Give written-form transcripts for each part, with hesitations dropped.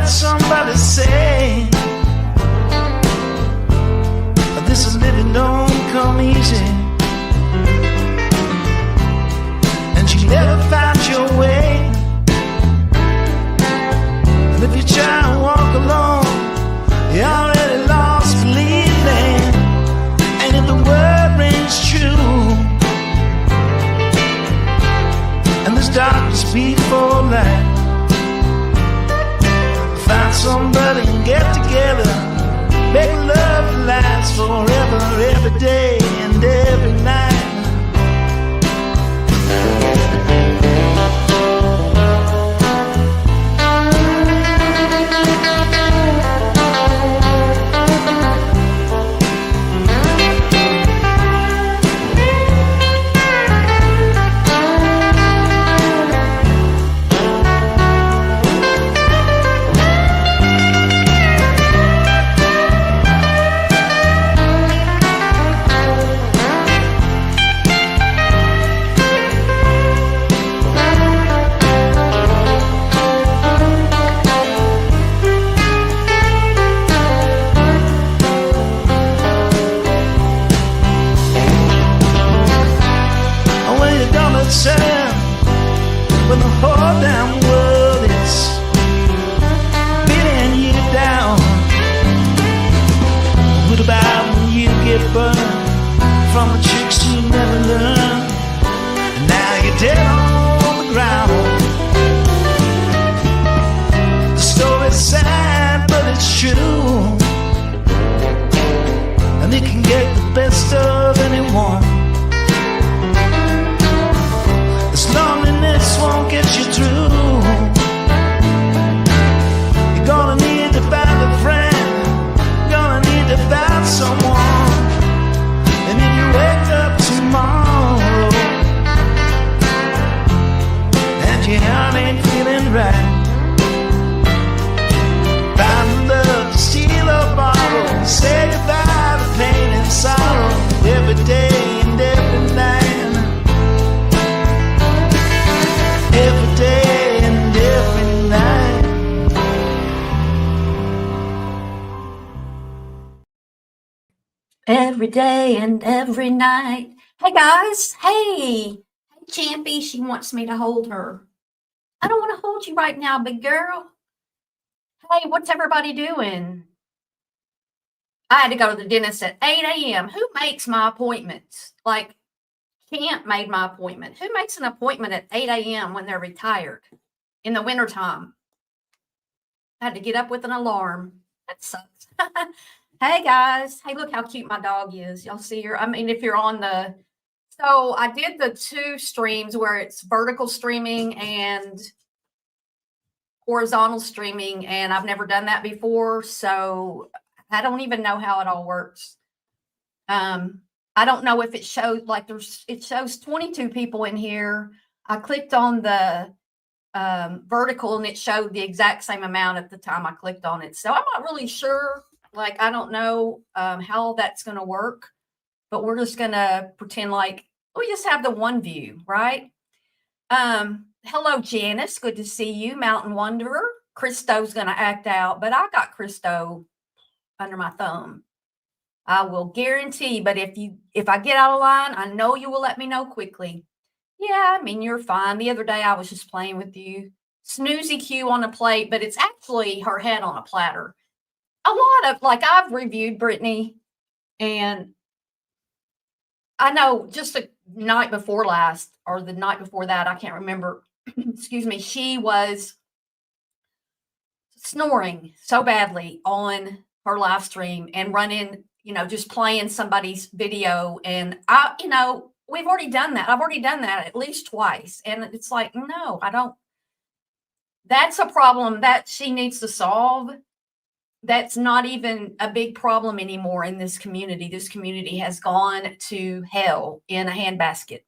heard somebody say, this is living don't come easy, and you never find your way. And if you try and walk alone, you're already lost believing. And if the word rings true, and there's darkness before light, find somebody and get together, make love last forever, every day and every night. When the whole damn world is beating you down, what about when you get burned from the tricks you never learned, and now you're dead on the ground? The story's sad, but it's true, and it can get the best of anyone. Loneliness won't get you through. You're gonna need to find a friend, gonna need to find someone. And if you wake up tomorrow and your heart ain't feeling right, find love to steal or borrow, say goodbye to pain and sorrow, every day and every night. Every day and every night. Every day and every night. Hey guys, hey Champy, she wants me to hold her. I don't want to hold you right now, big girl. Hey, what's everybody doing? I had to go to the dentist at 8 a.m. Who makes my appointments? Like, Camp made my appointment. Who makes an appointment at 8 a.m. when they're retired in the wintertime? I had to get up with an alarm. That sucks. Hey guys. Hey, look how cute my dog is. Y'all see her? I mean, if you're on the, so I did the 2 streams where it's vertical streaming and horizontal streaming, and I've never done that before. So I don't even know how it all works. I don't know if it shows, like it shows 22 people in here. I clicked on the vertical and it showed the exact same amount at the time I clicked on it. So I'm not really sure. Like, I don't know how that's going to work, but we're just going to pretend like we just have the one view, right? Hello, Janice. Good to see you. Mountain Wanderer. Christo's going to act out, but I got Christo under my thumb. I will guarantee, but if I get out of line, I know you will let me know quickly. Yeah, I mean, you're fine. The other day I was just playing with you. Snoozy Q on a plate, but it's actually her head on a platter. A lot of, like, I've reviewed Brittney, and I know just the night before last, or the night before that, I can't remember, excuse me, she was snoring so badly on her live stream and running, just playing somebody's video. And we've already done that. I've already done that at least twice. And it's like, no, I don't. That's a problem that she needs to solve. That's not even a big problem anymore in this community. This community has gone to hell in a handbasket.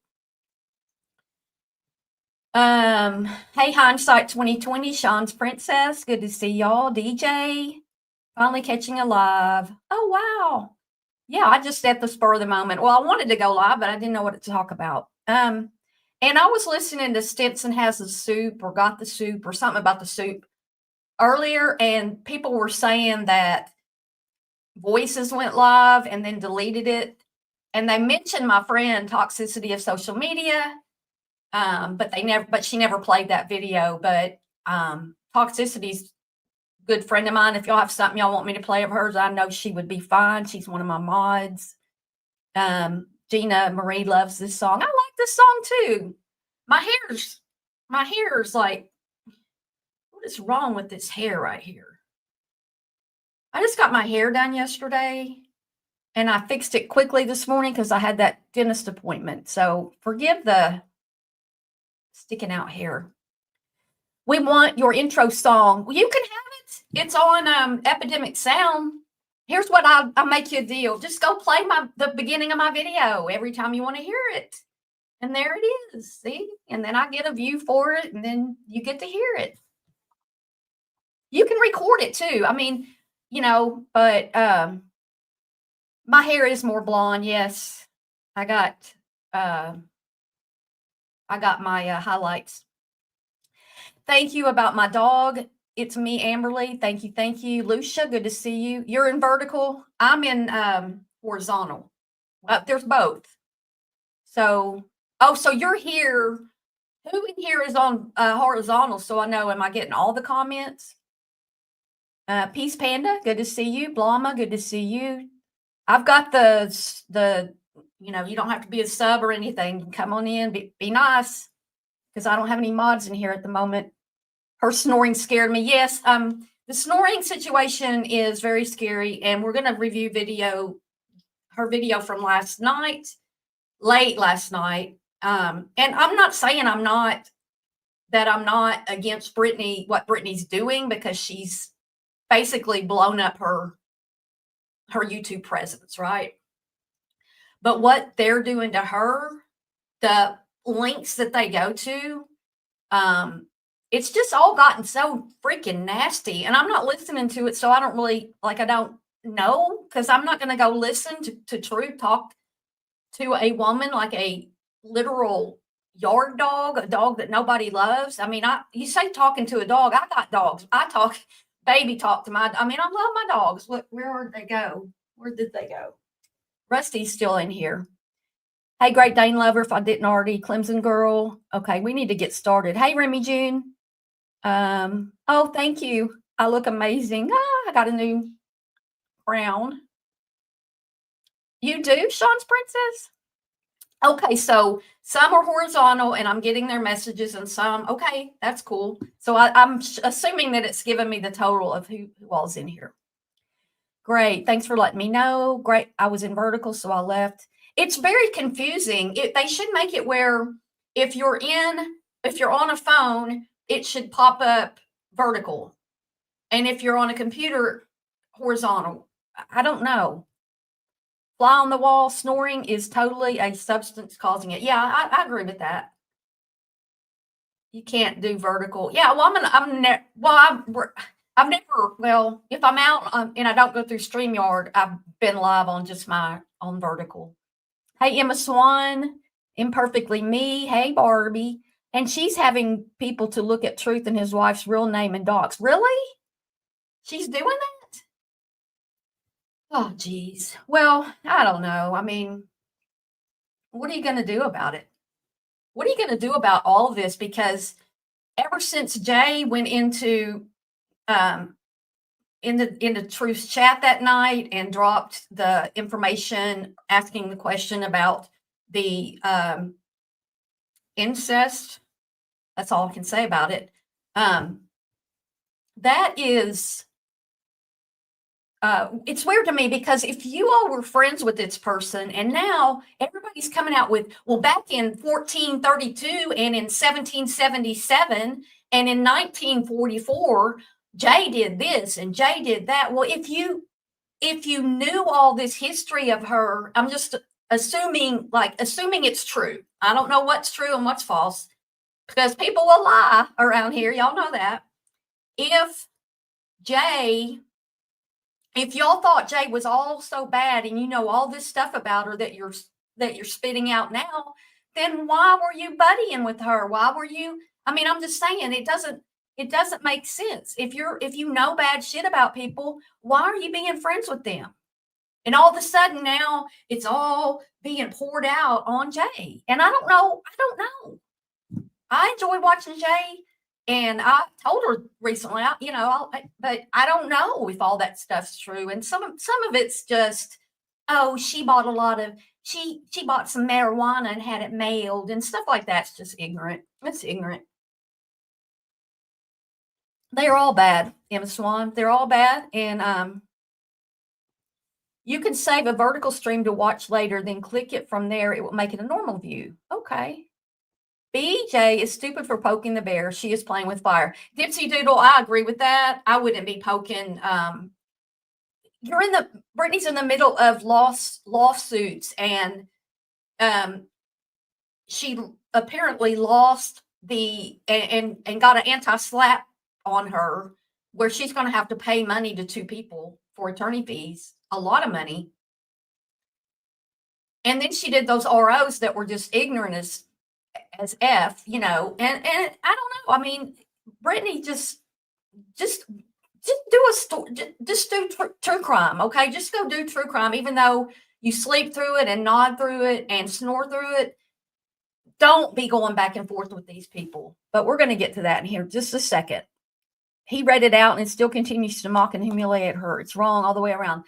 Hey, hindsight 2020, Sean's princess. Good to see y'all. DJ, finally catching a live. Oh, wow. Yeah, I just at the spur of the moment. Well, I wanted to go live, but I didn't know what to talk about. And I was listening to Stinson Has the Soup or Got the Soup or something about the soup. earlier, and people were saying that Voices went live and then deleted it. And they mentioned my friend Toxicity of Social Media, but she never played that video. But Toxicity's a good friend of mine. If y'all have something y'all want me to play of hers, I know she would be fine. She's one of my mods. Gina Marie loves this song. I like this song too. My hair's like, what is wrong with this hair right here? I just got my hair done yesterday and I fixed it quickly this morning because I had that dentist appointment. So forgive the sticking out hair. We want your intro song. Well, you can have it. It's on Epidemic Sound. Here's what I'll make you a deal. Just go play the beginning of my video every time you want to hear it. And there it is. See? And then I get a view for it and then you get to hear it. You can record it too. I mean, but my hair is more blonde. Yes, I got my highlights. Thank you about my dog. It's me, Amberly. Thank you, Lucia. Good to see you. You're in vertical. I'm in horizontal. There's both. So you're here. Who in here is on horizontal? So I know. Am I getting all the comments? Peace Panda, good to see you. Blama, good to see you. I've got the you don't have to be a sub or anything. You can come on in, be nice, because I don't have any mods in here at the moment. Her snoring scared me. Yes, the snoring situation is very scary, and we're going to review her video from last night, late last night. And I'm not saying I'm not against Brittney, what Brittney's doing, because she's basically blown up her YouTube presence, right? But what they're doing to her, the links that they go to, it's just all gotten so freaking nasty. And I'm not listening to it, so I don't really, I don't know, because I'm not going to go listen to Truth talk to a woman like a literal yard dog, a dog that nobody loves. I mean, you say talking to a dog, I got dogs. Baby talk to I love my dogs. Where did they go? Where did they go? Rusty's still in here. Hey, Great Dane lover, if I didn't already. Clemson girl. Okay, we need to get started. Hey, Remy June. Oh, thank you. I look amazing. I got a new crown. You do, Sean's Princess? Okay, so some are horizontal and I'm getting their messages, and some, okay, that's cool. So I'm assuming that it's giving me the total of who all's in here. Great. Thanks for letting me know. Great. I was in vertical, so I left. It's very confusing. They should make it where if you're on a phone, it should pop up vertical. And if you're on a computer, horizontal. I don't know. Fly on the wall snoring is totally a substance causing it. Yeah, I agree with that. You can't do vertical. Yeah, well, I've never, if I'm out and I don't go through StreamYard, I've been live on just my own vertical. Hey, Emma Swan, Imperfectly Me. Hey, Barbie. And she's having people to look at Truth and his wife's real name and docs. Really? She's doing that? Oh, geez. Well, I don't know. I mean, what are you going to do about it? What are you going to do about all of this? Because ever since Jay went into Truth's chat that night and dropped the information, asking the question about the incest, that's all I can say about it. That is... it's weird to me, because if you all were friends with this person and now everybody's coming out with, well, back in 1432 and in 1777 and in 1944, Jay did this and Jay did that. Well, if you knew all this history of her, I'm just assuming it's true. I don't know what's true and what's false, because people will lie around here. Y'all know that. If y'all thought Jay was all so bad and you know all this stuff about her that you're spitting out now, then why were you buddying with her? Why were you? I mean, I'm just saying, it It doesn't make sense. If you know bad shit about people, why are you being friends with them? And all of a sudden now it's all being poured out on Jay. And I don't know. I enjoy watching Jay. And I told her recently, but I don't know if all that stuff's true. And some of it's just, oh, she bought some marijuana and had it mailed and stuff like that's just ignorant. It's ignorant. They are all bad, Emma Swan. They're all bad. And you can save a vertical stream to watch later, then click it from there. It will make it a normal view. Okay. BJ is stupid for poking the bear. She is playing with fire. Dipsy Doodle, I agree with that. I wouldn't be poking. Brittney's in the middle of lawsuits, and she apparently lost and got an anti-slap on her, where she's going to have to pay money to 2 people for attorney fees, a lot of money. And then she did those ROs that were just ignorant as F, and I don't know. I mean, Brittney just do a story, just do true crime, okay? Just go do true crime, even though you sleep through it and nod through it and snore through it. Don't be going back and forth with these people. But we're going to get to that in here in just a second. He read it out and it still continues to mock and humiliate her. It's wrong all the way around.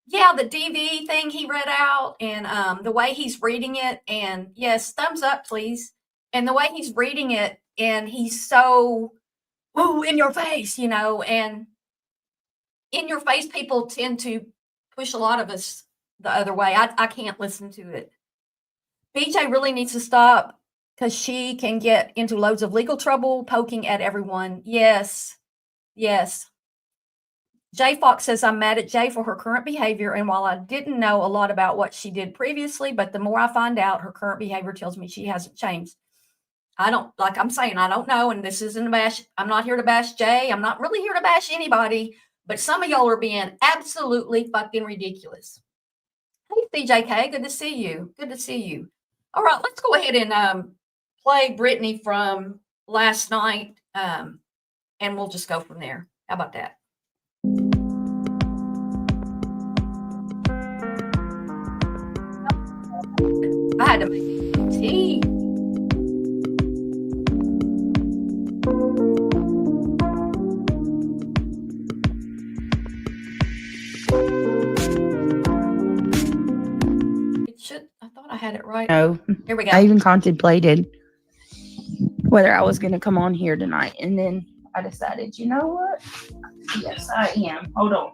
Yeah, the DV thing he read out, and the way he's reading it, and yes, thumbs up, please. And the way he's reading it, and he's so, ooh, in your face, and in your face people tend to push a lot of us the other way. I can't listen to it. BJ really needs to stop because she can get into loads of legal trouble poking at everyone. Yes. Jay Fox says, I'm mad at Jay for her current behavior. And while I didn't know a lot about what she did previously, but the more I find out, her current behavior tells me she hasn't changed. I don't know. And this isn't a bash. I'm not here to bash Jay. I'm not really here to bash anybody, but some of y'all are being absolutely fucking ridiculous. Hey, CJK, good to see you. All right, let's go ahead and play Brittney from last night, and we'll just go from there. How about that? I had to make tea. I thought I had it right. No. Here we go. I even contemplated whether I was going to come on here tonight. And then I decided, you know what? Yes, I am. Hold on.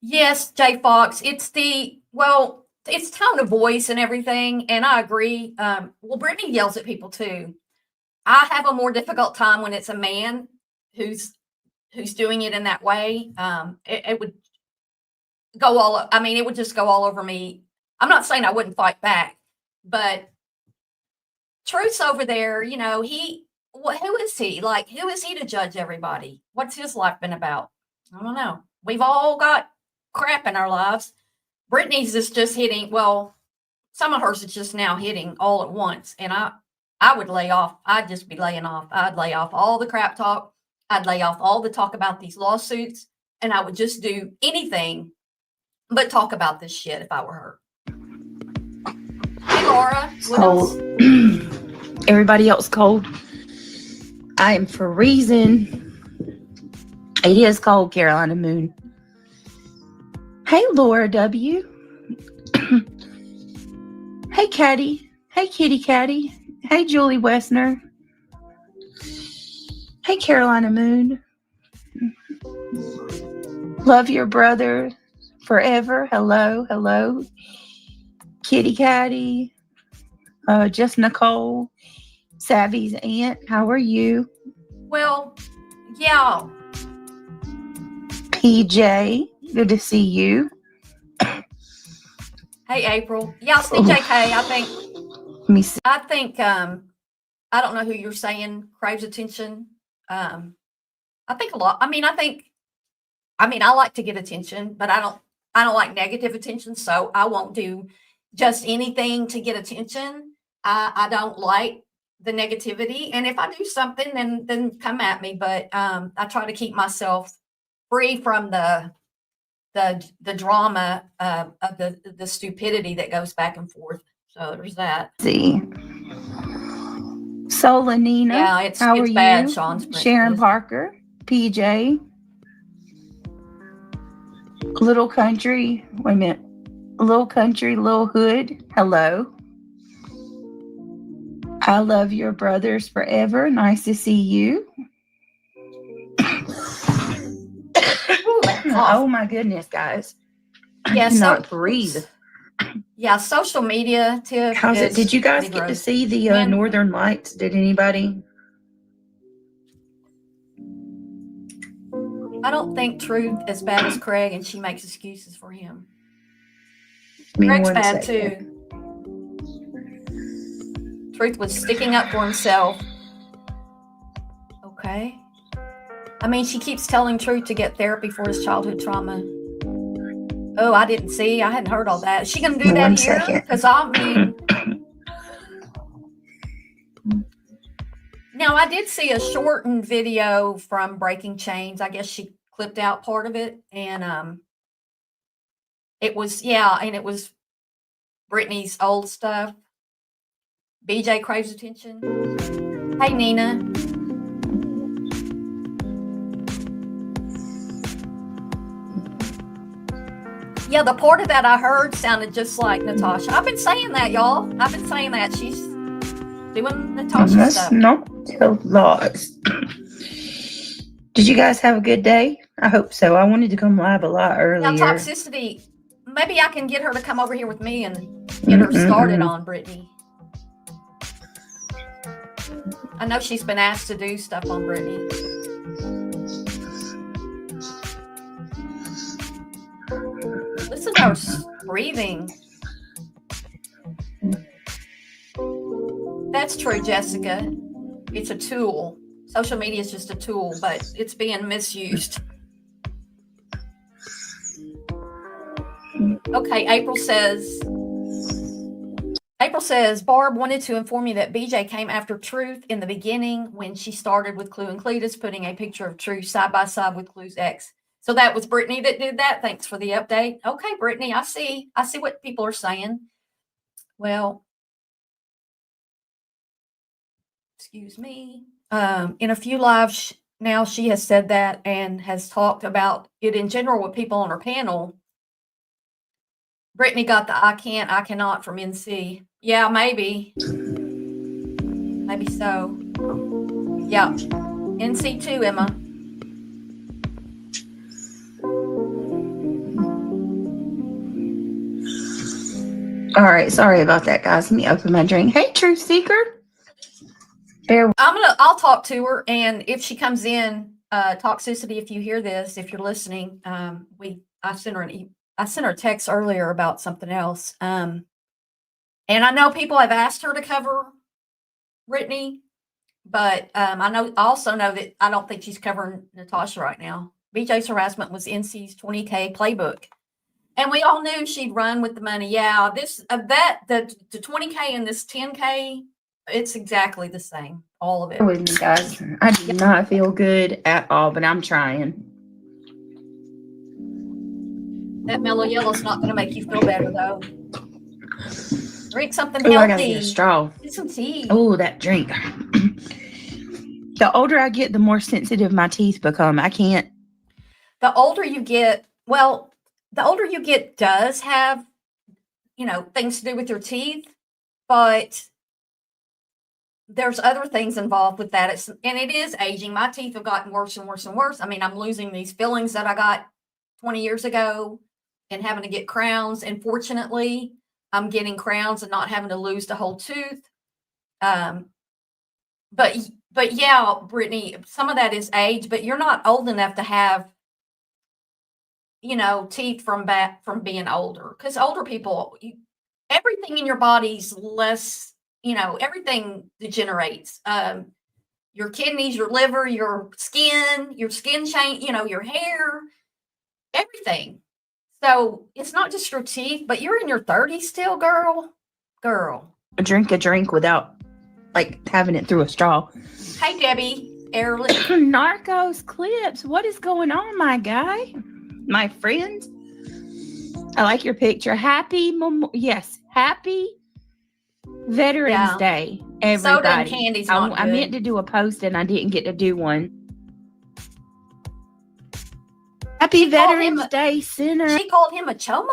Yes, Jay Fox. It's tone of voice and everything. And I agree. Brittney yells at people too. I have a more difficult time when it's a man who's doing it in that way. It would go it would just go all over me. I'm not saying I wouldn't fight back, but Truth's over there, who is he? Like, who is he to judge everybody? What's his life been about? I don't know. We've all got crap in our lives. Brittney's is just hitting, some of hers is just now hitting all at once. And I would lay off. I'd just be laying off. I'd lay off all the crap talk. I'd lay off all the talk about these lawsuits. And I would just do anything but talk about this shit if I were her. Hey, Laura. What else? Everybody else cold. I am freezing. It is cold, Carolina Moon. Hey, Laura W. Hey, Caddy. Hey, Kitty Caddy. Hey, Julie Westner. Hey, Carolina Moon. Love your brother forever. Hello. Kitty Caddy. Just Nicole. Savvy's aunt. How are you? Well, yeah. PJ. Good to see you. Hey, April. Yeah, CJK, I think. Let me see. I think, I don't know who you're saying craves attention. I think a lot. I like to get attention, but I don't like negative attention. So I won't do just anything to get attention. I don't like the negativity. And if I do something, then come at me. But I try to keep myself free from the drama of the stupidity that goes back and forth. So there's that. See. Solanina, Yeah, it's how are bad. you? Sean's Sharon Parker, PJ, Little Country. Wait a minute. Little Country, Little Hood. Hello. I love your brothers forever. Nice to see you. Oh my goodness, guys. Yeah, I cannot breathe. Yeah, social media tip. How's it? Did you guys get to see the Northern Lights? Did anybody? I don't think Truth as bad as Craig, and she makes excuses for him. Give me Craig's one bad second. too. Truth was sticking up for himself. Okay. I mean, she keeps telling Truth to get therapy for his childhood trauma. Oh, I didn't see. I hadn't heard all that. Is she going to do that here? Because I mean, now I did see a shortened video from Breaking Chains. I guess she clipped out part of it, and it was it was Brittney's old stuff. BJ craves attention. Hey, Nina. Yeah, the part of that I heard sounded just like Natasha. I've been saying that, y'all. I've been saying that. She's doing Natasha stuff. Not tell lies. Did you guys have a good day? I hope so. I wanted to come live a lot earlier. Now, Toxicity, maybe I can get her to come over here with me and get her started on Brittney. I know she's been asked to do stuff on Brittney. Listen to her breathing. That's true, Jessica. It's a tool. Social media is just a tool, but it's being misused. Okay, April says, Barb wanted to inform you that BJ came after Truth in the beginning when she started with Clue and Cletus, putting a picture of Truth side by side with Clue's ex. So that was Brittney that did that. Thanks for the update. Okay, Brittney, I see what people are saying. Well, excuse me. In a few lives now, she has said that and has talked about it in general with people on her panel. Brittney got the I can't, I cannot from NC. Yeah, maybe. Maybe so. Yeah. NC too, Emma. All right, sorry about that, guys. Let me open my drink. Hey, Truth Seeker. I'll talk to her, and if she comes in, Toxicity, if you hear this, if you're listening, I sent her a text earlier about something else. And I know people have asked her to cover Brittney, but I also know that I don't think she's covering Natasha right now. BJ's harassment was NC's 20K playbook. And we all knew she'd run with the money. Yeah, the 20K and this 10K, it's exactly the same. All of it. With me, guys. I do not feel good at all, but I'm trying. That mellow yellow's not going to make you feel better, though. Drink something Oh, healthy. I gotta get a straw. Get some tea. Oh, that drink. The older I get, the more sensitive my teeth become. I can't. The older you get, does have, things to do with your teeth, but there's other things involved with that. It is aging. My teeth have gotten worse and worse and worse. I mean, I'm losing these fillings that I got 20 years ago and having to get crowns. And fortunately, I'm getting crowns and not having to lose the whole tooth. But yeah, Brittney, some of that is age, but you're not old enough to have, teeth from being older. Because older people, everything in your body's less, everything degenerates. Your kidneys, your liver, your skin change, your hair, everything. So it's not just your teeth, but you're in your 30s still, girl. Drink a drink without like having it through a straw. Hey, Debbie. Ehrlich. Narcos clips. What is going on, my guy? My friend? I like your picture. Happy Veterans Day, everybody. Soda and candy's not I good. meant to do a post and I didn't get to do one. Happy Veterans Day, Center. She called him a chomo?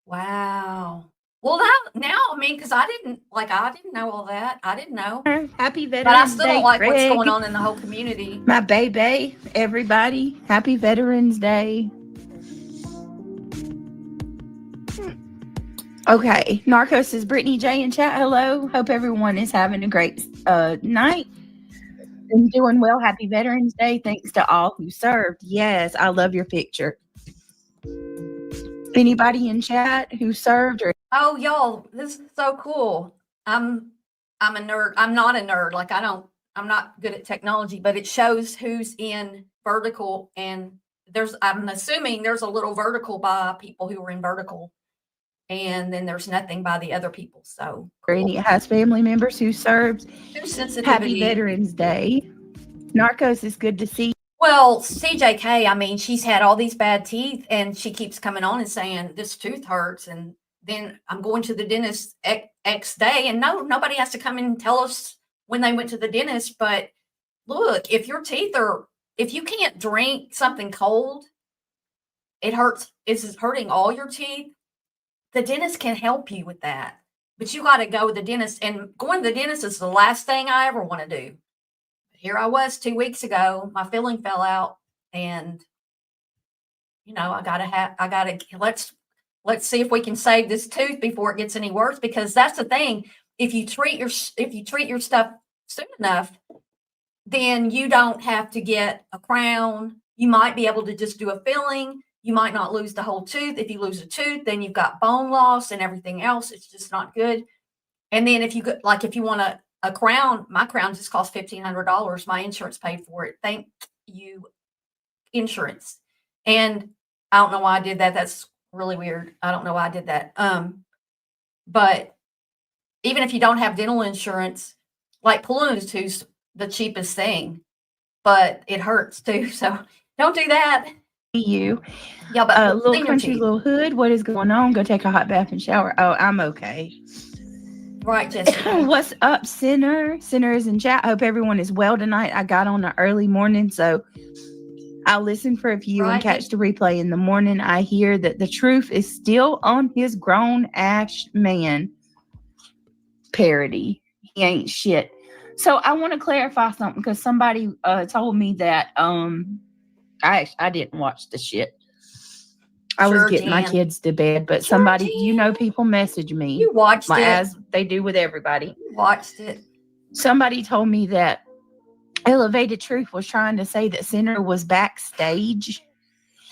Wow. Well, now, I mean, because I didn't know all that. I didn't know. Happy Veterans Day, but I still don't like Craig. what's going on in the whole community. My baby, everybody. Happy Veterans Day. Okay. Narcos is Brittney J in chat. Hello. Hope everyone is having a great night. And doing well. Happy Veterans Day. Thanks to all who served. Yes, I love your picture. Anybody in chat who served or Oh, y'all, this is so cool. I'm a nerd. I'm not a nerd. Like I'm not good at technology, but it shows who's in vertical, and I'm assuming there's a little vertical by people who were in vertical, and then there's nothing by the other people. So cool. any has family members who served. Happy Veterans Day. Narcos is good to see. Well, CJK, I mean, she's had all these bad teeth, and she keeps coming on and saying this tooth hurts, and then I'm going to the dentist X day, and nobody has to come and tell us when they went to the dentist. But look, if you can't drink something cold, it hurts. It's hurting all your teeth. The dentist can help you with that, but you got to go to the dentist, and going to the dentist is the last thing I ever want to do. Here I was 2 weeks ago, my filling fell out, and let's see if we can save this tooth before it gets any worse, because that's the thing. If you treat your stuff soon enough, then you don't have to get a crown. You might be able to just do a filling. You might not lose the whole tooth. If you lose a tooth, then you've got bone loss and everything else. It's just not good. And then if you want a crown, my crown just cost $1,500. My insurance paid for it. Thank you, insurance. And I don't know why I did that. That's really weird. I don't know why I did that. But even if you don't have dental insurance, like pulling a tooth's the cheapest thing, but it hurts too. So don't do that. You. Yeah, but little country, little hood. What is going on? Go take a hot bath and shower. Oh, I'm okay. Right, Jessica. What's up, Sinner? Sinner is in chat. Hope everyone is well tonight. I got on an early morning, so I'll listen for a few and catch the replay in the morning. I hear that the truth is still on his grown ass man parody. He ain't shit. So I want to clarify something, because somebody told me that I didn't watch the shit. I was getting my kids to bed, but somebody, people message me. You watched it. As they do with everybody. You watched it. Somebody told me that Elevated Truth was trying to say that Sinner was backstage.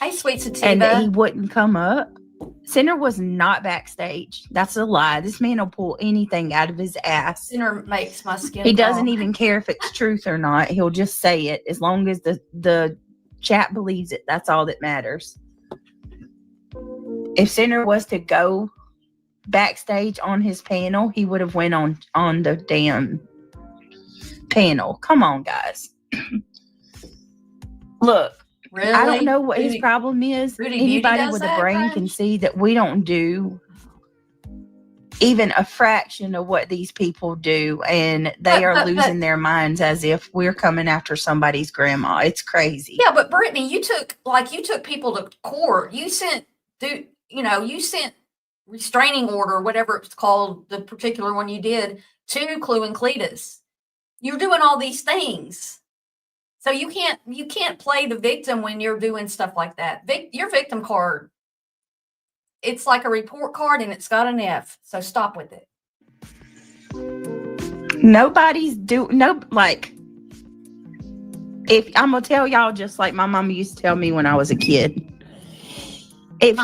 Hey, Sweet Sativa. And that he wouldn't come up. Sinner was not backstage. That's a lie. This man will pull anything out of his ass. Sinner makes my skin He doesn't even care if it's truth or not. He'll just say it. As long as the chat believes it, that's all that matters. If Sinner was to go backstage on his panel, he would have went on the damn panel. Come on, guys. Look, really? I don't know what his problem is. Anybody with a brain can see that we don't do even a fraction of what these people do, and they are losing their minds as if we're coming after somebody's grandma. It's crazy. Yeah, but Brittney, you took people to court. You sent restraining order, whatever it's called, the particular one you did, to Clue and Cletus. You're doing all these things. So you can't play the victim when you're doing stuff like that. Your victim card, it's like a report card and it's got an F. So stop with it. If I'm gonna tell y'all, just like my mama used to tell me when I was a kid, if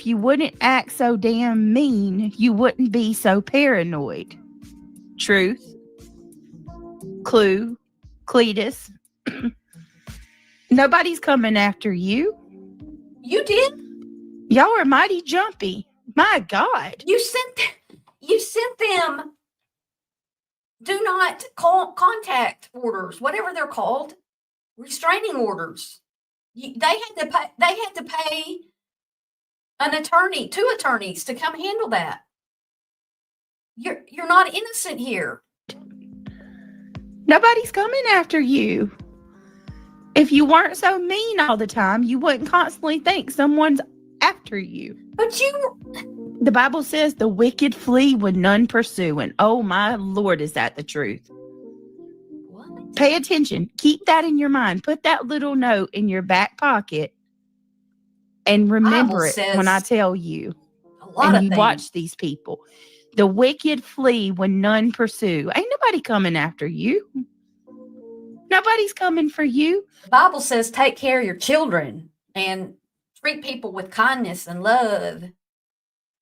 you wouldn't act so damn mean, you wouldn't be so paranoid. Truth. Clue. Cletus. Nobody's coming after you. You did? Y'all are mighty jumpy. My God. You sent them do not contact orders, whatever they're called, restraining orders. They had to pay an attorney, 2 attorneys to come handle that. You're not innocent here. Nobody's coming after you. If you weren't so mean all the time, you wouldn't constantly think someone's after you. But the Bible says the wicked flee when none pursue. And oh my Lord, is that the truth? What? Pay attention. Keep that in your mind. Put that little note in your back pocket and remember it when I tell you. And you watch these people. The wicked flee when none pursue. Ain't nobody coming after you. Nobody's coming for you. The Bible says take care of your children and treat people with kindness and love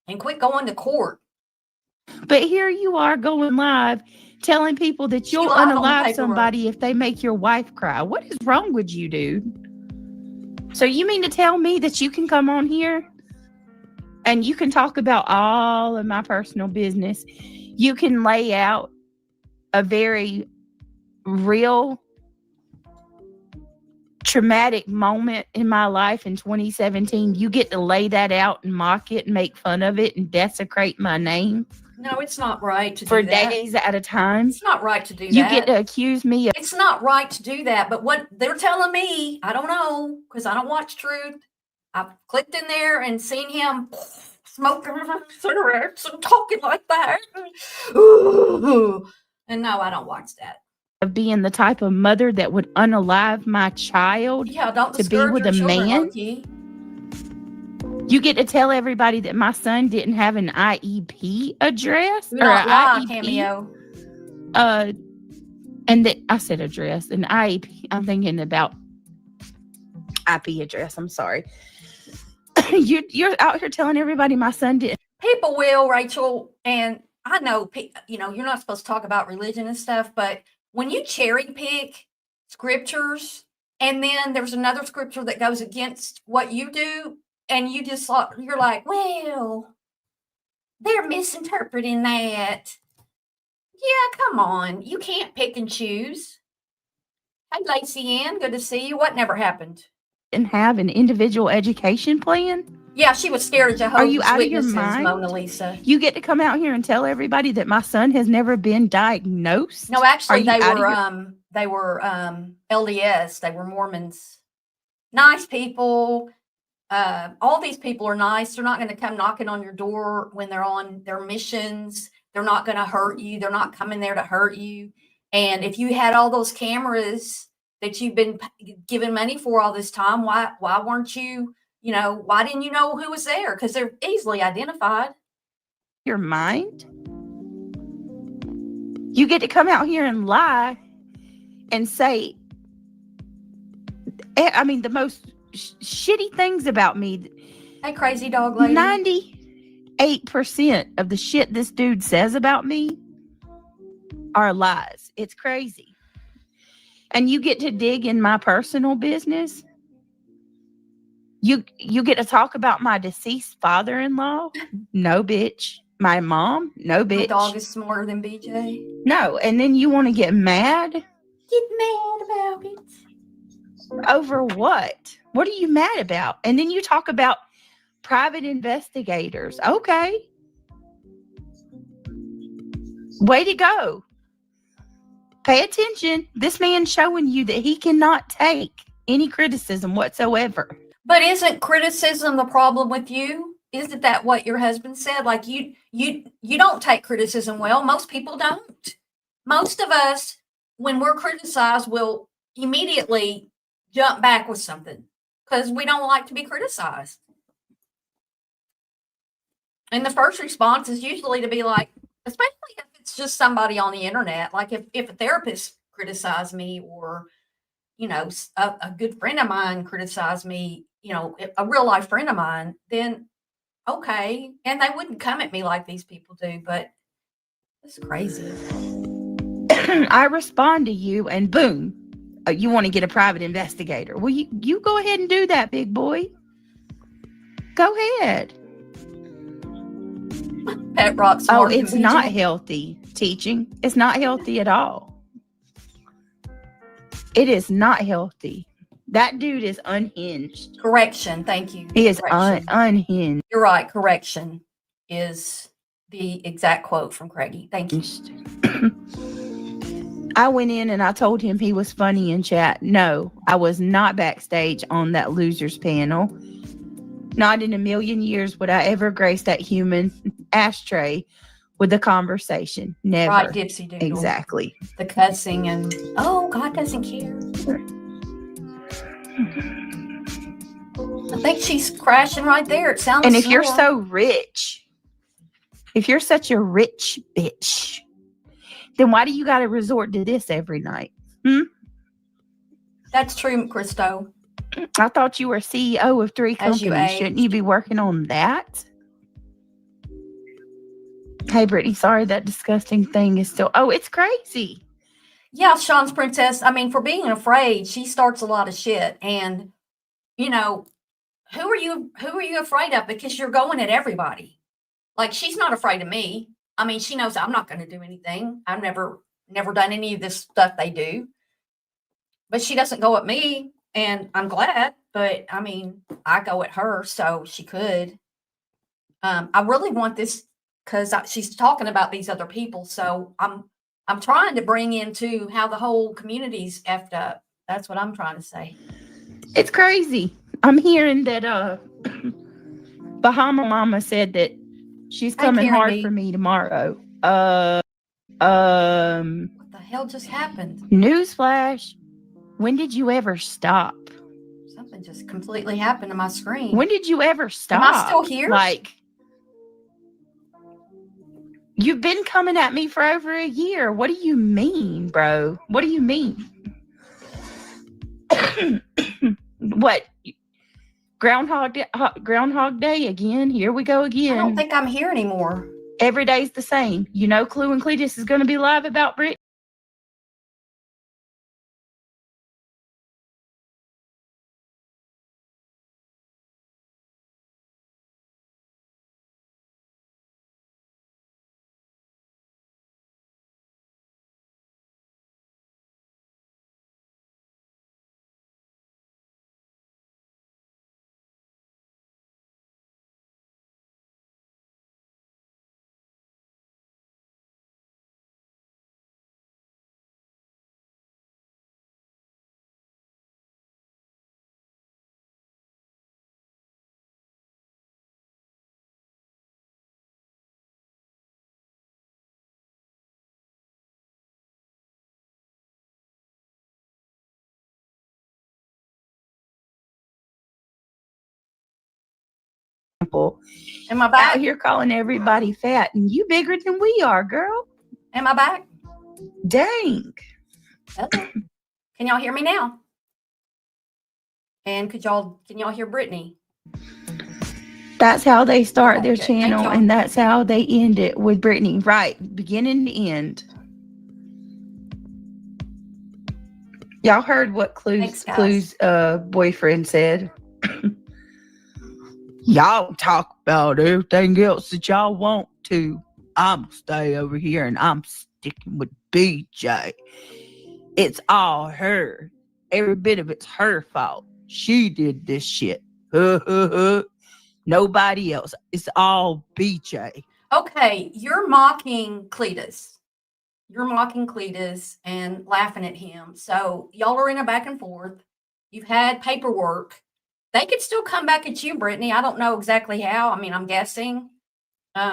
and quit going to court. But here you are going live telling people that you'll unalive somebody if they make your wife cry. What is wrong with you, dude? So you mean to tell me that you can come on here and you can talk about all of my personal business? You can lay out a very real traumatic moment in my life in 2017. You get to lay that out and mock it and make fun of it and desecrate my name. No, it's not right to do for that. days at a time. It's not right to do that. You get to accuse me of... It's not right to do that. But what they're telling me, I don't know, because I don't watch Truth. I've clicked in there and seen him smoking cigarettes and talking like that. Ooh. And no, I don't watch that. Of being the type of mother that would unalive my child to be with a man. You get to tell everybody that my son didn't have an IEP address or an IEP cameo. And that I said address, an IEP. I'm thinking about IP address. I'm sorry. You're out here telling everybody my son didn't. People will, Rachel, and I know, you're not supposed to talk about religion and stuff, but when you cherry pick scriptures and then there's another scripture that goes against what you do, and you're like, well, they're misinterpreting that. Yeah, come on. You can't pick and choose. Hey, Lacey Ann, good to see you. What never happened? And have an individual education plan? Yeah, she was scared of Jehovah's Are you out Witnesses, of your mind? Mona Lisa. You get to come out here and tell everybody that my son has never been diagnosed? No, actually, they were LDS. They were Mormons. Nice people. All these people are nice. They're not going to come knocking on your door when they're on their missions. They're not going to hurt you. They're not coming there to hurt you. And if you had all those cameras that you've been giving money for all this time, why weren't you, why didn't you know who was there? Because they're easily identified. Your mind? You get to come out here and lie and say, the most shitty things about me. Hey, crazy dog lady. 98% of the shit this dude says about me are lies. It's crazy. And you get to dig in my personal business. You get to talk about my deceased father-in-law? No, bitch. My mom? No, bitch. My dog is smarter than BJ. No, and then you want to get mad? Get mad about it. Over what? What are you mad about? And then you talk about private investigators. Okay. Way to go. Pay attention. This man's showing you that he cannot take any criticism whatsoever. But isn't criticism the problem with you? Isn't that what your husband said? Like you don't take criticism well. Most people don't. Most of us, when we're criticized, will immediately jump back with something because we don't like to be criticized. And the first response is usually to be like, especially if it's just somebody on the internet, like if a therapist criticized me or, a good friend of mine criticized me, a real life friend of mine, then okay. And they wouldn't come at me like these people do, but it's crazy. I respond to you and boom, you want to get a private investigator. Well, you go ahead and do that, big boy. Go ahead. Pet rock. Oh, it's not healthy. teaching. It's not healthy at all. It is not healthy. That dude is unhinged. Correction. Thank you. He is Correction. unhinged. You're right. Correction is the exact quote from Craigie. Thank you. I went in and I told him he was funny in chat. No, I was not backstage on that losers panel. Not in a million years would I ever grace that human ashtray with the conversation. Never. Right, Dipsy Doodle. Exactly. The cussing and, oh, God doesn't care. I think she's crashing right there. It sounds And if you're snore. so rich, if you're such a rich bitch, then why do you got to resort to this every night? That's true, Christo. I thought you were CEO of 3 As you companies. age. Shouldn't you be working on that? Hey, Brittany, sorry that disgusting thing is still... Oh, it's crazy. Yeah, Sean's princess. I mean, for being afraid, she starts a lot of shit. And, you know, who are you afraid of? Because you're going at everybody. Like, she's not afraid of me. I mean, she knows I'm not going to do anything. I've never done any of this stuff they do. But she doesn't go at me, and I'm glad. But, I mean, I go at her, so she could. I really want this because she's talking about these other people. So I'm trying to bring into how the whole community's effed up. That's what I'm trying to say. It's crazy. I'm hearing that Bahama Mama said that she's coming hard for me tomorrow. What the hell just happened? Newsflash. When did you ever stop? Something just completely happened to my screen. When did you ever stop? Am I still here? Like, you've been coming at me for over a year. What do you mean, bro? What do you mean? What? Groundhog Day again? Here we go again. I don't think I'm here anymore. Every day's the same. You know, Clue and Cletus is going to be live about Brittney. Am I back? Out here calling everybody fat, and you bigger than we are, girl. Am I back? Dang. Okay. Can y'all hear me now? And can y'all hear Brittney? That's how they start Okay, their good. channel, Thank y'all. and that's how they end it with Brittney. Right, beginning to end. Y'all heard what Thanks, guys. Clue's boyfriend said. Y'all talk about everything else that y'all want to. I'm gonna stay over here and I'm sticking with BJ. It's all her. Every bit of it's her fault. She did this shit. Nobody else. It's all BJ. Okay, you're mocking Cletus. You're mocking Cletus and laughing at him. So y'all are in a back and forth. You've had paperwork. They could still come back at you, Brittney. I don't know exactly how. I mean, I'm guessing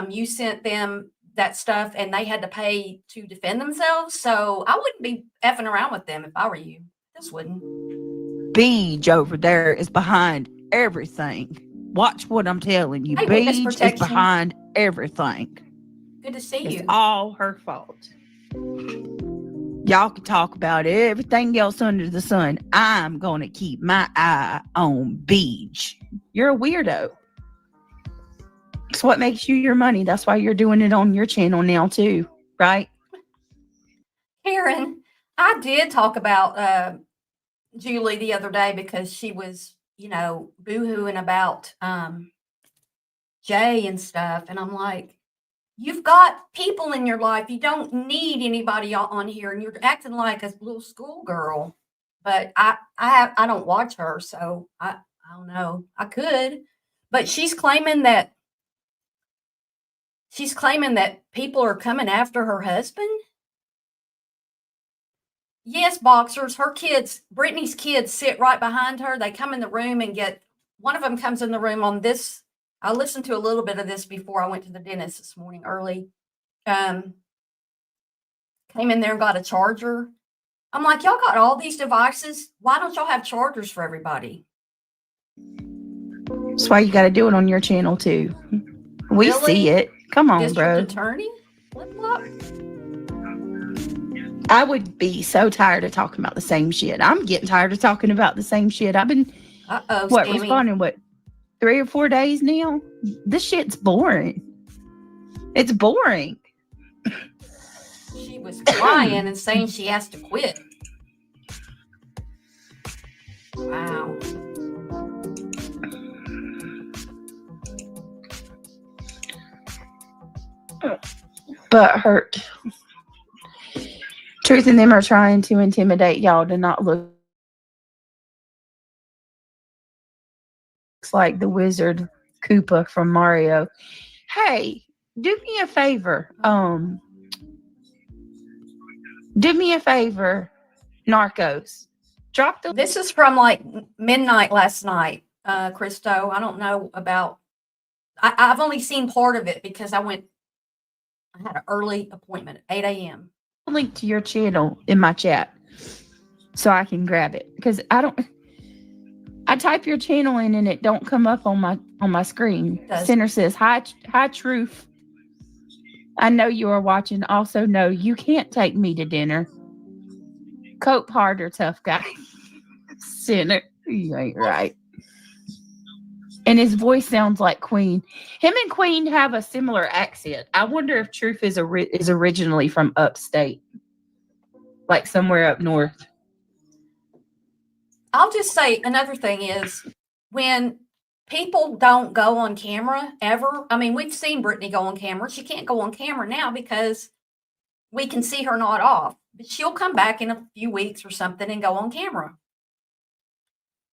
you sent them that stuff and they had to pay to defend themselves. So I wouldn't be effing around with them if I were you. Just wouldn't. Beej over there is behind everything. Watch what I'm telling you. Hey, witness Beej is protection. behind everything. Good to see It's you. all her fault. Y'all can talk about everything else under the sun. I'm going to keep my eye on Beej. You're a weirdo. It's what makes you your money. That's why you're doing it on your channel now too, right? Karen, I did talk about Julie the other day because she was, boo-hooing about Jay and stuff. And I'm like, You've got people in your life. You don't need anybody on here, and you're acting like a little schoolgirl. But I don't watch her, so I don't know. I could, but she's claiming that people are coming after her husband. Yes, boxers. Her kids, Brittney's kids, sit right behind her. They come in the room and one of them comes in the room on this. I listened to a little bit of this before I went to the dentist this morning early. Came in there and got a charger. I'm like, y'all got all these devices. Why don't y'all have chargers for everybody? That's why you got to do it on your channel too. We Really? see it. Come on, District bro. Attorney? Flip-flop? I would be so tired of talking about the same shit. I'm getting tired of talking about the same shit. I've been responding 3 or 4 days now. This shit's boring. It's boring. She was crying and saying she has to quit. Wow. But hurt. Truth and them are trying to intimidate y'all to not look like the wizard Koopa from Mario. Hey, do me a favor. Do me a favor, Narcos. Drop the. This is from like midnight last night, Christo. I don't know about. I've only seen part of it because I had an early appointment at 8 a.m. Link to your channel in my chat so I can grab it, because I type your channel in and it don't come up on my screen. Center says hi Truth. I know you are watching. Also, no, you can't take me to dinner. Cope harder, tough guy. Center, you ain't right. And his voice sounds like Queen. Him and Queen have a similar accent. I wonder if Truth is originally from upstate, like somewhere up north. I'll just say another thing is when people don't go on camera ever. I mean, we've seen Brittney go on camera. She can't go on camera now because we can see her not off. But she'll come back in a few weeks or something and go on camera.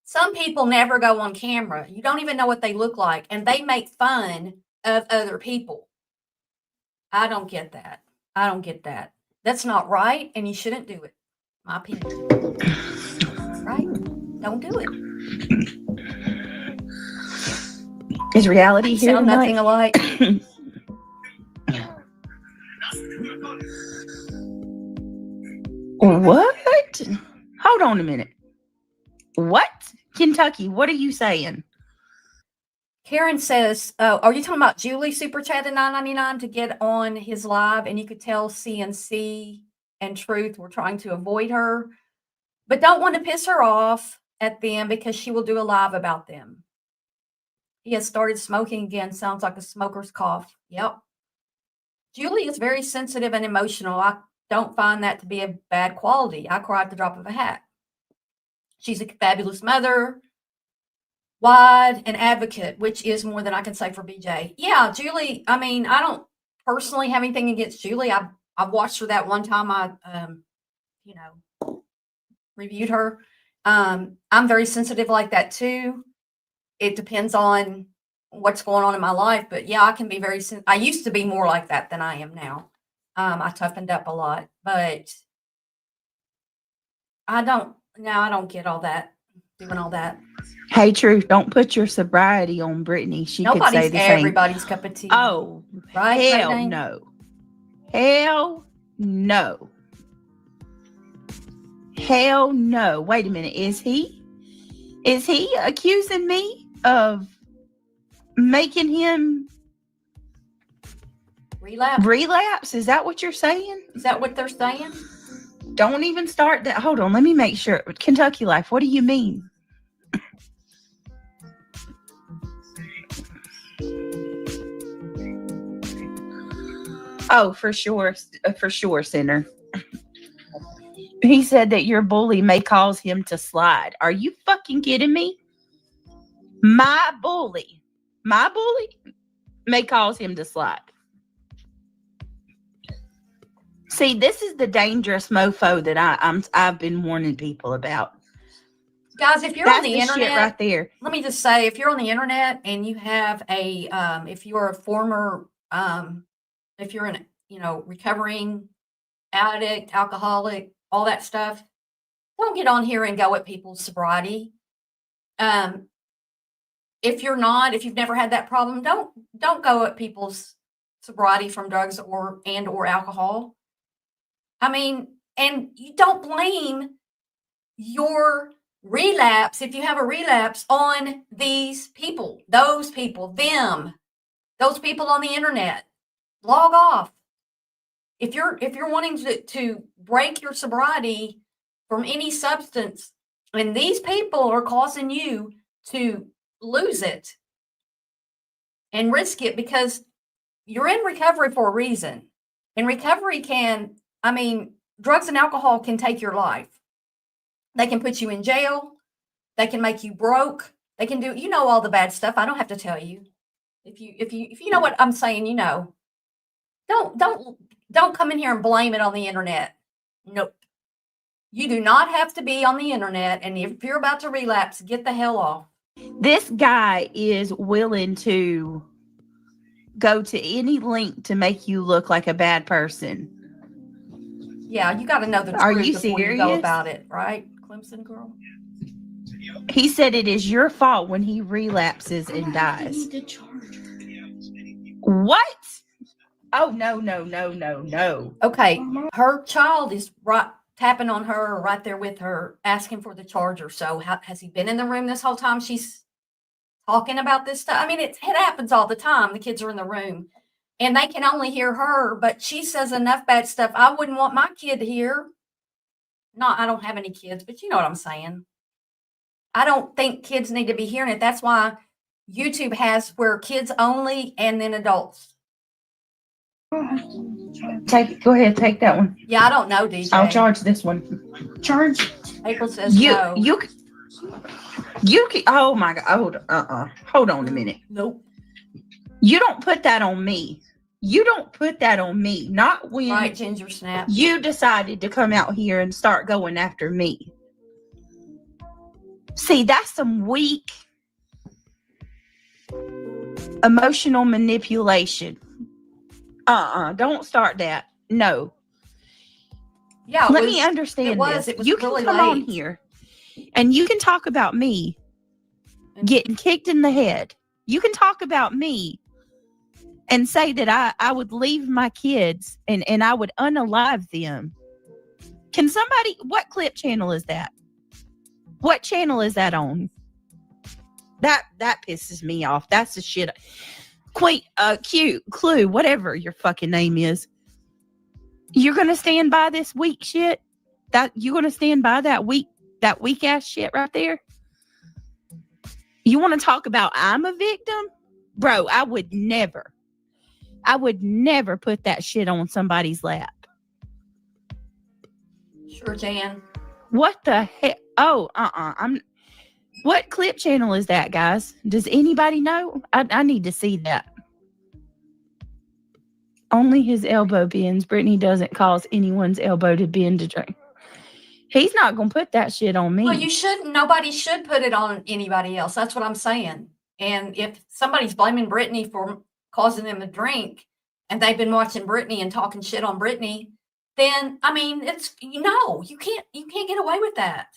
Some people never go on camera. You don't even know what they look like, and they make fun of other people. I don't get that. I don't get that. That's not right, and you shouldn't do it. My opinion. Right? Don't do it. Is reality here sound tonight? Nothing alike. What? Hold on a minute. What? Kentucky, what are you saying? Karen says, are you talking about Julie super chatted $9.99 to get on his live? And you could tell CNC and Truth were trying to avoid her, but don't want to piss her off at them because she will do a live about them. He has started smoking again. Sounds like a smoker's cough. Yep. Julie is very sensitive and emotional. I don't find that to be a bad quality. I cry at the drop of a hat. She's a fabulous mother, wide, and advocate, which is more than I can say for BJ. Yeah, Julie, I mean, I don't personally have anything against Julie. I've watched her that one time I, reviewed her. I'm very sensitive like that too. It depends on what's going on in my life. But yeah, I can be I used to be more like that than I am now. I toughened up a lot, but I don't get all that, doing all that. Hey, Truth, don't put your sobriety on Brittney. She could say the same. Everybody's cup of tea. Oh, right? Hell no. Hell no. Hell no. Wait a minute. Is he accusing me of making him relapse? Is that what you're saying? Is that what they're saying? Don't even start that. Hold on. Let me make sure. Kentucky Life, what do you mean? Oh, for sure, Sinner. He said that your bully may cause him to slide. Are you fucking kidding me? My bully may cause him to slide. See, this is the dangerous mofo that I've been warning people about. Guys, if you're That's on the the internet, shit right there. let me just say, if you're on the internet and you have a, if you're a former, if you're an, recovering addict, alcoholic, all that stuff, don't get on here and go at people's sobriety. If you're not, if you've never had that problem, don't go at people's sobriety from drugs or alcohol. I mean, and you don't blame your relapse, if you have a relapse, on these people, those people, those people on the internet. Log off. If you're wanting to break your sobriety from any substance, and these people are causing you to lose it and risk it, because you're in recovery for a reason. And recovery drugs and alcohol can take your life. They can put you in jail. They can make you broke. They can do, all the bad stuff. I don't have to tell you. If you know what I'm saying, Don't come in here and blame it on the internet. Nope. You do not have to be on the internet. And if you're about to relapse, get the hell off. This guy is willing to go to any length to make you look like a bad person. Yeah, you got to know the Are truth you before you go about it, right, Clemson girl? He said it is your fault when he relapses and dies. What? Oh, no. Okay, her child is right tapping on her, right there with her, asking for the charger. So has he been in the room this whole time she's talking about this stuff? I mean, it happens all the time. The kids are in the room and they can only hear her, but she says enough bad stuff I wouldn't want my kid to hear. No, I don't have any kids, but you know what I'm saying. I don't think kids need to be hearing it. That's why YouTube has where kids only and then adults. Go ahead, take that one. Yeah, I don't know, DJ. I'll charge this one. Charge. April says no. You can. Oh my God. Hold on a minute. Nope. You don't put that on me. Not when right, Ginger Snap. You decided to come out here and start going after me. See, that's some weak emotional manipulation. Don't start that. No. Yeah. Let me understand this. It was you really can come on here and you can talk about me getting kicked in the head. You can talk about me and say that I would leave my kids and I would unalive them. Can somebody, what clip channel is that? What channel is that on? That pisses me off. That's the shit. Clue, whatever your fucking name is. You're gonna stand by this weak shit? That you're gonna stand by that weak ass shit right there? You want to talk about I'm a victim? Bro, I would never put that shit on somebody's lap. Sure, Jan. What the heck? Oh, what clip channel is that, guys? Does anybody know? I need to see that. Only his elbow bends. Brittney doesn't cause anyone's elbow to bend to drink. He's not going to put that shit on me. Well, you shouldn't. Nobody should put it on anybody else. That's what I'm saying. And if somebody's blaming Brittney for causing them to drink and they've been watching Brittney and talking shit on Brittney, then, I mean, you can't get away with that.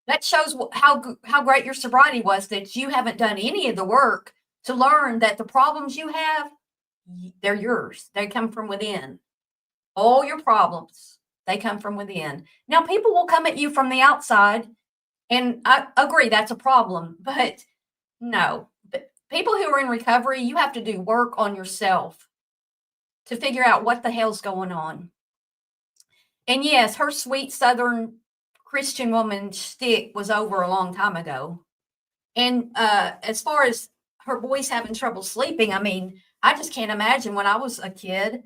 That shows how great your sobriety was, that you haven't done any of the work to learn that the problems you have, they're yours. They come from within. All your problems, they come from within. Now, people will come at you from the outside, and I agree that's a problem, but no. People who are in recovery, you have to do work on yourself to figure out what the hell's going on. And yes, her sweet Southern Christian woman shtick was over a long time ago. And as far as her boys having trouble sleeping, I mean, I just can't imagine when I was a kid.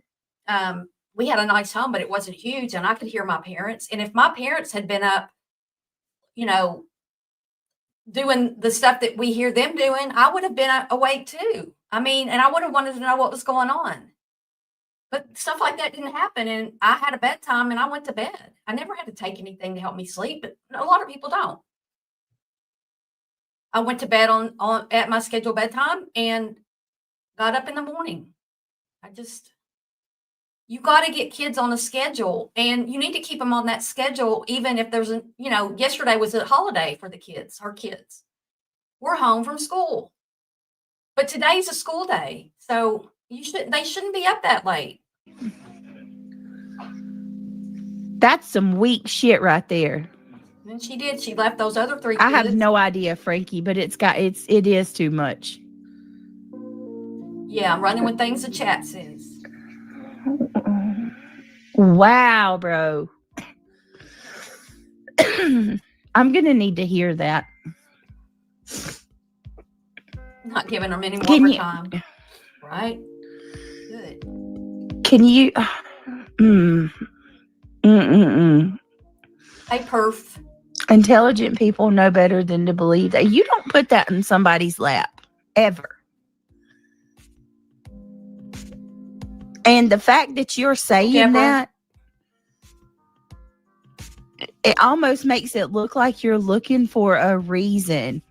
We had a nice home, but it wasn't huge, and I could hear my parents. And if my parents had been up, doing the stuff that we hear them doing, I would have been awake too. I mean, and I would have wanted to know what was going on. But stuff like that didn't happen. And I had a bedtime and I went to bed. I never had to take anything to help me sleep, but a lot of people don't. I went to bed on at my scheduled bedtime and got up in the morning. You got to get kids on a schedule, and you need to keep them on that schedule, even if there's yesterday was a holiday for the kids, our kids. We're home from school, but today's a school day. So they shouldn't be up that late. That's some weak shit right there. And she did. She left those other 3 kids. I have no idea, Frankie, but it is too much. Yeah, I'm running with things the chat says. Wow, bro. I'm gonna need to hear that. Not giving them any more time. Right? Good. Can you Hey, perf. Intelligent people know better than to believe that. You don't put that in somebody's lap ever. And the fact that you're saying that, it almost makes it look like you're looking for a reason.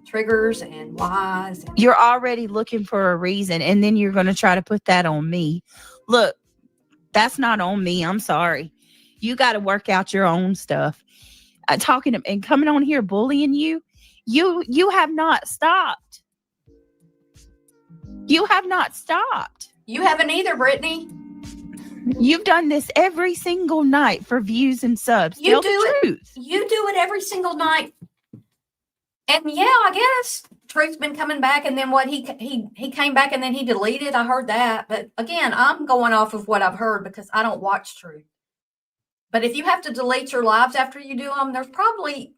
Triggers and whys. You're already looking for a reason, and then you're going to try to put that on me. Look, that's not on me. I'm sorry. You got to work out your own stuff. Talking and coming on here bullying you have not stopped. You have not stopped. You haven't either, Brittney. You've done this every single night for views and subs. You do it every single night. And yeah, I guess Truth's been coming back, and then what he came back and then he deleted. I heard that. But again, I'm going off of what I've heard because I don't watch Truth. But if you have to delete your lives after you do them, there's probably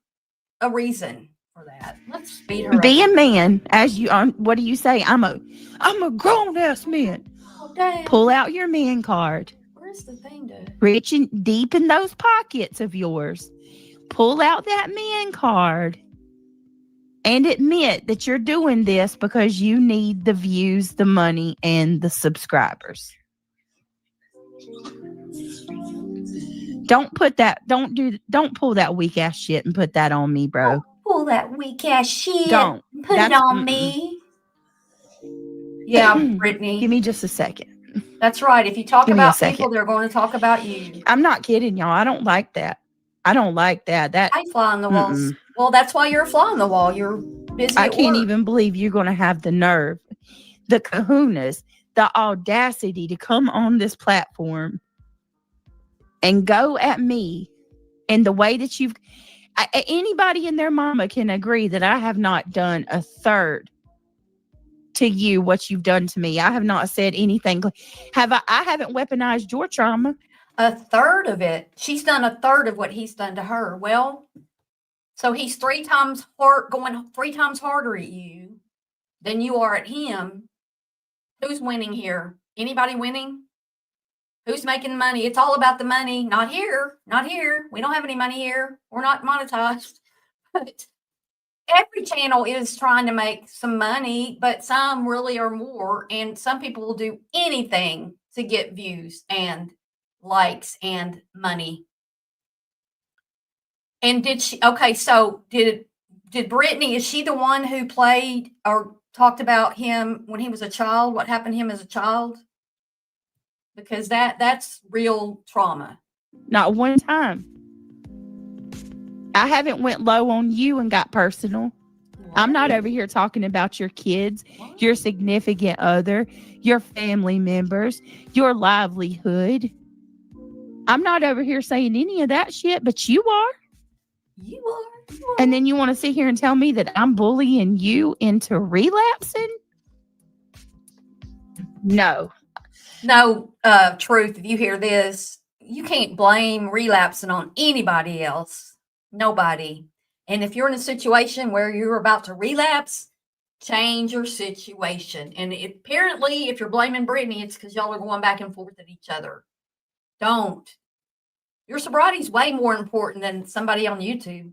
a reason for that. Let's speed her up. Be a man, as you what do you say? I'm a grown ass man. Oh, damn. Pull out your man card. Where's the thing to reach in deep in those pockets of yours? Pull out that man card and admit that you're doing this because you need the views, the money, and the subscribers. Don't pull that weak ass shit and put that on me, bro. Don't pull that weak ass shit. Don't put it on me. Yeah, Brittney. Give me just a second. That's right. If you talk about people, they're going to talk about you. I'm not kidding, y'all. I don't like that. I fly on the walls. Well, that's why you're a fly on the wall. You're busy. I can't even believe you're going to have the nerve, the kahunas, the audacity to come on this platform and go at me in the way that anybody and their mama can agree that I have not done a third to you what you've done to me. I have not said anything. I haven't weaponized your trauma. A third of it. She's done a third of what he's done to her. Well, so he's going 3 times harder at you than you are at him. Who's winning here? Anybody winning? Who's making money? It's all about the money. Not here. Not here. We don't have any money here. We're not monetized. But every channel is trying to make some money, but some really are more. And some people will do anything to get views and likes and money. And so did Brittney, is she the one who played or talked about him when he was a child? What happened to him as a child? Because that's real trauma. Not one time. I haven't went low on you and got personal. What? I'm not over here talking about your kids, your significant other, your family members, your livelihood. I'm not over here saying any of that shit, but you are. You are. And then you want to sit here and tell me that I'm bullying you into relapsing? No. No, Truth, if you hear this, you can't blame relapsing on anybody else. Nobody. And if you're in a situation where you're about to relapse, change your situation. And apparently, if you're blaming Brittney, it's because y'all are going back and forth at each other. Don't. Your sobriety is way more important than somebody on YouTube.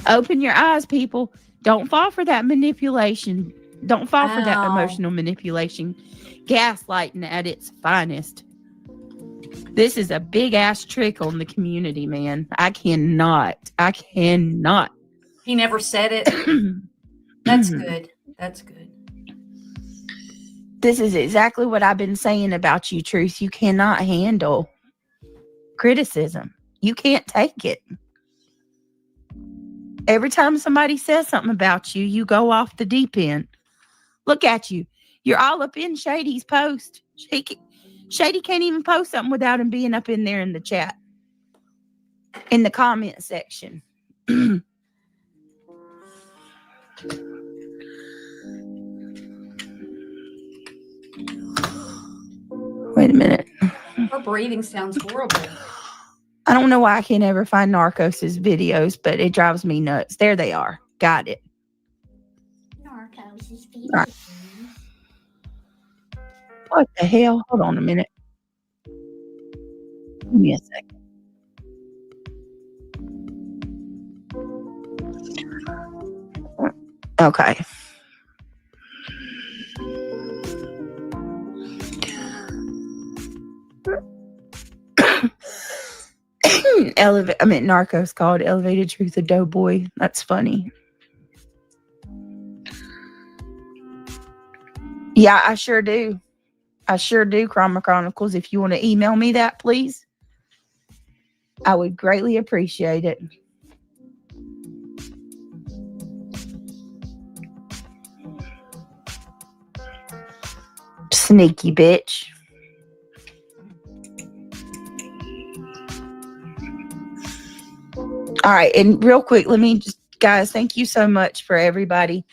Open your eyes, people. Don't fall for that manipulation. Don't fall for that emotional manipulation. Gaslighting at its finest. This is a big ass trick on the community, man. I cannot. He never said it. That's good. That's good. This is exactly what I've been saying about you, Truth. You cannot handle criticism. You can't take it. Every time somebody says something about you, you go off the deep end. Look at you. You're all up in Shady's post. Shady can't even post something without him being up in there in the chat, in the comment section. Wait a minute. Her breathing sounds horrible. I don't know why I can't ever find Narcos's videos, but it drives me nuts. There they are. Got it. Narcos's videos. Right. What the hell? Hold on a minute. Give me a second. Okay. Narcos called Elevated Truth a Doughboy. That's funny. Yeah, I sure do. Chroma Chronicles. If you want to email me that, please, I would greatly appreciate it. Sneaky bitch. All right, and real quick, let me just, guys, thank you so much for everybody.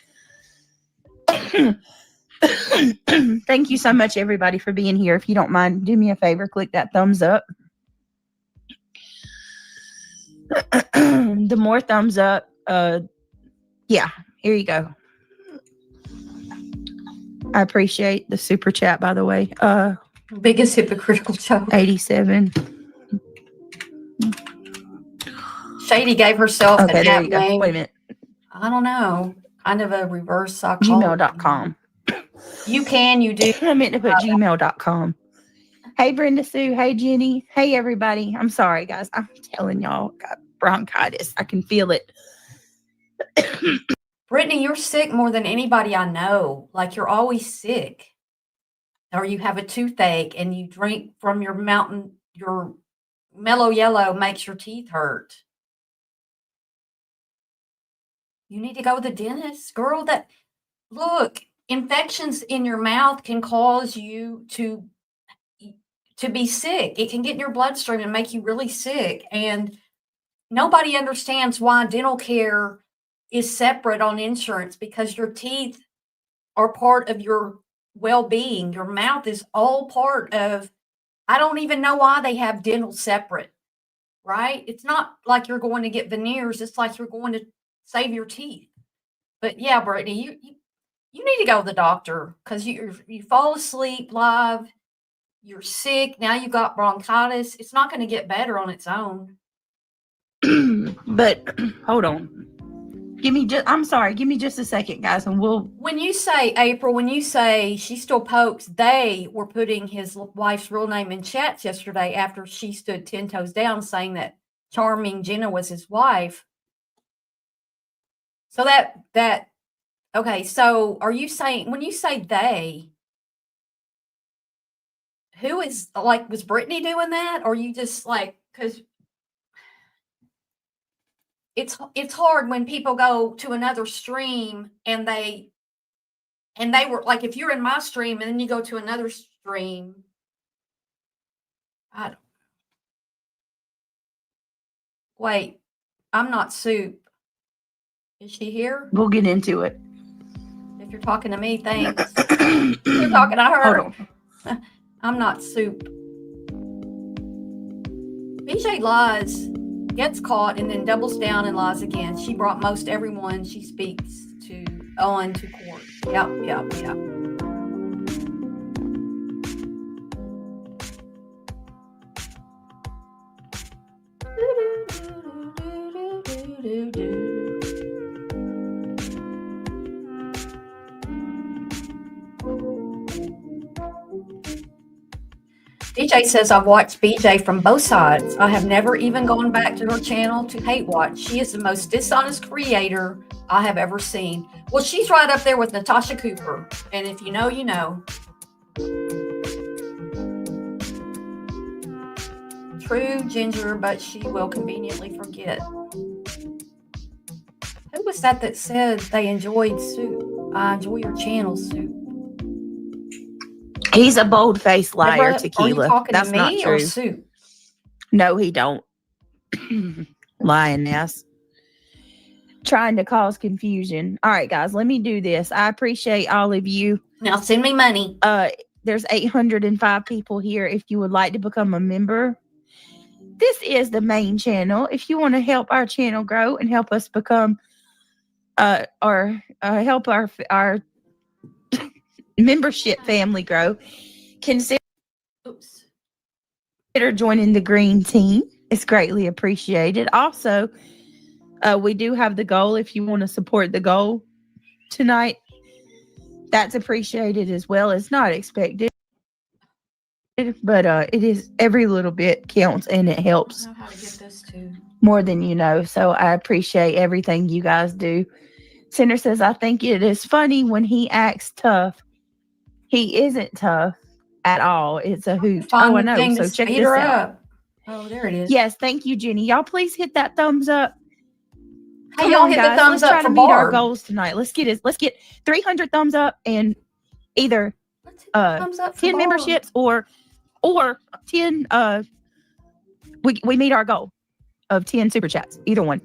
Thank you so much, everybody, for being here. If you don't mind, do me a favor, click that thumbs up. The more thumbs up, yeah, here you go. I appreciate the super chat, by the way. Biggest hypocritical joke. 87. Shady gave herself Okay, an there app you go. name. Wait a minute. I don't know. Kind of a reverse psychology. Gmail.com. You do. I meant to put gmail.com. Hey, Brenda Sue. Hey, Jenny. Hey, everybody. I'm sorry, guys. I'm telling y'all, I got bronchitis. I can feel it. Brittney, you're sick more than anybody I know. Like, you're always sick. Or you have a toothache and you drink from your Mellow Yellow makes your teeth hurt. You need to go to the dentist, girl. Look, infections in your mouth can cause you to be sick. It can get in your bloodstream and make you really sick. And nobody understands why dental care is separate on insurance, because your teeth are part of your well-being. Your mouth is all part of, I don't even know why they have dental separate, right? It's not like you're going to get veneers. It's like you're going to save your teeth. But yeah, Brittney, you need to go to the doctor, because you fall asleep live. You're sick. Now you got bronchitis. It's not going to get better on its own. But hold on. I'm sorry. Give me just a second, guys, and When you say, April, when you say she still pokes, they were putting his wife's real name in chats yesterday after she stood 10 toes down saying that Charming Jenna was his wife. So okay, so are you saying, when you say they, who is, like, was Brittney doing that? Or you just like, because it's hard when people go to another stream and they were like, if you're in my stream and then you go to another stream, wait, I'm not Soup. Is she here? we'll get into it. If you're talking to me, thanks. You're talking to her. Hold on. I'm not Soup. BJ lies, gets caught, and then doubles down and lies again. She brought most everyone she speaks to on to court. Yep. BJ says, I've watched BJ from both sides. I have never even gone back to her channel to hate watch. She is the most dishonest creator I have ever seen. Well, she's right up there with Natasha Cooper. And if you know, you know. True, Ginger, but she will conveniently forget. Who was that said they enjoyed Soup? I enjoy your channel, Soup. He's a bold-faced liar, Deborah, Tequila. Are you talking That's to not me true. or Soup? No, he don't. Lying ass. Trying to cause confusion. All right, guys, let me do this. I appreciate all of you. Now send me money. There's 805 people here. If you would like to become a member, this is the main channel. If you want to help our channel grow and help us become or help our membership family grow, consider joining the green team. It's greatly appreciated. Also, we do have the goal. If you want to support the goal tonight, that's appreciated as well. It's not expected, but it is, every little bit counts and it helps. I know how to get this too. More than you know. So I appreciate everything you guys do. Cinder says, I think it is funny when he acts tough. He isn't tough at all. It's a hoot. Oh, I know. So check this out. Oh, there it is. Yes, thank you, Jenny. Y'all please hit that thumbs up. Hey, Come y'all on, hit guys. the thumbs Let's up try for to meet our Barb. goals tonight. Let's get 300 thumbs up and either Let's hit the thumbs up for 10 Barb. memberships or 10 we meet our goal of 10 super chats. Either one.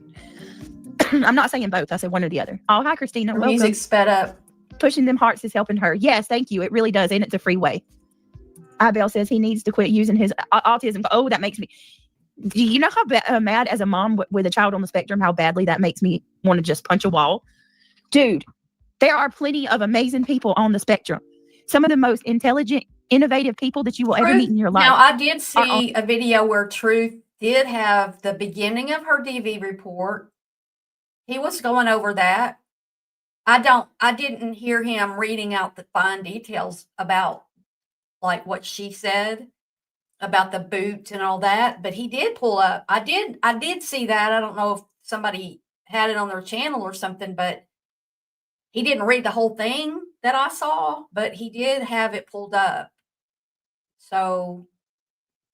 I'm not saying both. I said one or the other. Oh, hi, Christina. Her Welcome. music sped up. Pushing them hearts is helping her. Yes, thank you. It really does. And it's a free way. Ibel says he needs to quit using his autism. Oh, that makes me. Do you know how mad as a mom with a child on the spectrum, how badly that makes me want to just punch a wall? Dude, there are plenty of amazing people on the spectrum. Some of the most intelligent, innovative people that you will ever meet in your life. Now, I did see a video where Truth did have the beginning of her DV report. He was going over that. I didn't hear him reading out the fine details about like what she said about the boot and all that, but he did pull up. I did see that. I don't know if somebody had it on their channel or something, but he didn't read the whole thing that I saw, but he did have it pulled up. So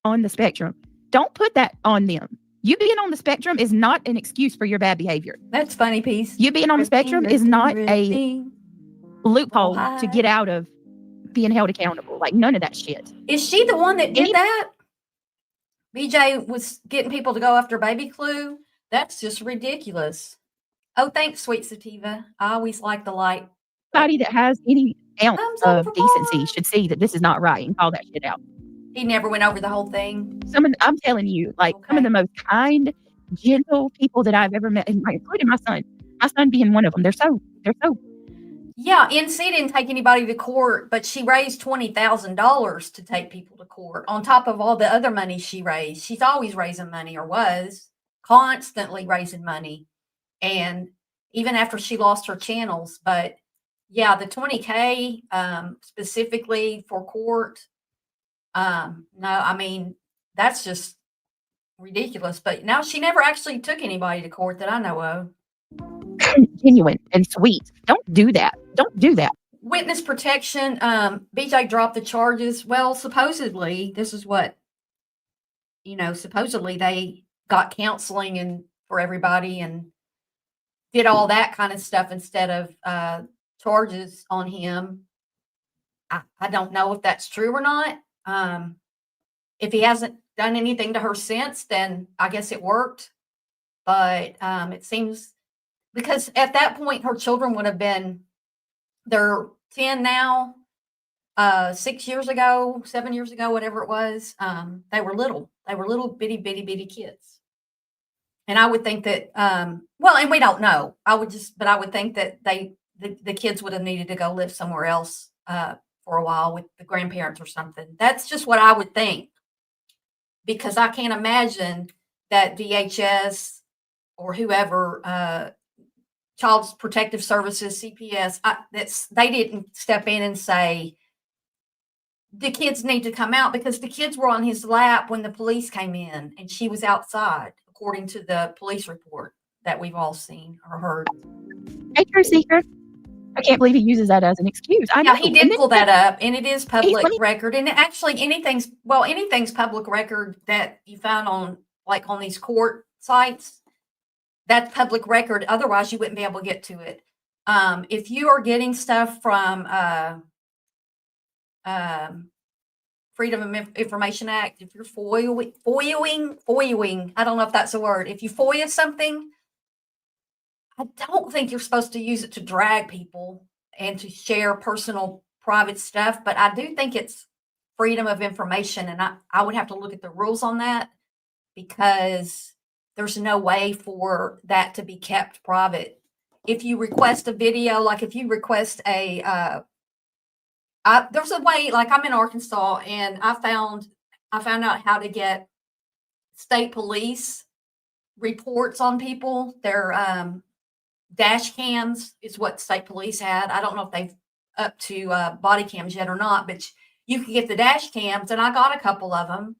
on the spectrum, don't put that on them. You being on the spectrum is not an excuse for your bad behavior. that's funny piece. You being on the spectrum is not a loophole to get out of being held accountable. Like none of that shit. Is she the one that did that? BJ was getting people to go after Baby Clue. That's just ridiculous. Oh, thanks, Sweet Sativa. I always like the light. Anybody that has any ounce of decency should see that this is not right and call that shit out. He never went over the whole thing. I'm telling you, like some of the most kind, gentle people that I've ever met, including my son. My son being one of them. They're so. Yeah, NC didn't take anybody to court, but she raised $20,000 to take people to court on top of all the other money she raised. She's always raising money, or was constantly raising money, and even after she lost her channels. But yeah, the $20K specifically for court. No, I mean, that's just ridiculous. But now she never actually took anybody to court that I know of. Genuine and sweet. Don't do that. Don't do that. Witness protection. BJ dropped the charges. Well, supposedly, this is what, supposedly they got counseling and for everybody and did all that kind of stuff instead of charges on him. I don't know if that's true or not. If he hasn't done anything to her since, then I guess it worked. But it seems, because at that point, her children would have been, they're 10 now, 6 years ago, 7 years ago, whatever it was. They were little bitty kids. And I would think that, well, and we don't know. I would think that the kids would have needed to go live somewhere else for a while with the grandparents or something. That's just what I would think, because I can't imagine that DHS or whoever, Child Protective Services, CPS, they didn't step in and say, the kids need to come out because the kids were on his lap when the police came in and she was outside, according to the police report that we've all seen or heard. Hey, Truth Seeker. I can't believe he uses that as an excuse. I know. Yeah, he did pull that up, and it is public funny. record. And actually, anything's public record that you found on these court sites. That's public record. Otherwise, you wouldn't be able to get to it. If you are getting stuff from Freedom of Information Act, if you're foiling, I don't know if that's a word. If you FOIA something, I don't think you're supposed to use it to drag people and to share personal, private stuff, but I do think it's freedom of information, and I would have to look at the rules on that because there's no way for that to be kept private. If you request a video, like if you request there's a way, like I'm in Arkansas, and I found out how to get state police reports on people. Their dash cams is what state police had. I don't know if they've up to body cams yet or not, but you can get the dash cams, and I got a couple of them,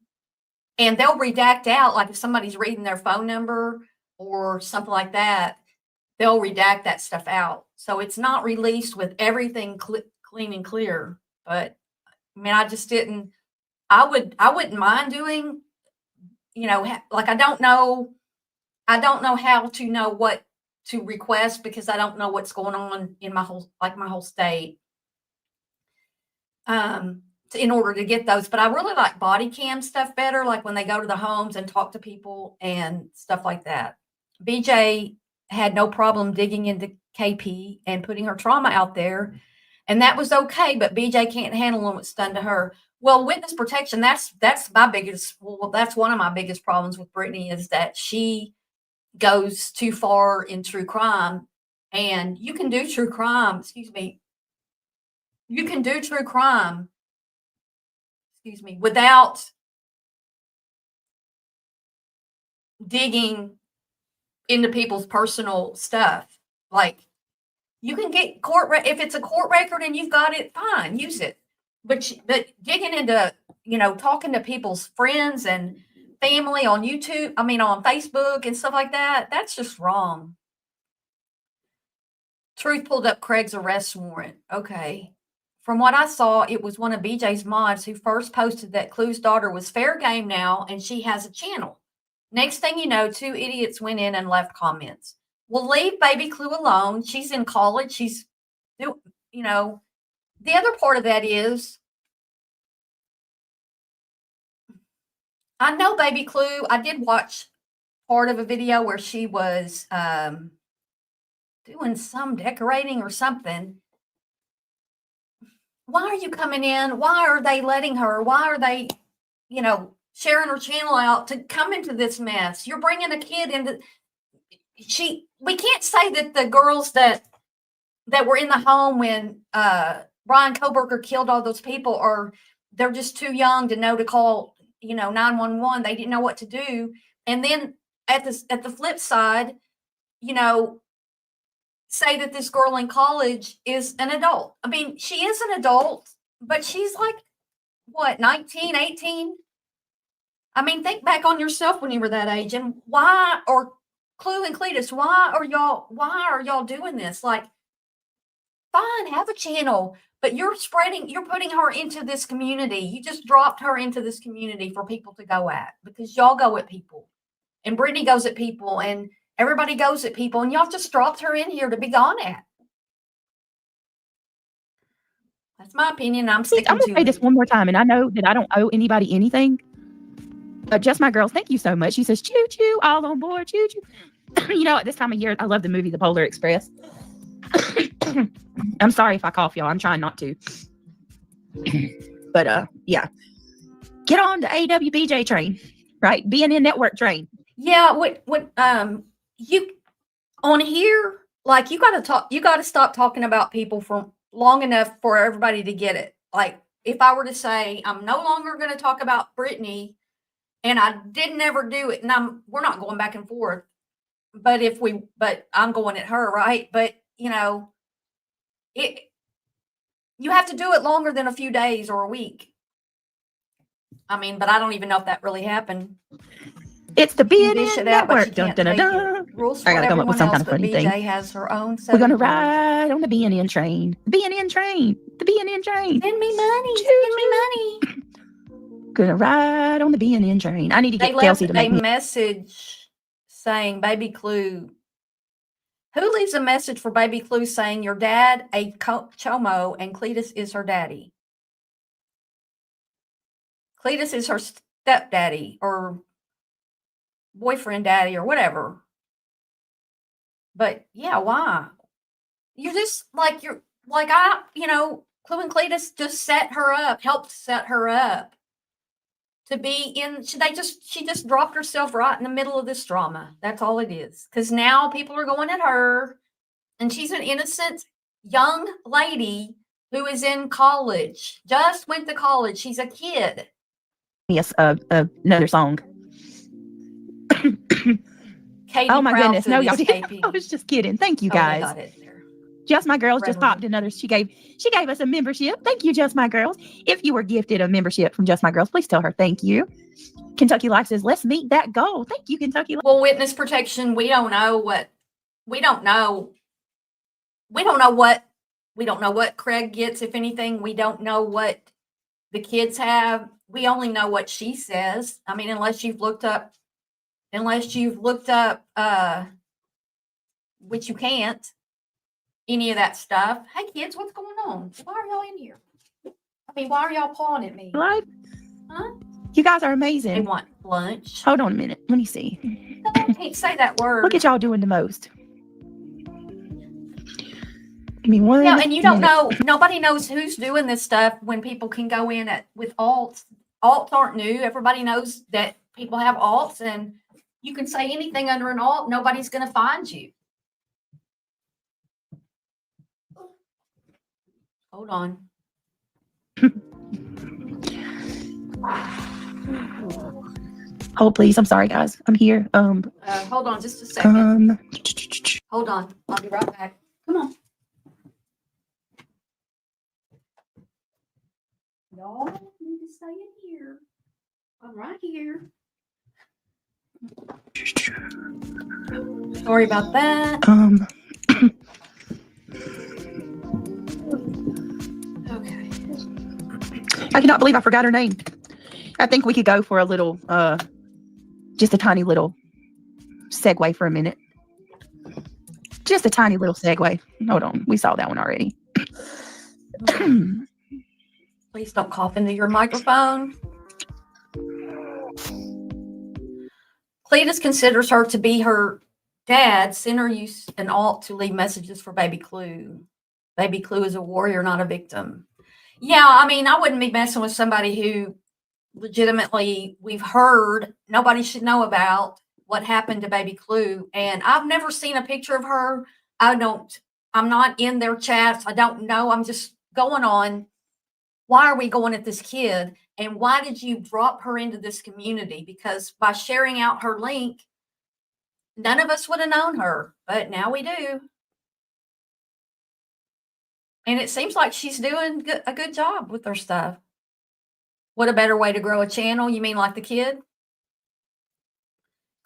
and they'll redact out, like if somebody's reading their phone number or something like that, they'll redact that stuff out. So it's not released with everything clean and clear. But I mean, I just didn't. I wouldn't mind doing, like I don't know how to know what to request because I don't know what's going on in my whole state. In order to get those, but I really like body cam stuff better, like when they go to the homes and talk to people and stuff like that. BJ had no problem digging into KP and putting her trauma out there, and that was okay, but BJ can't handle what's done to her. Well, witness protection, that's my biggest, that's one of my biggest problems with Brittney is that she goes too far in true crime, and you can do true crime, without digging into people's personal stuff. Like you can get if it's a court record and you've got it, fine, use it. But digging into, talking to people's friends and family on YouTube, on Facebook and stuff like that, that's just wrong. Truth pulled up Craig's arrest warrant. Okay. From what I saw, it was one of BJ's mods who first posted that Clue's daughter was fair game now and she has a channel. Next thing you know, 2 idiots went in and left comments. Well, leave baby Clue alone. She's in college. She's, the other part of that is, I know baby Clue, I did watch part of a video where she was doing some decorating or something. Why are you coming in? Why are they letting her? Why are they, sharing her channel out to come into this mess? You're bringing a kid into. We can't say that the girls that were in the home when Brian Koberger killed all those people they're just too young to know to call 911. They didn't know what to do. And then at the flip side, say that this girl in college is an adult. I mean, she is an adult, but she's like, what, 19, 18? I mean, think back on yourself when you were that age, and or Clue and Cletus, why are y'all doing this? Like, fine, have a channel, but you're putting her into this community. You just dropped her into this community for people to go at because y'all go at people, and Brittney goes at people, and everybody goes at people, and y'all just dropped her in here to be gone at. That's my opinion. I'm going to say this one more time, and I know that I don't owe anybody anything. But Just My Girls, thank you so much. She says, choo choo, all on board, choo choo. At this time of year, I love the movie The Polar Express. I'm sorry if I cough, y'all. I'm trying not to. But yeah. Get on the AWBJ train, right? BNN network train. Yeah, you on here, like you got to stop talking about people for long enough for everybody to get it. Like if I were to say I'm no longer going to talk about Brittney, and I didn't ever do it, and we're not going back and forth. But I'm going at her, right? But you have to do it longer than a few days or a week. I mean, but I don't even know if that really happened. It's the You dish BNN it out, but network. you Dun, can't dun, dun, take dun. it. Rules I for gotta come up with everyone some else, kind of but funny BJ thing. has her own set We're gonna of rules. ride on the BNN train. The BNN train. The BNN train. Send me money. Choo, Send me choo. money. Gonna ride on the BNN train. I need to They get left Kelsey to a make me. message saying, Baby Clue. Who leaves a message for Baby Clue saying your dad a chomo and Cletus is her daddy? Cletus is her stepdaddy or boyfriend daddy or whatever. But yeah, why? You're just like Clue and Cletus just set her up, helped set her up to be in. She just dropped herself right in the middle of this drama. That's all it is. Because now people are going at her, and she's an innocent young lady who is in college. Just went to college. She's a kid. Yes, another song. Katie Oh my goodness! No, y'all is didn't. taping. I was just kidding. Thank you Oh, they guys. got it there. Just My Girls Red just one. popped another. She gave us a membership. Thank you, Just My Girls. If you were gifted a membership from Just My Girls, please tell her thank you. Kentucky Life says, let's meet that goal. Thank you, Kentucky Life. Well, witness protection, we don't know what Craig gets, if anything. We don't know what the kids have. We only know what she says. I mean, unless you've looked up, which you can't, any of that stuff. Hey kids, what's going on? Why are y'all in here? I mean, why are y'all pawing at me? Life. Huh? You guys are amazing. They want lunch. Hold on a minute. Let me see. I can't say that word. Look at y'all doing the most. Give me one. Yeah, and you don't know. Nobody knows who's doing this stuff when people can go in with alts. Alts aren't new. Everybody knows that people have alts, and you can say anything under an alt. Nobody's going to find you. Hold on. Hold, please. I'm sorry, guys. I'm here. Hold on just a second. Hold on. I'll be right back. Come on. Y'all need to stay in here. I'm right here. Sorry about that. Okay. I cannot believe I forgot her name. I think we could go for a little, just a tiny little segue for a minute. Just a tiny little segue. Hold on. We saw that one already. Please don't cough into your microphone. Cletus considers her to be her dad. Send her use an alt to leave messages for Baby Clue. Baby Clue is a warrior, not a victim. Yeah, I mean, I wouldn't be messing with somebody who legitimately we've heard nobody should know about what happened to Baby Clue. And I've never seen a picture of her. I'm not in their chats. I don't know. I'm just going on. Why are we going at this kid? And why did you drop her into this community? Because by sharing out her link, none of us would have known her, but now we do. And it seems like she's doing a good job with her stuff. What a better way to grow a channel. You mean like the kid?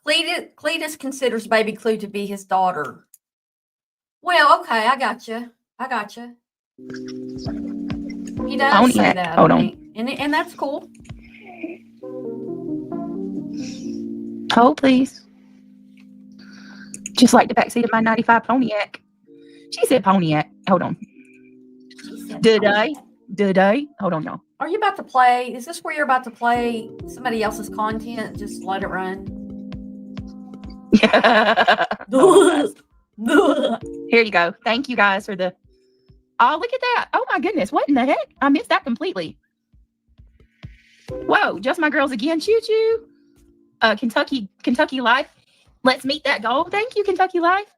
Cletus considers Baby Clue to be his daughter. Well, okay, I got you. He does say that. Hold on. And that's cool. Hold, please. Just like the backseat of my 95 Pontiac. She said Pontiac. Hold on. Did I? Hold on, y'all. Are you about to play? Is this where you're about to play somebody else's content? Just let it run. Here you go. Thank you guys for the. Oh, look at that. Oh my goodness. What in the heck? I missed that completely. Whoa, Just My Girls again. Choo choo. Kentucky Life. Let's meet that goal. Thank you, Kentucky Life.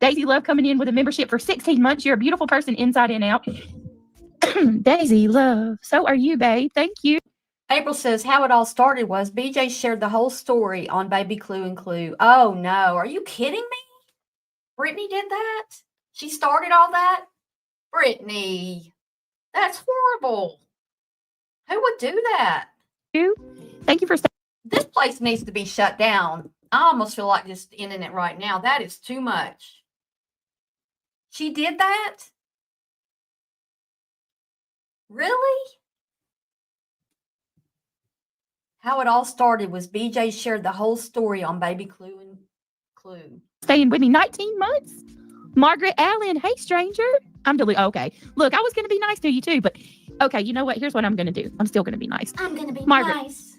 Daisy Love coming in with a membership for 16 months. You're a beautiful person inside and out. Daisy Love. So are you, babe. Thank you. April says how it all started was BJ shared the whole story on Baby Clue and Clue. Oh no, are you kidding me? Brittney did that? She started all that? Brittney, that's horrible. Who would do that? Thank you for This place needs to be shut down. I almost feel like just ending it right now. That is too much. She did that? Really? How it all started was BJ shared the whole story on Baby Clue and Clue. staying with me 19 months. Margaret Allen, hey stranger. I'm okay. Look, I was going to be nice to you too, but okay, you know what? Here's what I'm going to do. I'm still going to be nice. I'm going to be Margaret, nice.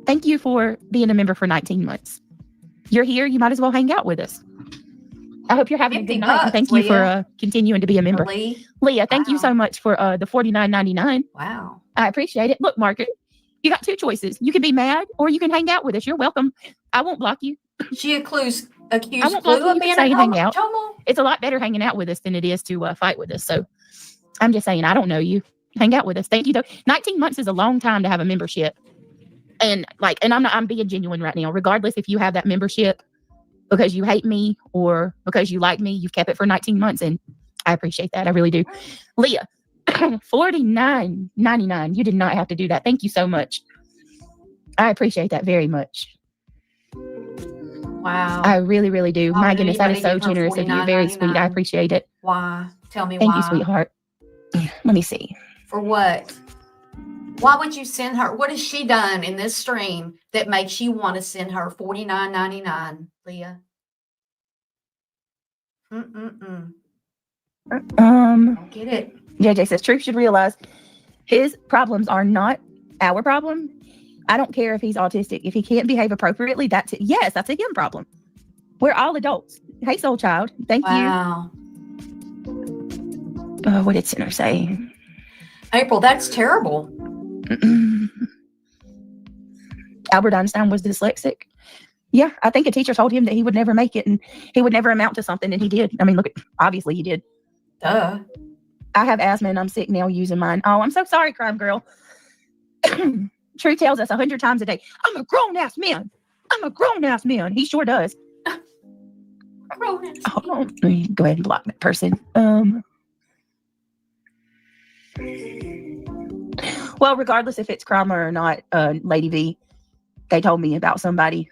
Thank you for being a member for 19 months. You're here. You might as well hang out with us. I hope you're having a good night. And thank you for continuing to be a member. Leah, thank you so much for the $49.99. Wow. I appreciate it. Look, Margaret, you got two choices. You can be mad or you can hang out with us. You're welcome. I won't block you. She accused I won't block you. You can stay and hang out. It's a lot better hanging out with us than it is to fight with us. So I'm just saying, I don't know you. Hang out with us. Thank you, though. 19 months is a long time to have a membership. And I'm being genuine right now. Regardless if you have that membership because you hate me or because you like me, you've kept it for 19 months. And I appreciate that. I really do. Leah, $49.99. You did not have to do that. Thank you so much. I appreciate that very much. Wow. I really, really do. My goodness, that is so generous of you. Very sweet. I appreciate it. Why? Tell me why. Thank you, sweetheart. Let me see. For what? Why would you send her? What has she done in this stream that makes you want to send her $49.99, Leah? Don't get it. JJ says, Truth should realize his problems are not our problem. I don't care if he's autistic. If he can't behave appropriately, that's a him problem. We're all adults. Hey, soul child. Thank you. What did Sinner say? April, that's terrible. Albert Einstein was dyslexic. Yeah, I think a teacher told him that he would never make it and he would never amount to something, and he did. I mean, obviously he did. Duh. I have asthma and I'm sick now using mine. Oh, I'm so sorry, crime girl. True tells us 100 times a day, I'm a grown-ass man. I'm a grown-ass man. He sure does. Grown-ass man. Let me go ahead and block that person. Well, regardless if it's crime or not, Lady V, they told me about somebody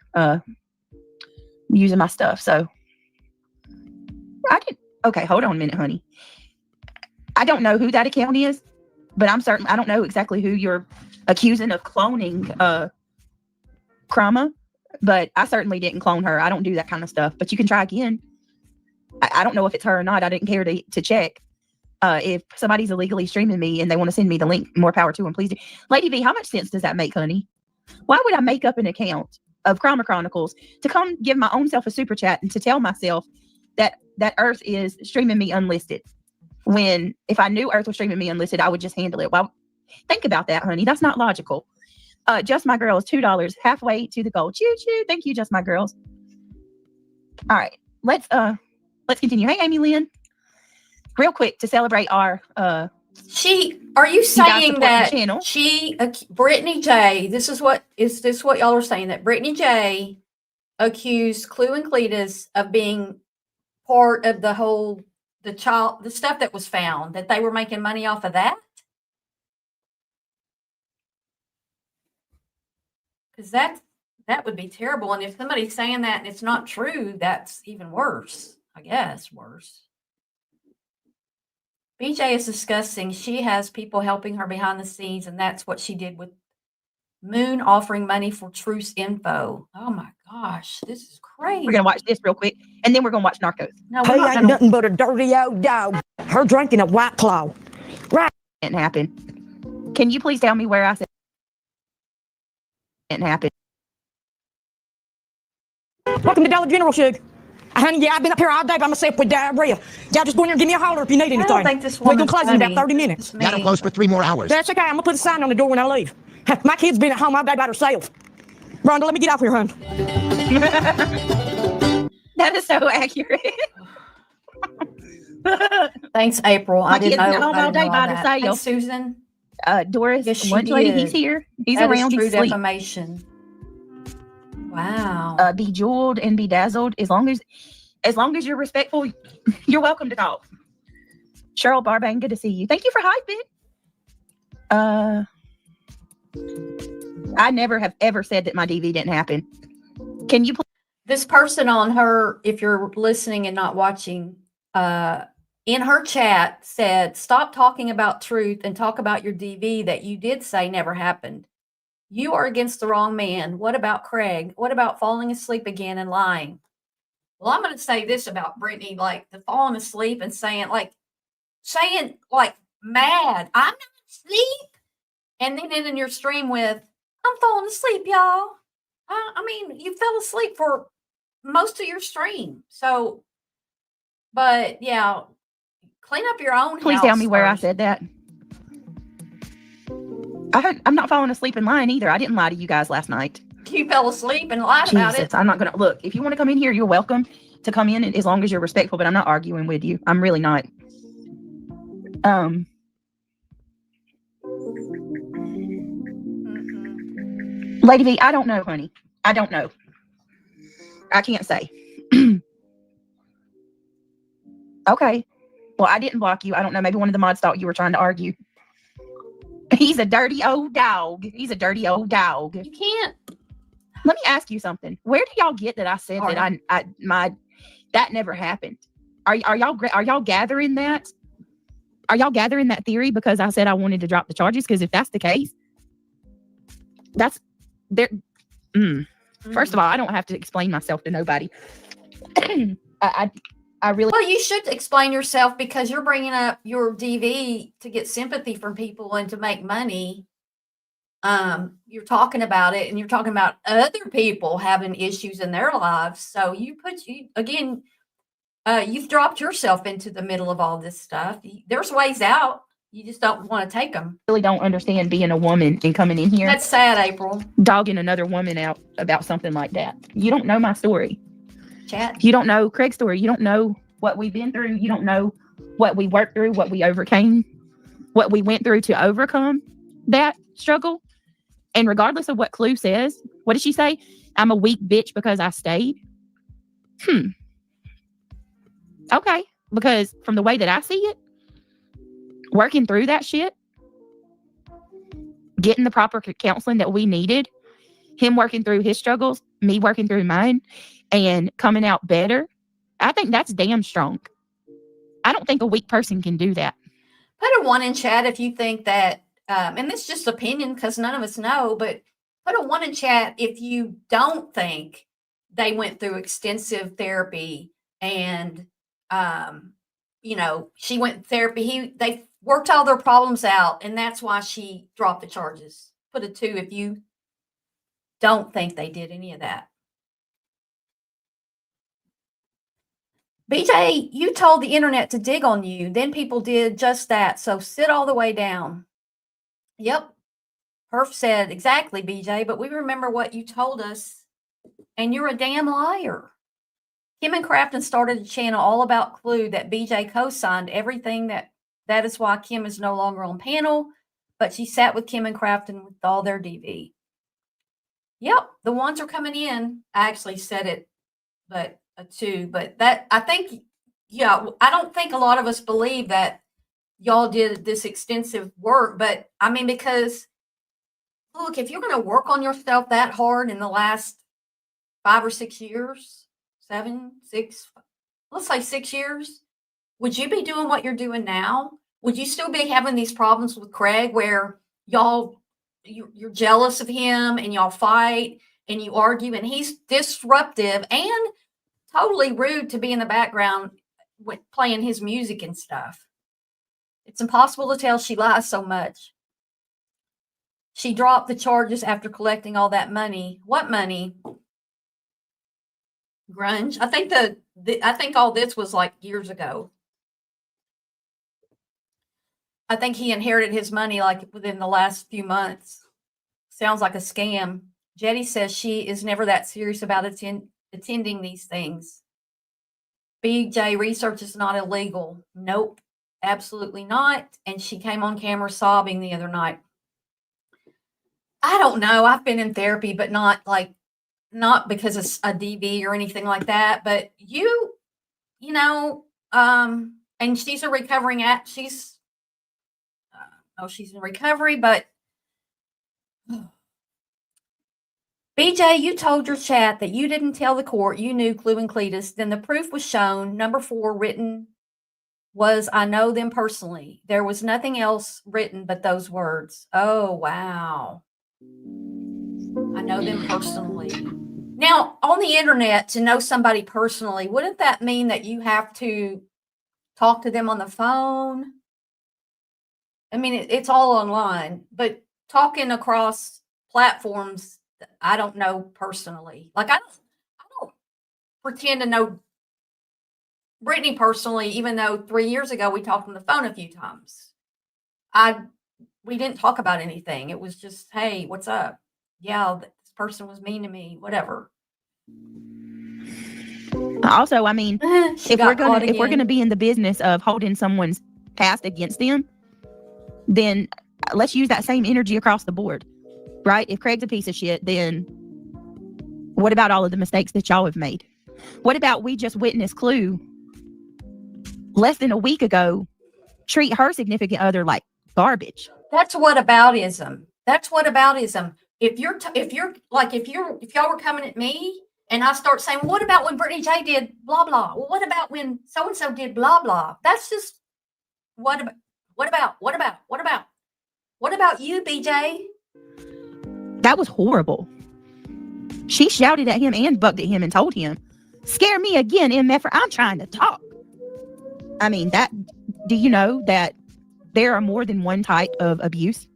using my stuff. So I did. Okay, hold on a minute, honey. I don't know who that account is, but I'm certain I don't know exactly who you're accusing of cloning Krama, but I certainly didn't clone her. I don't do that kind of stuff, but you can try again. I don't know if it's her or not. I didn't care to check. If somebody's illegally streaming me and they want to send me the link, more power to them, please do. Lady V, how much sense does that make, honey? Why would I make up an account of Krama Chronicles to come give my own self a super chat and to tell myself that Earth is streaming me unlisted? When if I knew Earth was streaming me unlisted, I would just handle it. Well, think about that, honey. That's not logical. Just My Girls, $2, halfway to the goal. Choo choo. Thank you, Just My Girls. All right, let's continue. Hey, Amy Lynn. Real quick to celebrate our are you saying that Brittney J, is this what y'all are saying, that Brittney J accused Clue and Cletus of being part of the stuff that was found, that they were making money off of that? Because that would be terrible. And if somebody's saying that and it's not true, that's even worse. I guess worse. BJ is discussing she has people helping her behind the scenes, and that's what she did with Moon offering money for truce info. Oh my gosh, this is crazy. We're gonna watch this real quick, and then we're gonna watch Narcos. No, he ain't nothing but a dirty old dog. Her drinking a White Claw. Right. Didn't happen. Can you please tell me where I said it didn't happen? Welcome to Dollar General, Suge. Honey, yeah, I've been up here all day by myself with diarrhea. Y'all just go in here and give me a holler if you need anything. I don't think this We're going to close in about 30 minutes. Gotta close for 3 more hours. That's okay. I'm going to put a sign on the door when I leave. My kid's been at home all day by herself. Rhonda, let me get off here, hon. That is so accurate. Thanks, April. I didn't know. Home all day by herself. Hey, Susan. Doris, yes, lunch lady, he's here. He's that around. Is true he's asleep. Defamation. Wow. Bejeweled and bedazzled. As long as you're respectful, you're welcome to talk. Cheryl Barbang, good to see you. Thank you for hyping. I never have ever said that my DV didn't happen. Can you please? This person on her, if you're listening and not watching, in her chat said, stop talking about truth and talk about your DV that you did say never happened. You are against the wrong man. What about Craig? What about falling asleep again and lying? Well, I'm going to say this about Brittney, like the falling asleep and saying mad, I'm not asleep. And then ending your stream with, I'm falling asleep, y'all. I mean, you fell asleep for most of your stream. So, but yeah, clean up your own Please house tell me where I first. said that. I'm not falling asleep and lying either. I didn't lie to you guys last night. You fell asleep and lied about it. Jesus, I'm not going to look. If you want to come in here, you're welcome to come in as long as you're respectful, but I'm not arguing with you. I'm really not. Lady V, I don't know, honey. I don't know. I can't say. Okay. Well, I didn't block you. I don't know. Maybe one of the mods thought you were trying to argue. He's a dirty old dog. He's a dirty old dog. You can't. Let me ask you something. Where do y'all get that I said that that never happened? Are y'all gathering that? Are y'all gathering that theory because I said I wanted to drop the charges? Because if that's the case, that's there. First of all, I don't have to explain myself to nobody. I really. Well, you should explain yourself because you're bringing up your DV to get sympathy from people and to make money. You're talking about it and you're talking about other people having issues in their lives. So you've dropped yourself into the middle of all this stuff. There's ways out. You just don't want to take them. Really don't understand being a woman and coming in here. That's sad, April. Dogging another woman out about something like that. You don't know my story. Chat. You don't know Craig's story. You don't know what we've been through. You don't know what we worked through, what we overcame, what we went through to overcome that struggle. And regardless of what Clue says, what did she say? I'm a weak bitch because I stayed. Okay. Because from the way that I see it, working through that shit, getting the proper counseling that we needed, him working through his struggles, me working through mine, and coming out better, I think that's damn strong. I don't think a weak person can do that. Put a 1 in chat if you think that, and this is just opinion because none of us know, but put a 1 in chat if you don't think they went through extensive therapy and, she went to therapy. They worked all their problems out, and that's why she dropped the charges. Put a 2 if you don't think they did any of that. BJ, you told the internet to dig on you. Then people did just that. So sit all the way down. Yep. Perf said, exactly, BJ, but we remember what you told us, and you're a damn liar. Kim and Crafton started a channel all about Clue that BJ co-signed everything that is why Kim is no longer on panel, but she sat with Kim and Crafton with all their DV. Yep, the ones are coming in. I actually said it, but a 2, but that I think, I don't think a lot of us believe that y'all did this extensive work, but I mean, because look, if you're going to work on yourself that hard in the last 5 or 6 years, 7, 6, let's say 6 years, would you be doing what you're doing now? Would you still be having these problems with Craig where you're jealous of him and y'all fight and you argue and he's disruptive and totally rude to be in the background with playing his music and stuff? It's impossible to tell she lies so much. She dropped the charges after collecting all that money. What money? Grunge. I think all this was like years ago. I think he inherited his money like within the last few months. Sounds like a scam. Jetty says she is never that serious about attending these things. BJ, research is not illegal. Nope, absolutely not. And she came on camera sobbing the other night. I don't know. I've been in therapy, but not because of a DV or anything like that. But and she's a recovering she's in recovery, but BJ, you told your chat that you didn't tell the court you knew Clue and Cletus. Then the proof was shown. Number 4 written was, I know them personally. There was nothing else written but those words. Oh, wow. I know them personally. Now, on the internet, to know somebody personally, wouldn't that mean that you have to talk to them on the phone? I mean, it's all online, but talking across platforms, I don't know personally. Like, I don't pretend to know Brittney personally, even though 3 years ago we talked on the phone a few times. We didn't talk about anything. It was just, hey, what's up? Yeah, this person was mean to me, whatever. Also, I mean, if we're gonna be in the business of holding someone's past against them, then let's use that same energy across the board, right? If Craig's a piece of shit, then what about all of the mistakes that y'all have made? What about we just witnessed Clue less than a week ago treat her significant other like garbage? That's whataboutism. That's whataboutism. If y'all were coming at me and I start saying, what about when Brittney J did blah blah? Well, what about when so and so did blah blah? That's just what about you, BJ? That was horrible. She shouted at him and bucked at him and told him, "Scare me again, MF, I'm trying to talk." I mean, do you know that there are more than one type of abuse?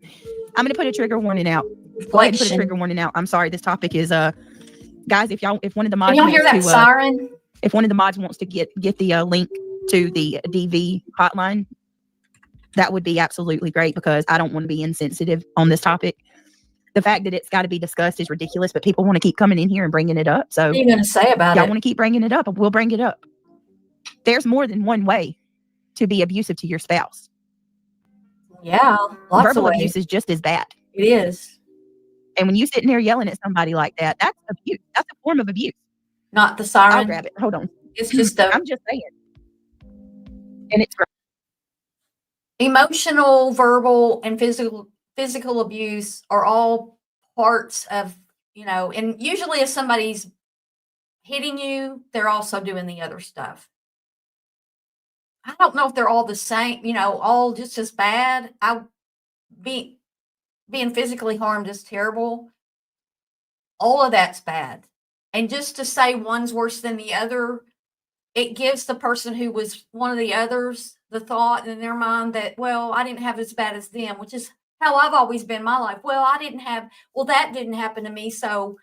I'm going to put a trigger warning out. Go ahead and put a trigger warning out. I'm sorry. This topic is, guys, if one of the mods, can y'all hear that siren? If one of the mods wants to get the link to the DV hotline, that would be absolutely great, because I don't want to be insensitive on this topic. The fact that it's got to be discussed is ridiculous, but people want to keep coming in here and bringing it up. So what are you going to say about y'all it? want to keep bringing it up, and we'll bring it up. There's more than one way to be abusive to your spouse. Yeah, lots Verbal of ways. abuse is just as bad. It is. And when you sitting there yelling at somebody like that, that's abuse. That's a form of abuse. Not the siren. I'll grab it. Hold on. It's just I'm just saying. And it's emotional, verbal, and physical abuse are all parts of, and usually if somebody's hitting you, they're also doing the other stuff. I don't know if they're all the same, all just as bad. Being physically harmed is terrible. All of that's bad. And just to say one's worse than the other, it gives the person who was one of the others the thought in their mind that, well, I didn't have as bad as them, which is how I've always been in my life. Well, that didn't happen to me, so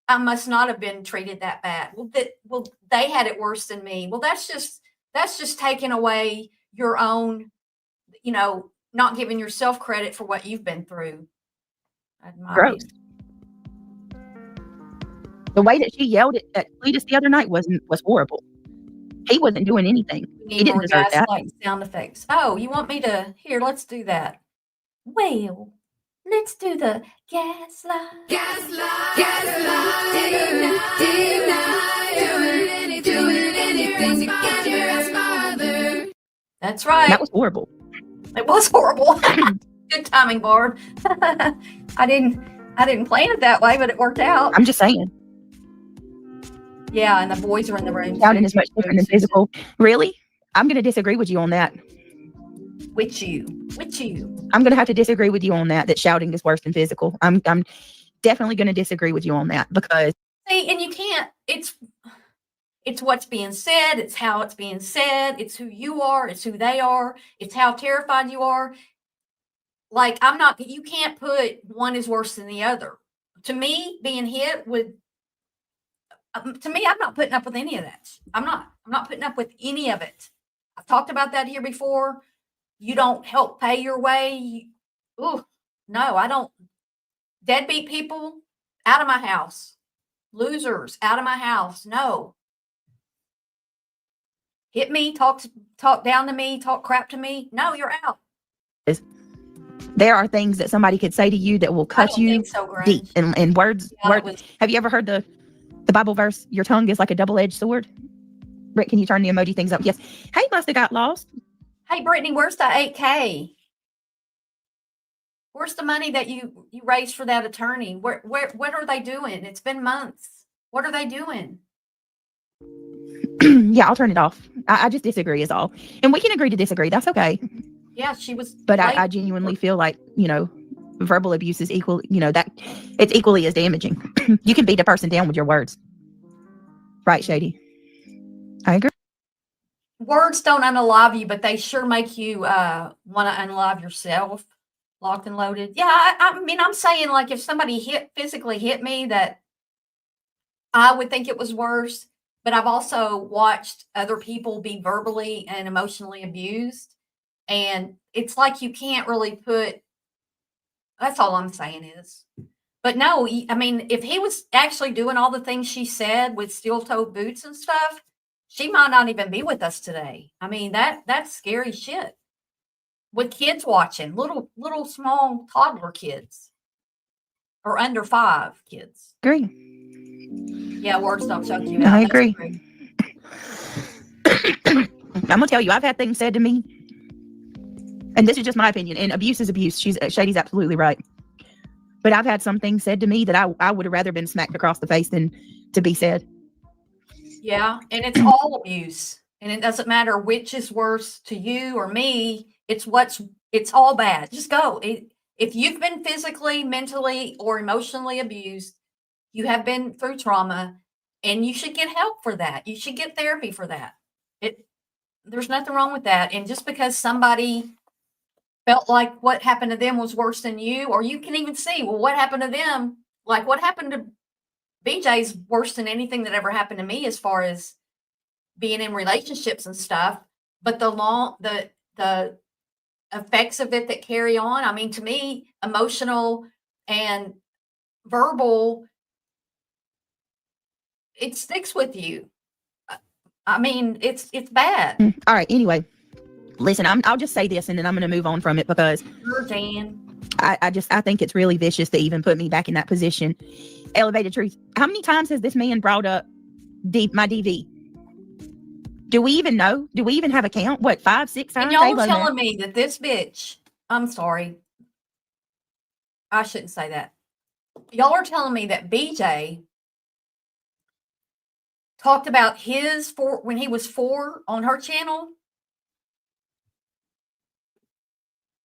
I must not have been treated that bad. Well, they had it worse than me. Well, that's just taking away your own, not giving yourself credit for what you've been through. Gross. The way that she yelled at Cletus the other night was horrible. He wasn't doing anything. He didn't deserve that. Sound effects. Oh, you want me to? Here, let's do that. Well, let's do the gaslight. That's right. That was horrible. It was horrible. Good timing, Barb. I didn't plan it that way, but it worked out. I'm just saying. Yeah, and the boys are in the room. Shouting is much different than physical. Really? I'm going to disagree with you on that. With you. I'm going to have to disagree with you on that shouting is worse than physical. I'm definitely going to disagree with you on that, because. See, and you can't, it's what's being said. It's how it's being said. It's who you are. It's who they are. It's how terrified you are. Like, you can't put one is worse than the other. To me, being hit I'm not putting up with any of that. I'm not putting up with any of it. I've talked about that here before. You don't help pay your way. No, I don't. Deadbeat people, out of my house. Losers, out of my house. No. Hit me, talk down to me, talk crap to me. No, you're out. There are things that somebody could say to you that will cut you deep. And words. Have you ever heard the Bible verse, your tongue is like a double-edged sword? Britt, can you turn the emoji things up? Yes. Hey, must have got lost. Hey, Brittney, where's the 8K? Where's the money that you raised for that attorney? What are they doing? It's been months. What are they doing? Yeah, I'll turn it off. I just disagree is all. And we can agree to disagree. That's okay. Yeah, she was. But I genuinely feel like, verbal abuse is equal, that it's equally as damaging. You can beat a person down with your words. Right, Shady? I agree. Words don't unalive you, but they sure make you want to unalive yourself. Locked and loaded. Yeah, I mean, I'm saying, like, if somebody physically hit me, that I would think it was worse. But I've also watched other people be verbally and emotionally abused. And it's like you can't really put, that's all I'm saying is. But no, I mean, if he was actually doing all the things she said with steel-toed boots and stuff, she might not even be with us today. I mean, that's scary shit. With kids watching, little small toddler kids or under 5 kids. Agree. Yeah, words don't choke you out. I agree. I'm gonna tell you, I've had things said to me, and this is just my opinion, and abuse is abuse. Shady's absolutely right. But I've had some things said to me that I would have rather been smacked across the face than to be said. Yeah, and it's all abuse. And it doesn't matter which is worse to you or me. It's all bad. Just go. If you've been physically, mentally, or emotionally abused, you have been through trauma, and you should get help for that. You should get therapy for that. There's nothing wrong with that. And just because somebody felt like what happened to them was worse than you, or you can even see, well, what happened to them? Like what happened to BJ's worse than anything that ever happened to me as far as being in relationships and stuff. But the effects of it that carry on, I mean, to me, emotional and verbal, it sticks with you. I mean, it's bad. All right. Anyway, listen, I'll just say this, and then I'm going to move on from it because Dan. I think it's really vicious to even put me back in that position. Elevated truth. How many times has this man brought up my DV? Do we even know? Do we even have a count? What, 5, 6 times? And y'all are telling me that this bitch, I'm sorry, I shouldn't say that. Y'all are telling me that BJ talked about when he was 4 on her channel.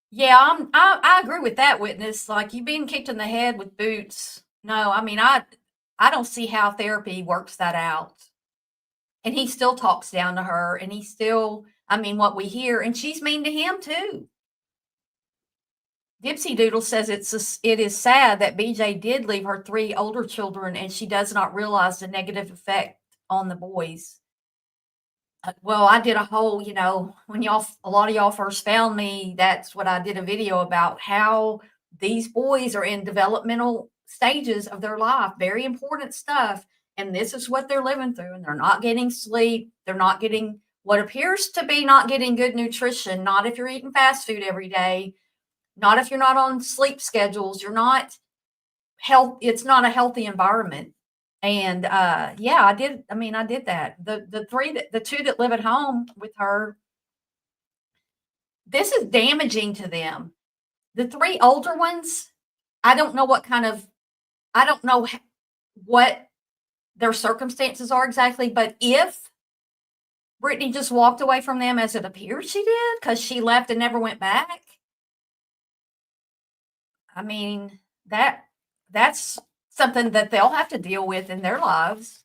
Yeah, I agree with that, witness. Like, you being kicked in the head with boots. No, I mean, I don't see how therapy works that out. And he still talks down to her, and he still, I mean, what we hear, and she's mean to him too. Dipsy Doodle says it is sad that BJ did leave her 3 older children, and she does not realize the negative effect on the boys. Well, I did a whole, when a lot of y'all first found me, that's what I did a video about, how these boys are in developmental stages of their life, very important stuff. And this is what they're living through. And they're not getting sleep. They're not getting what appears to be not getting good nutrition. Not if you're eating fast food every day. Not if you're not on sleep schedules. You're not it's not a healthy environment. And yeah, I did that. The 2 that live at home with her, this is damaging to them. The 3 older ones, I don't know what their circumstances are exactly, but if Brittney just walked away from them, as it appears she did, because she left and never went back, I mean, that's something that they'll have to deal with in their lives.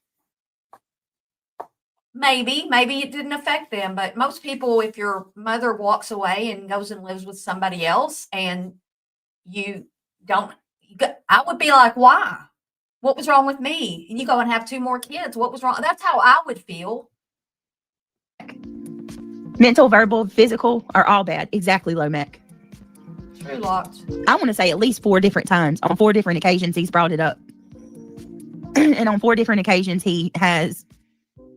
Maybe it didn't affect them, but most people, if your mother walks away and goes and lives with somebody else and I would be like, why? What was wrong with me? And you go and have 2 more kids. What was wrong? That's how I would feel. Mental, verbal, physical are all bad. Exactly, Lomac. True, Locked. I want to say at least 4 different times. On 4 different occasions, he's brought it up. And on 4 different occasions, he has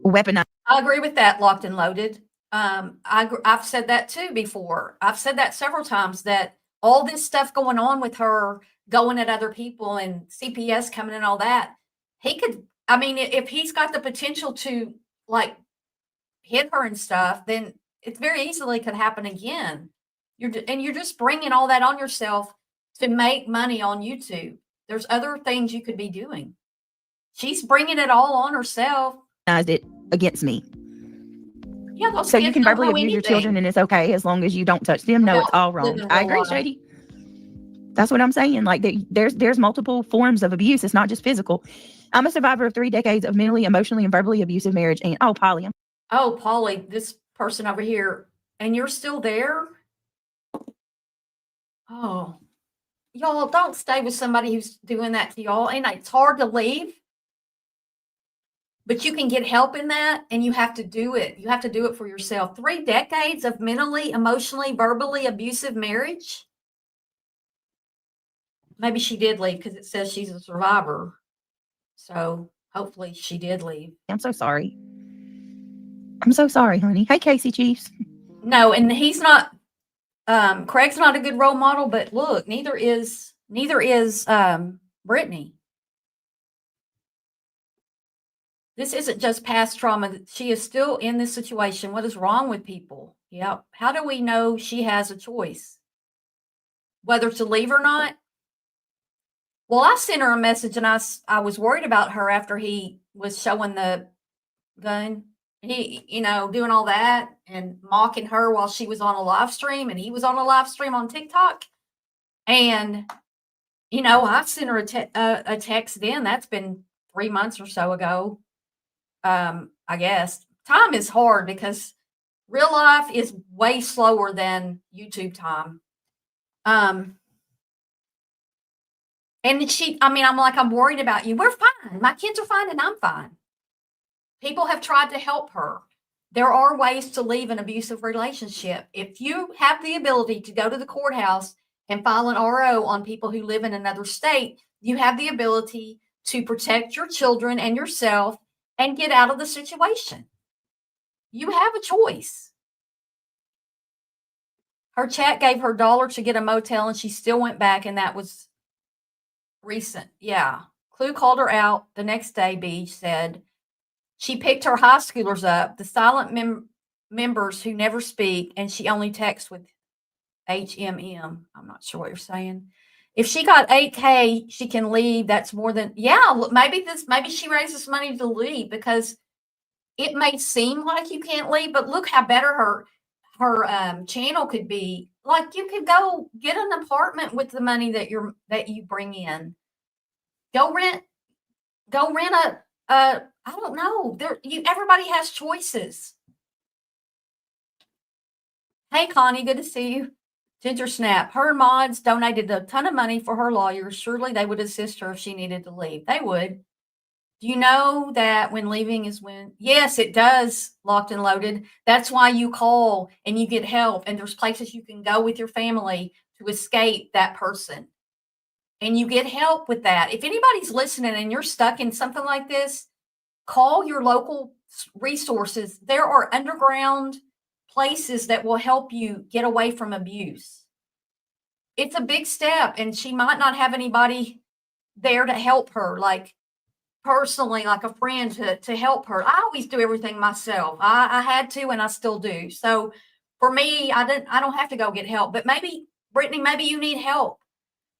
weaponized. I agree with that, Locked and Loaded. I've said that too before. I've said that several times, that all this stuff going on with her, going at other people and CPS coming and all that, if he's got the potential to like hit her and stuff, then it very easily could happen again. You're just bringing all that on yourself to make money on YouTube. There's other things you could be doing. She's bringing it all on herself. It against me. Yeah, those So you kids can don't verbally know abuse your anything children and it's okay as long as you don't touch them. No, about it's all wrong. living I real agree, life. Shady. That's what I'm saying. Like there's multiple forms of abuse. It's not just physical. I'm a survivor of 3 decades of mentally, emotionally, and verbally abusive marriage. And Polly, Oh, Polly, this person over here, and you're still there? Oh, y'all don't stay with somebody who's doing that to y'all. And it's hard to leave, but you can get help in that, and you have to do it. You have to do it for yourself. 3 decades of mentally, emotionally, verbally abusive marriage. Maybe she did leave because it says she's a survivor. So hopefully she did leave. I'm so sorry. I'm so sorry, honey. Hey, Casey Chiefs. No, and he's not. Craig's not a good role model, but look, neither is Brittney. This isn't just past trauma. She is still in this situation. What is wrong with people? Yeah. How do we know she has a choice whether to leave or not? Well, I sent her a message, and I was worried about her after he was showing the gun. He, doing all that and mocking her while she was on a live stream, and he was on a live stream on TikTok. And, I sent her a text then. That's been 3 months or so ago. I guess time is hard because real life is way slower than YouTube time. And I'm worried about you. We're fine. My kids are fine and I'm fine. People have tried to help her. There are ways to leave an abusive relationship. If you have the ability to go to the courthouse and file an RO on people who live in another state, you have the ability to protect your children and yourself and get out of the situation. You have a choice. Her chat gave her $1 to get a motel and she still went back, and that was recent. Yeah. Clue called her out the next day, Beach said. She picked her high schoolers up, the silent members who never speak, and she only texts with HMM. I'm not sure what you're saying. If she got 8K, she can leave. That's more than, maybe she raises money to leave, because it may seem like you can't leave, but look how better her channel could be. Like, you could go get an apartment with the money that you bring in. Go rent I don't know. Everybody has choices. Hey, Connie, good to see you. Ginger Snap. Her mods donated a ton of money for her lawyers. Surely they would assist her if she needed to leave. They would. Do you know that when leaving is when? Yes, it does, Locked and Loaded. That's why you call and you get help. And there's places you can go with your family to escape that person. And you get help with that. If anybody's listening and you're stuck in something like this, call your local resources. There are underground places that will help you get away from abuse. It's a big step, and she might not have anybody there to help her, like personally, like a friend to help her. I always do everything myself. I had to, and I still do. So for me, I don't have to go get help. But maybe, Brittney, maybe you need help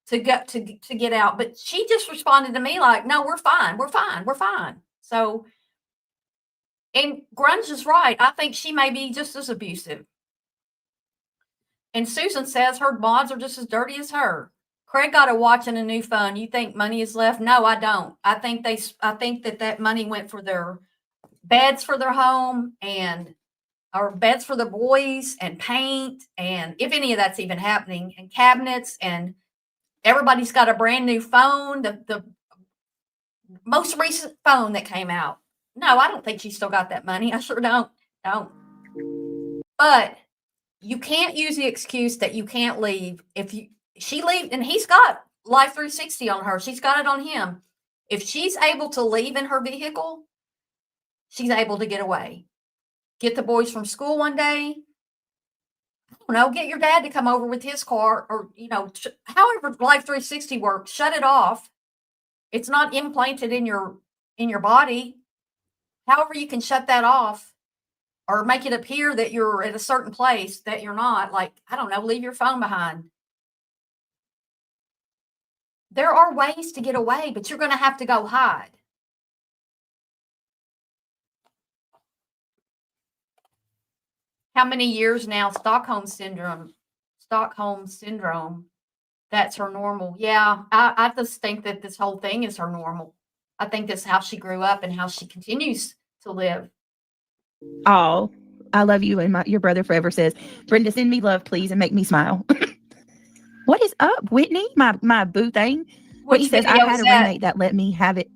to get out. But she just responded to me like, no, we're fine. We're fine. We're fine. So, and Grunge is right. I think she may be just as abusive. And Susan says her mods are just as dirty as her. Craig got a watch and a new phone. You think money is left? No, I don't. I think that money went for their beds for their home or beds for the boys and paint, and if any of that's even happening, and cabinets, and everybody's got a brand new phone, the most recent phone that came out. No, I don't think she still got that money. I sure don't. But you can't use the excuse that you can't leave. She leaves, and he's got Life 360 on her. She's got it on him. If she's able to leave in her vehicle, she's able to get away. Get the boys from school one day. I don't know, get your dad to come over with his car, or, however Life 360 works, shut it off. It's not implanted in your body. However you can shut that off, or make it appear that you're at a certain place that you're not. Like, I don't know, leave your phone behind. There are ways to get away, but you're going to have to go hide. How many years now? Stockholm syndrome. That's her normal. Yeah, I just think that this whole thing is her normal. I think that's how she grew up and how she continues to live. Oh, I love you. And your brother forever says, Brenda, send me love, please, and make me smile. What is up, Whitney? My boo thing. Whitney says, I had a roommate that let me have it.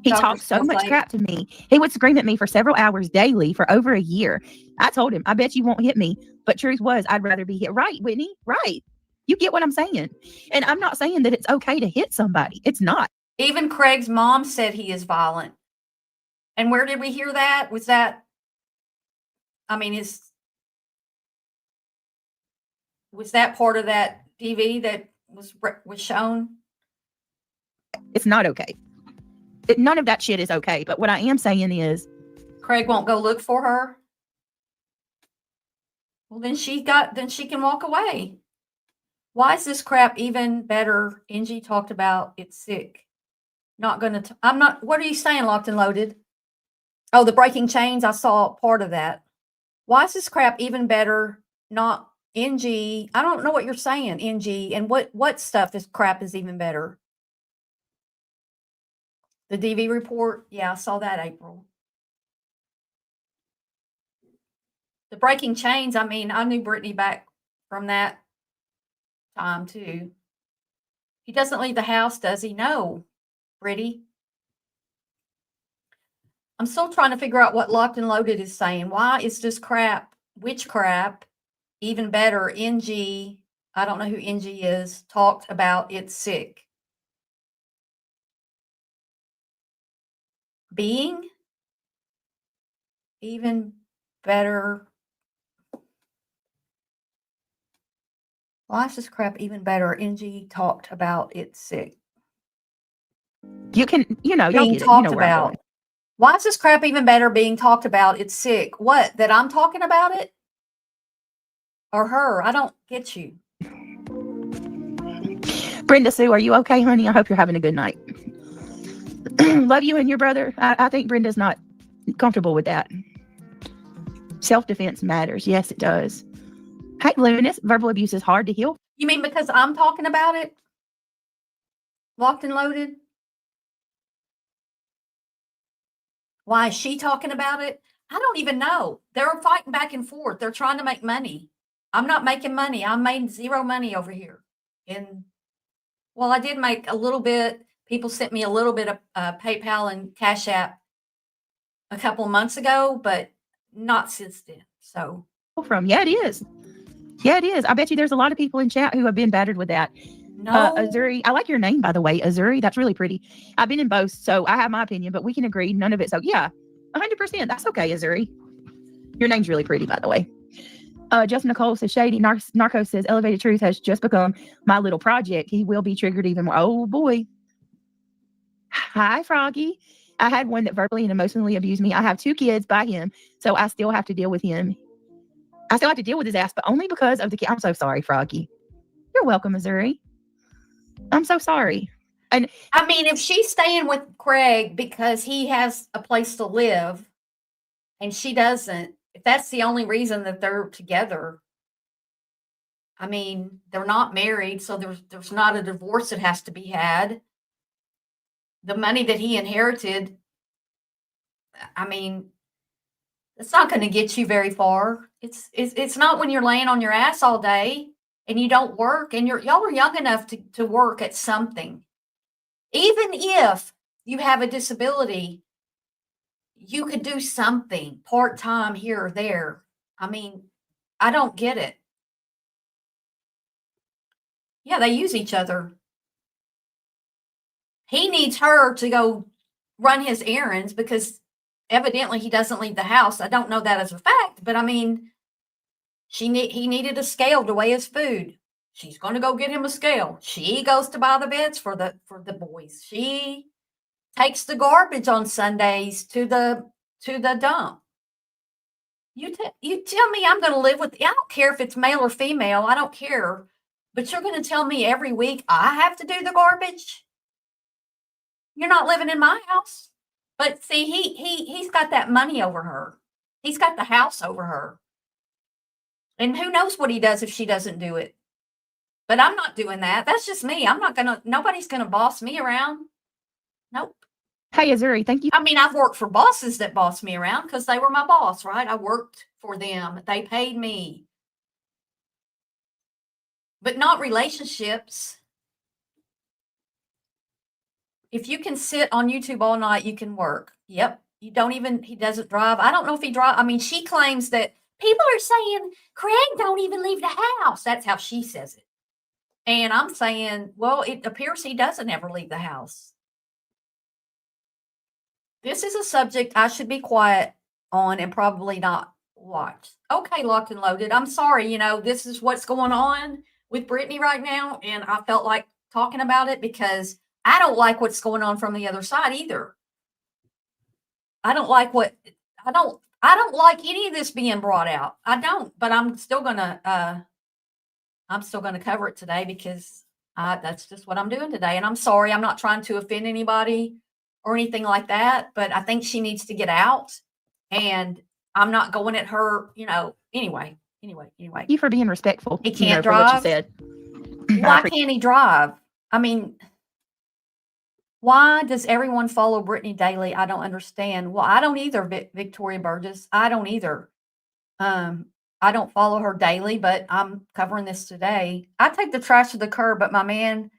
He talked so much crap to me. He would scream at me for several hours daily for over a year. I told him, I bet you won't hit me. But truth was, I'd rather be hit. Right, Whitney? Right. You get what I'm saying? And I'm not saying that it's okay to hit somebody. It's not. Even Craig's mom said he is violent. And where did we hear that? Was that, I mean, was that part of that TV that was shown? It's not okay. None of that shit is okay. But what I am saying is, Craig won't go look for her. Well, then she can walk away. Why is this crap even better? Angie talked about it's sick. Not gonna. I'm not. What are you saying, Locked and Loaded? Oh, the breaking chains. I saw part of that. Why is this crap even better? Not NG. I don't know what you're saying, NG. And what stuff? This crap is even better. The DV report. Yeah, I saw that, April. The breaking chains. I mean, I knew Brittney back from that time too. He doesn't leave the house, does he? No, Brittney. I'm still trying to figure out what Locked and Loaded is saying. Why is this crap, which crap, even better? NG, I don't know who NG is, talked about it's sick. Being even better. Why is this crap even better? NG talked about it's sick. You can, y'all being get talked it. about. Why is this crap even better being talked about? It's sick. What? That I'm talking about it? Or her? I don't get you. Brenda Sue, are you okay, honey? I hope you're having a good night. Love you and your brother. I think Brenda's not comfortable with that. Self-defense matters. Yes, it does. Hey, Luminous, verbal abuse is hard to heal. You mean because I'm talking about it? Locked and Loaded? Why is she talking about it? I don't even know. They're fighting back and forth. They're trying to make money. I'm not making money. I made zero money over here. Well, I did make a little bit. People sent me a little bit of PayPal and Cash App a couple of months ago, but not since then. So yeah, it is. Yeah, it is. I bet you there's a lot of people in chat who have been battered with that. No. Azuri, I like your name, by the way. Azuri, that's really pretty. I've been in both, so I have my opinion, but we can agree none of it. So yeah, 100%. That's okay, Azuri. Your name's really pretty, by the way. Justin Nicole says, Shady. Narco says, Elevated Truth has just become my little project. He will be triggered even more. Oh, boy. Hi, Froggy. I had one that verbally and emotionally abused me. I have 2 kids by him, so I still have to deal with him. I still have to deal with his ass, but only because of the kid. I'm so sorry, Froggy. You're welcome, Missouri. I'm so sorry. And I mean, if she's staying with Craig because he has a place to live and she doesn't, if that's the only reason that they're together, I mean, they're not married, so there's not a divorce that has to be had. The money that he inherited, I mean, it's not going to get you very far. It's not when you're laying on your ass all day and you don't work and y'all are young enough to work at something. Even if you have a disability, you could do something part-time here or there. I mean, I don't get it. Yeah, they use each other. He needs her to go run his errands because evidently he doesn't leave the house. I don't know that as a fact, but I mean, he needed a scale to weigh his food. She's going to go get him a scale. She goes to buy the beds for the boys. She takes the garbage on Sundays to the dump. You tell me I'm going to live with. I don't care if it's male or female. I don't care. But you're going to tell me every week I have to do the garbage? You're not living in my house. But see, he's got that money over her. He's got the house over her. And who knows what he does if she doesn't do it. But I'm not doing that. That's just me. Nobody's going to boss me around. Nope. Hey, Azuri, thank you. I mean, I've worked for bosses that bossed me around because they were my boss, right? I worked for them. They paid me. But not relationships. If you can sit on YouTube all night, you can work. Yep. He doesn't drive. I don't know if he drives. I mean, she claims that people are saying Craig don't even leave the house. That's how she says it. And I'm saying, well, it appears he doesn't ever leave the house. This is a subject I should be quiet on and probably not watch. Okay, Locked and Loaded. I'm sorry. This is what's going on with Brittney right now. And I felt like talking about it because I don't like what's going on from the other side either. I don't like any of this being brought out. I don't, but I'm still gonna cover it today because that's just what I'm doing today. And I'm sorry, I'm not trying to offend anybody or anything like that, but I think she needs to get out. And I'm not going at her, anyway. Thank you for being respectful. He can't for what you drive? said. Why can't he drive? I mean, why does everyone follow Brittney daily? I don't understand. Well, I don't either, Victoria Burgess. I don't either. I don't follow her daily, but I'm covering this today. I take the trash to the curb, but my man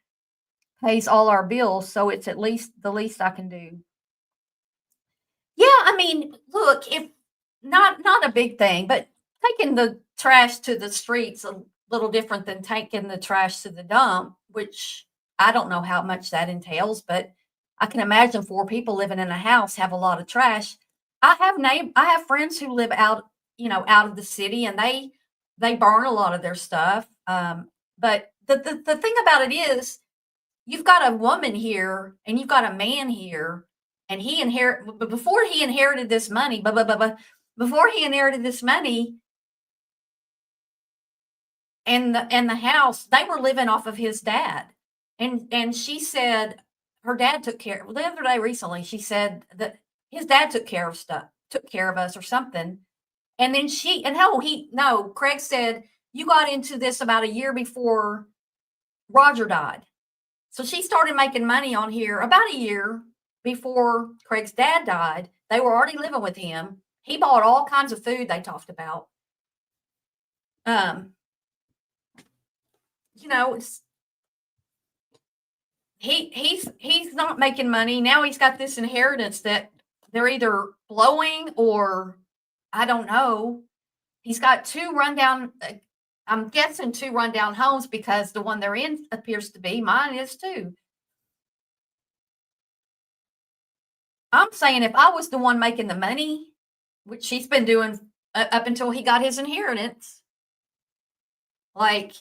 pays all our bills, so it's at least the least I can do. Yeah, I mean, look, if not a big thing, but taking the trash to the street's a little different than taking the trash to the dump, which I don't know how much that entails, but I can imagine 4 people living in a house have a lot of trash. I have friends who live out of the city, and they burn a lot of their stuff. But the thing about it is, you've got a woman here and you've got a man here, and before he inherited this money, and the house, they were living off of his dad. And she said her dad took care. The other day recently, she said that his dad took care of us or something. And then Craig said, you got into this about a year before Roger died. So she started making money on here about a year before Craig's dad died. They were already living with him. He bought all kinds of food they talked about. He's not making money. Now he's got this inheritance that they're either blowing or I don't know. He's got 2 rundown, I'm guessing 2 rundown homes because the one they're in appears to be. Mine is too. I'm saying if I was the one making the money, which she's been doing up until he got his inheritance, like,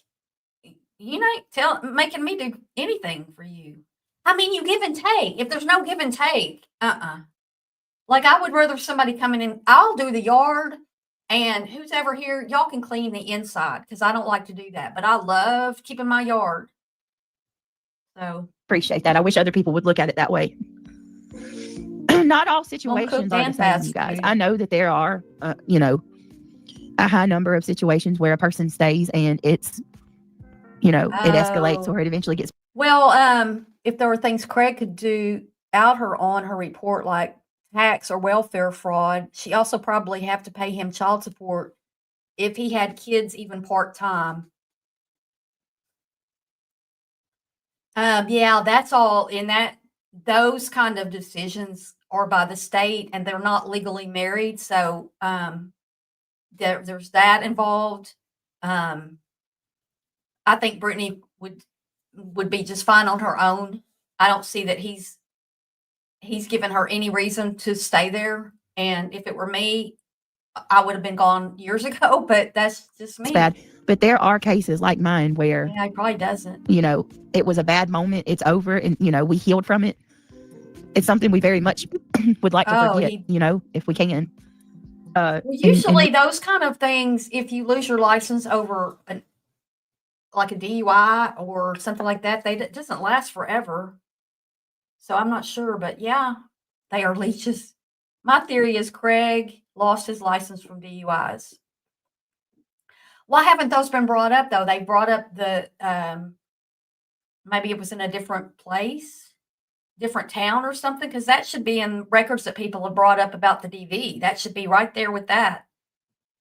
you ain't making me do anything for you. I mean, you give and take. If there's no give and take, like, I would rather somebody coming in. I'll do the yard, and who's ever here, y'all can clean the inside because I don't like to do that. But I love keeping my yard. So appreciate that. I wish other people would look at it that way. Not all situations are the same, you guys. I know that there are, a high number of situations where a person stays and it's, it escalates or it eventually gets. Well, if there were things Craig could do out on her report, like tax or welfare fraud, she also probably have to pay him child support if he had kids, even part-time. Yeah, that's all in that. Those kind of decisions are by the state and they're not legally married. So, there's that involved. I think Brittney would be just fine on her own. I don't see that he's given her any reason to stay there. And if it were me, I would have been gone years ago, but that's just me. It's bad. But there are cases like mine where he probably doesn't. It was a bad moment. It's over and, we healed from it. It's something we very much would like to forget, if we can. Well, usually those kind of things, if you lose your license over like a DUI or something like that, it doesn't last forever. So I'm not sure, but yeah, they are leeches. My theory is Craig lost his license from DUIs. Why haven't those been brought up though? They brought up the maybe it was in a different place, different town or something, because that should be in records that people have brought up about the DV. That should be right there with that.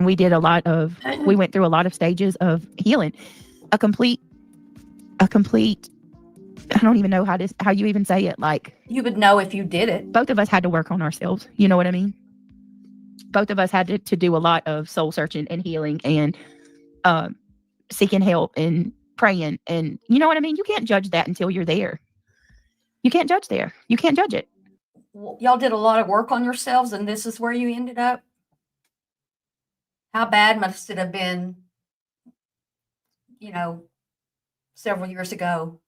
We went through a lot of stages of healing. A complete, I don't even know how you even say it. Like, you would know if you did it. Both of us had to work on ourselves. You know what I mean? Both of us had to do a lot of soul searching and healing and seeking help and praying. And you know what I mean? You can't judge that until you're there. You can't judge there. You can't judge it. Well, y'all did a lot of work on yourselves, and this is where you ended up. How bad must it have been, several years ago,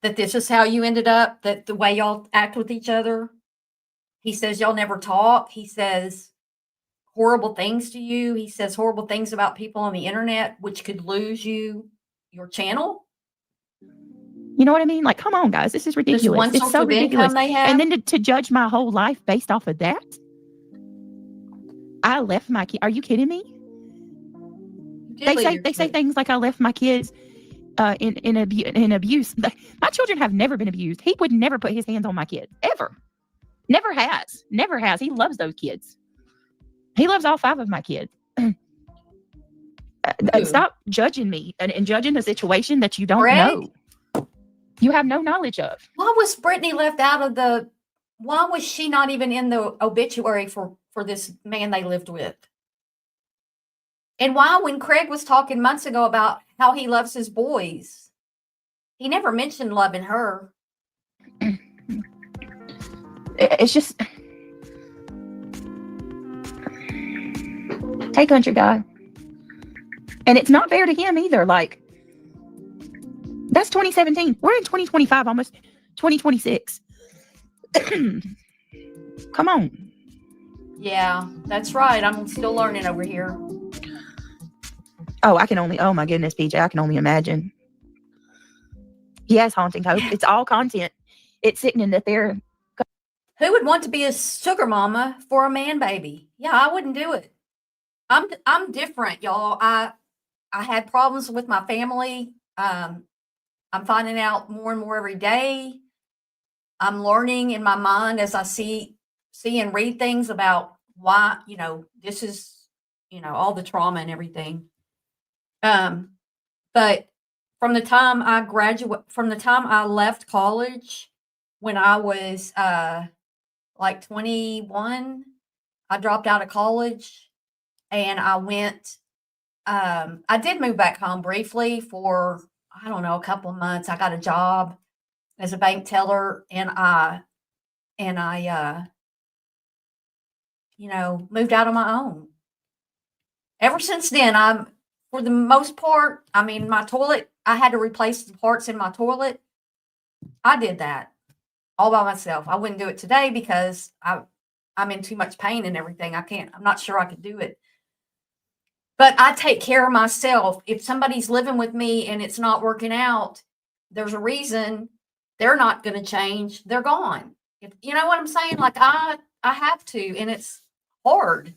that this is how you ended up, that the way y'all act with each other? He says y'all never talk. He says horrible things to you. He says horrible things about people on the internet, which could lose your channel. You know what I mean? Like, come on, guys. This is ridiculous. It's so ridiculous. And then to judge my whole life based off of that. I left my kid. Are you kidding me? They say things like I left my kids in abuse. My children have never been abused. He would never put his hands on my kids ever. Never has. He loves those kids. He loves all 5 of my kids. Stop judging me and judging a situation that you don't know. You have no knowledge of. Why was Brittney left out of why was she not even in the obituary for this man they lived with? And why, when Craig was talking months ago about how he loves his boys, he never mentioned loving her? It's just, hey, country guy. And it's not fair to him either. Like, that's 2017. We're in 2025, almost 2026. Come on. Yeah, that's right. I'm still learning over here. Oh, oh my goodness, PJ, I can only imagine. He has haunting hope. It's all content. It's sitting in there. Who would want to be a sugar mama for a man baby? Yeah, I wouldn't do it. I'm different, y'all. I had problems with my family. I'm finding out more and more every day. I'm learning in my mind as I see and read things about why, this is, all the trauma and everything. But from the time I left college, when I was like 21, I dropped out of college and I went, I did move back home briefly for, I don't know, a couple of months. I got a job as a bank teller and I moved out on my own. Ever since then, for the most part, my toilet, I had to replace the parts in my toilet. I did that all by myself. I wouldn't do it today because I'm in too much pain and everything. I'm not sure I could do it. But I take care of myself. If somebody's living with me and it's not working out, there's a reason. They're not going to change. They're gone. You know what I'm saying? Like I have to, and it's hard.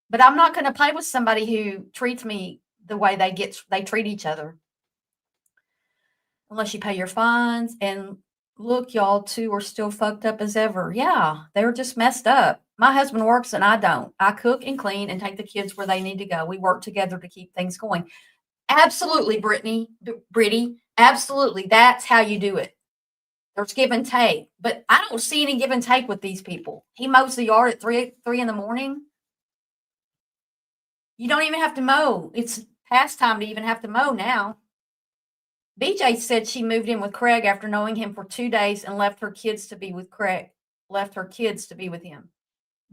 But I'm not going to play with somebody who treats me the way they treat each other. Unless you pay your fines. And look, y'all two are still fucked up as ever. Yeah, they're just messed up. My husband works and I don't. I cook and clean and take the kids where they need to go. We work together to keep things going. Absolutely, Brittney, absolutely. That's how you do it. There's give and take. But I don't see any give and take with these people. He mows the yard at 3 in the morning. You don't even have to mow. It's past time to even have to mow now. BJ said she moved in with Craig after knowing him for 2 days and left her kids to be with him.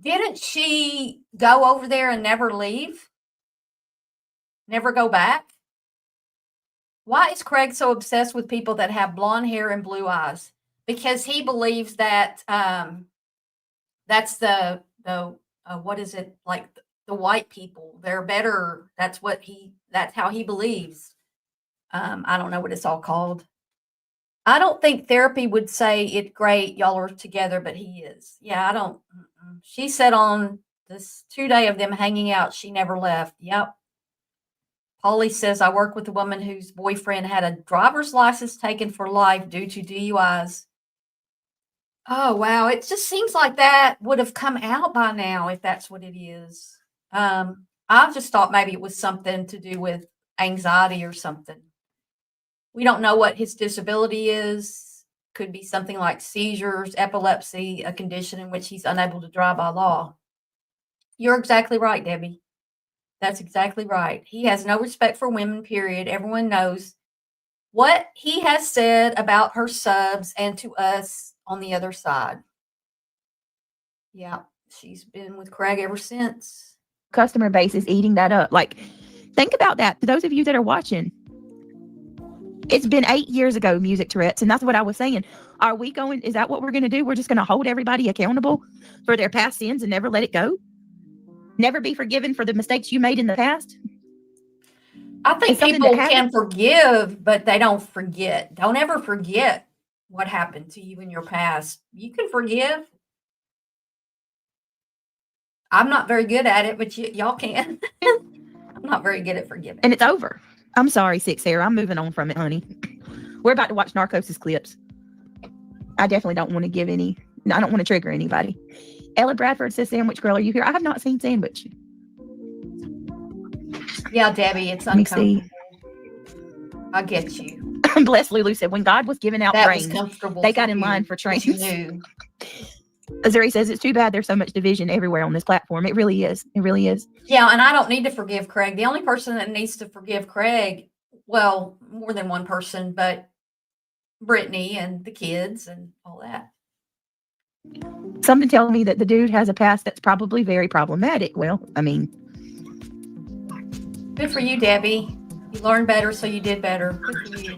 Didn't she go over there and never leave? Never go back? Why is Craig so obsessed with people that have blonde hair and blue eyes? Because he believes that that's the what is it, like the white people? They're better. That's how he believes. I don't know what it's all called. I don't think therapy would say it's great, y'all are together, but he is. Yeah, I don't. She said on this 2 day of them hanging out, she never left. Yep. Polly says, I work with a woman whose boyfriend had a driver's license taken for life due to DUIs. Oh, wow. It just seems like that would have come out by now if that's what it is. I just thought maybe it was something to do with anxiety or something. We don't know what his disability is. Could be something like seizures, epilepsy, a condition in which he's unable to drive by law. You're exactly right, Debbie. That's exactly right. He has no respect for women, period. Everyone knows what he has said about her subs and to us on the other side. Yeah, she's been with Craig ever since. Customer base is eating that up. Like, think about that. To those of you that are watching, it's been 8 years ago, music Tourette's, and that's what I was saying. Are we going, is that what we're going to do? We're just going to hold everybody accountable for their past sins and never let it go? Never be forgiven for the mistakes you made in the past? I think people can forgive, but they don't forget. Don't ever forget what happened to you in your past. You can forgive. I'm not very good at it, but y'all can. I'm not very good at forgiving. And it's over. I'm sorry, Six Hair. I'm moving on from it, honey. We're about to watch Narcosis clips. I definitely don't want to give any. I don't want to trigger anybody. Ella Bradford says, Sandwich Girl, are you here? I have not seen Sandwich. Yeah, Debbie, it's Let me uncomfortable. see. I get you. Bless Lulu said, when God was giving out That brains, was comfortable. they got in line for trains. Azuri says, it's too bad there's so much division everywhere on this platform. It really is. It really is. Yeah, and I don't need to forgive Craig. The only person that needs to forgive Craig, well, more than one person, but Brittney and the kids and all that. Something telling me that the dude has a past that's probably very problematic. Well, I mean, good for you, Debbie. You learned better, so you did better. Good for you.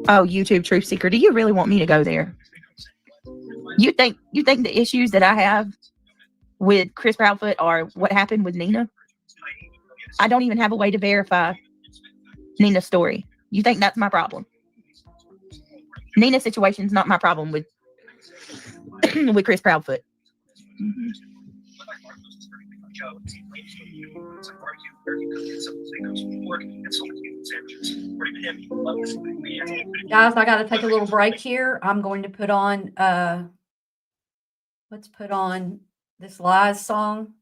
Oh, YouTube Truth Seeker. Do you really want me to go there? You think the issues that I have with Chris Proudfoot are what happened with Nina? I don't even have a way to verify Nina's story. You think that's my problem? Nina's situation's not my problem with with Chris Proudfoot. Guys, I got to take a little break here. I'm going to put on, let's put on this Lies song.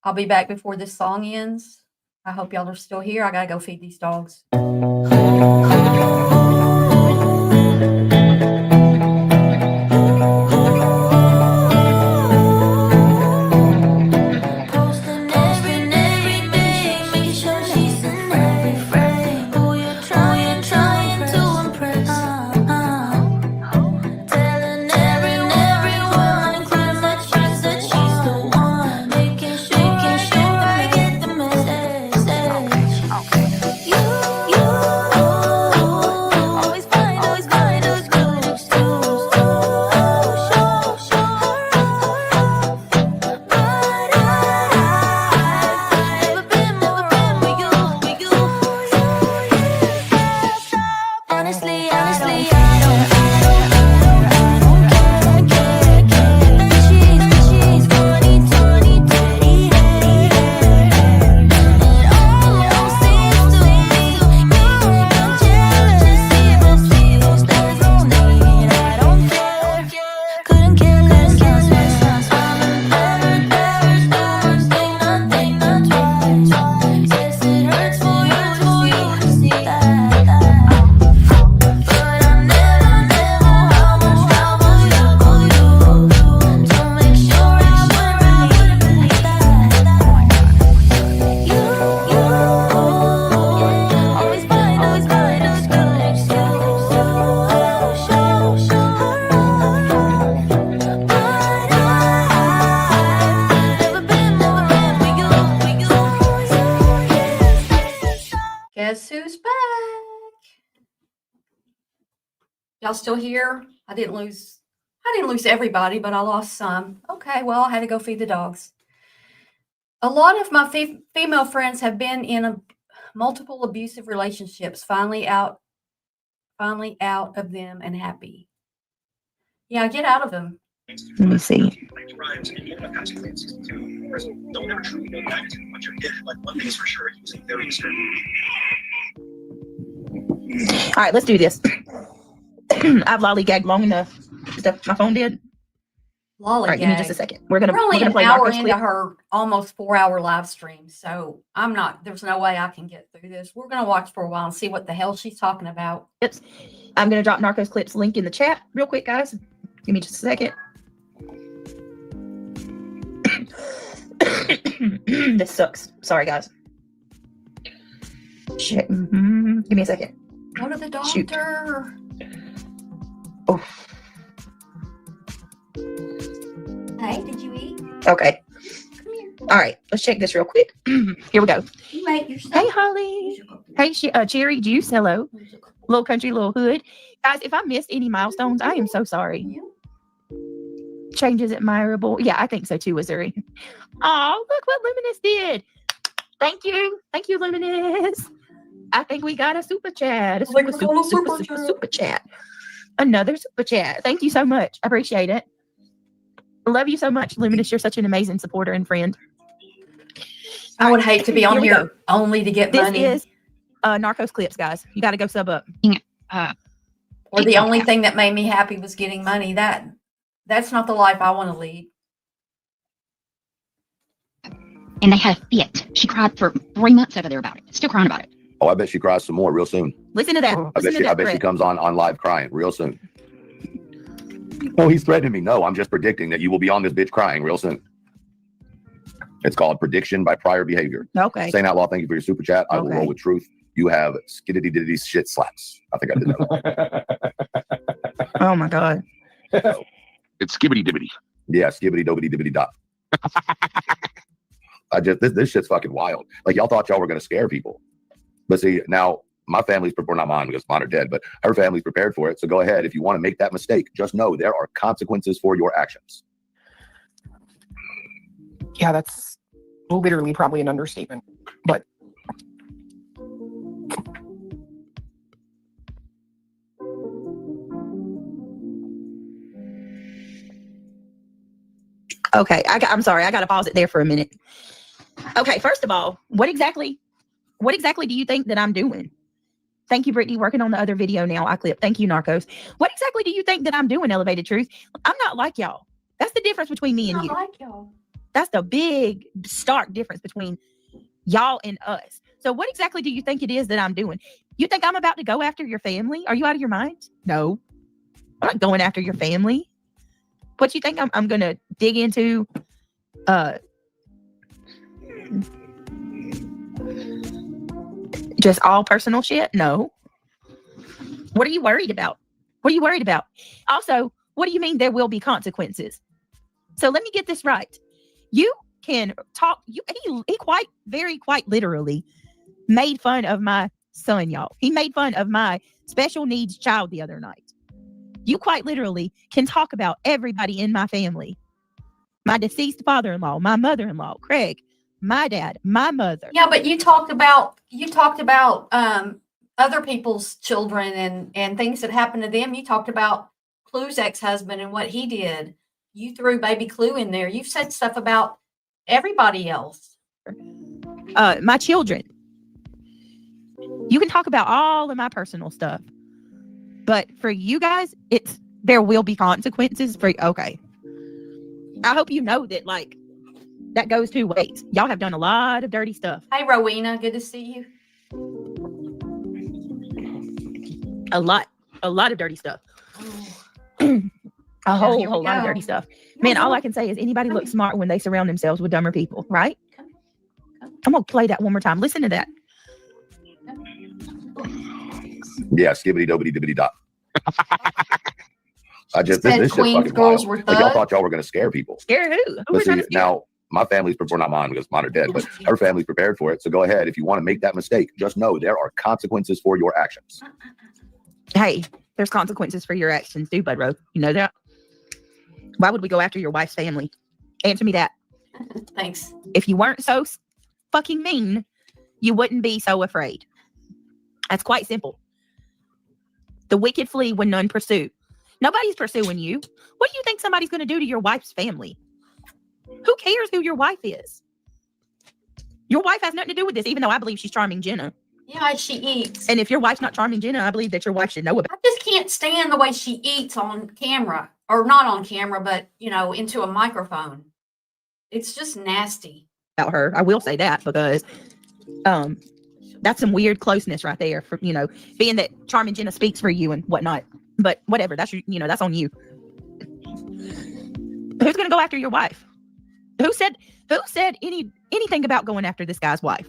I'll be back before this song ends. I hope y'all are still here. I got to go feed these dogs. Guess who's back? Y'all still here? I didn't lose everybody, but I lost some. Okay, well, I had to go feed the dogs. A lot of my female friends have been in multiple abusive relationships, finally out of them and happy. Yeah, get out of them. Let me see. All right, let's do this. I've lollygagged long enough. My phone did. All right, give me just a second. We're only gonna an play hour Narcos into clip. her almost 4-hour live stream, so there's no way I can get through this. We're gonna watch for a while and see what the hell she's talking about. Clips. I'm gonna drop Narcos clips link in the chat real quick, guys. Give me just a second. This sucks. Sorry, guys. Shit. Give me a second. Go to the doctor. Shoot. Oh. Hey, did you eat? Okay. Come here. All right. Let's check this real quick. Here we go. You ate your stuff. Hey, Holly. Hey, Cherry Juice. Hello. Little country, little hood. Guys, if I missed any milestones, I am so sorry. Changes admirable. Yeah, I think so too, Missouri. Oh, look what Luminous did. Thank you. Thank you, Luminous. I think we got a super chat. A super chat. Another super chat. Thank you so much. I appreciate it. I love you so much, Luminous. You're such an amazing supporter and friend. I would hate to be on here only to get money. This is Narcos clips, guys. You got to go sub up. Or the only thing that made me happy was getting money. That's not the life I want to lead. And they had a fit. She cried for 3 months over there about it. Still crying about it. Oh, I bet she cries some more real soon. Listen to that. I bet she comes on live crying real soon. Oh, he's threatening me. No, I'm just predicting that you will be on this bitch crying real soon. It's called prediction by prior behavior. Okay. Saying out loud, thank you for your super chat. I will roll with truth. You have skiddity diddity shit slaps. I think I did that. Oh my God. It's skibbity dibbity. Yeah, skibbity dobity dibbity dot. This shit's fucking wild. Like, y'all thought y'all were gonna scare people. But see, now my family's prepared, not mine because mine are dead, but her family's prepared for it. So go ahead. If you want to make that mistake, just know there are consequences for your actions. Yeah, that's literally probably an understatement. But okay, I'm sorry. I got to pause it there for a minute. Okay, first of all, what exactly do you think that I'm doing? Thank you, Brittney. Working on the other video now. I clip. Thank you, Narcos. What exactly do you think that I'm doing, Elevated Truth? I'm not like y'all. That's the difference between me and you. I like y'all. That's the big, stark difference between y'all and us. So what exactly do you think it is that I'm doing? You think I'm about to go after your family? Are you out of your mind? No. I'm not going after your family. What you think I'm going to dig into? Just all personal shit? No. What are you worried about? What are you worried about? Also, what do you mean there will be consequences? So let me get this right. You can talk. He quite literally made fun of my son, y'all. He made fun of my special needs child the other night. You quite literally can talk about everybody in my family. My deceased father-in-law, my mother-in-law, Craig, my dad, my mother. Yeah, but you talked about other people's children and things that happened to them. You talked about Clue's ex-husband and what he did. You threw baby Clue in there. You've said stuff about everybody else. My children. You can talk about all of my personal stuff. But for you guys, there will be consequences for okay. I hope you know that that goes two ways. Y'all have done a lot of dirty stuff. Hey Rowena, good to see you. A lot of dirty stuff. A whole lot of dirty stuff. Man, all I can say is anybody looks smart when they surround themselves with dumber people, right? I'm gonna play that one more time. Listen to that. Yeah, skibbity dobity dibbity dot. This shit's fucking girls wild. were Like, y'all thought y'all were gonna scare people. Scare who? Who But see, now my family's prepared, not mine because mine are dead, but her family's prepared for it. So go ahead. If you want to make that mistake, just know there are consequences for your actions. Hey, there's consequences for your actions too, Bud Rowe. You know that? Why would we go after your wife's family? Answer me that. Thanks. If you weren't so fucking mean, you wouldn't be so afraid. That's quite simple. The wicked flee when none pursue. Nobody's pursuing you. What do you think somebody's going to do to your wife's family? Who cares who your wife is? Your wife has nothing to do with this, even though I believe she's charming Jenna. Yeah, she eats. And if your wife's not charming Jenna, I believe that your wife should know about I just can't stand the way she eats on camera, or not on camera, but into a microphone. It's just nasty. her. I will say that because that's some weird closeness right there for, being that charming Jenna speaks for you and whatnot. But whatever, that's that's on you. Who's going to go after your wife? Who said anything about going after this guy's wife?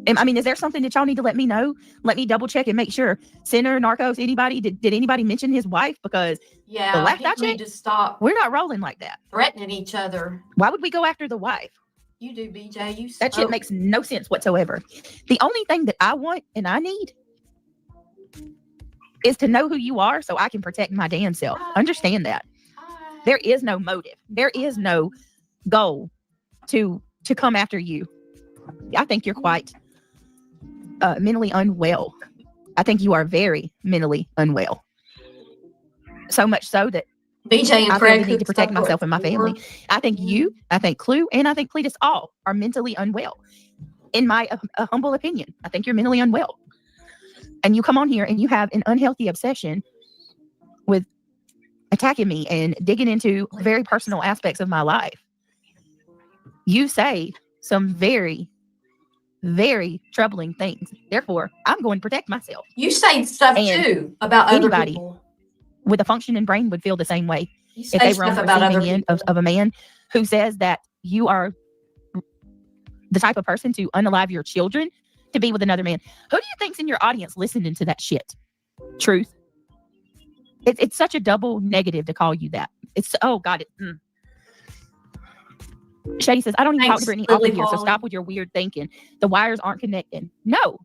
I mean, is there something that y'all need to let me know? Let me double check and make sure. Sinner, Narcos, anybody? Did anybody mention his wife? Because the last I checked, to stop we're not rolling like that. threatening each other. Why would we go after the wife? You do, BJ. That shit makes no sense whatsoever. The only thing that I want and I need is to know who you are so I can protect my damn self. Understand that. There is no motive. There is no goal to come after you. I think you're quite mentally unwell. I think you are very mentally unwell. So much so that BJ and I Craig really need to protect myself and my family. I think you, I think Clue, and I think Cletus all are mentally unwell. In my humble opinion, I think you're mentally unwell. And you come on here and you have an unhealthy obsession with attacking me and digging into very personal aspects of my life. You say some very, very troubling things. Therefore, I'm going to protect myself. You say stuff And too about anybody other people. with a functioning brain would feel the same way You if say they were on stuff the about other receiving end people. of a man who says that you are the type of person to unalive your children to be with another man. Who do you think's in your audience listening to that shit? Truth. It's such a double negative to call you that. It's, oh God. Shady says, I don't even talk to Brittney off of here, so stop with your weird thinking. The wires aren't connecting. No.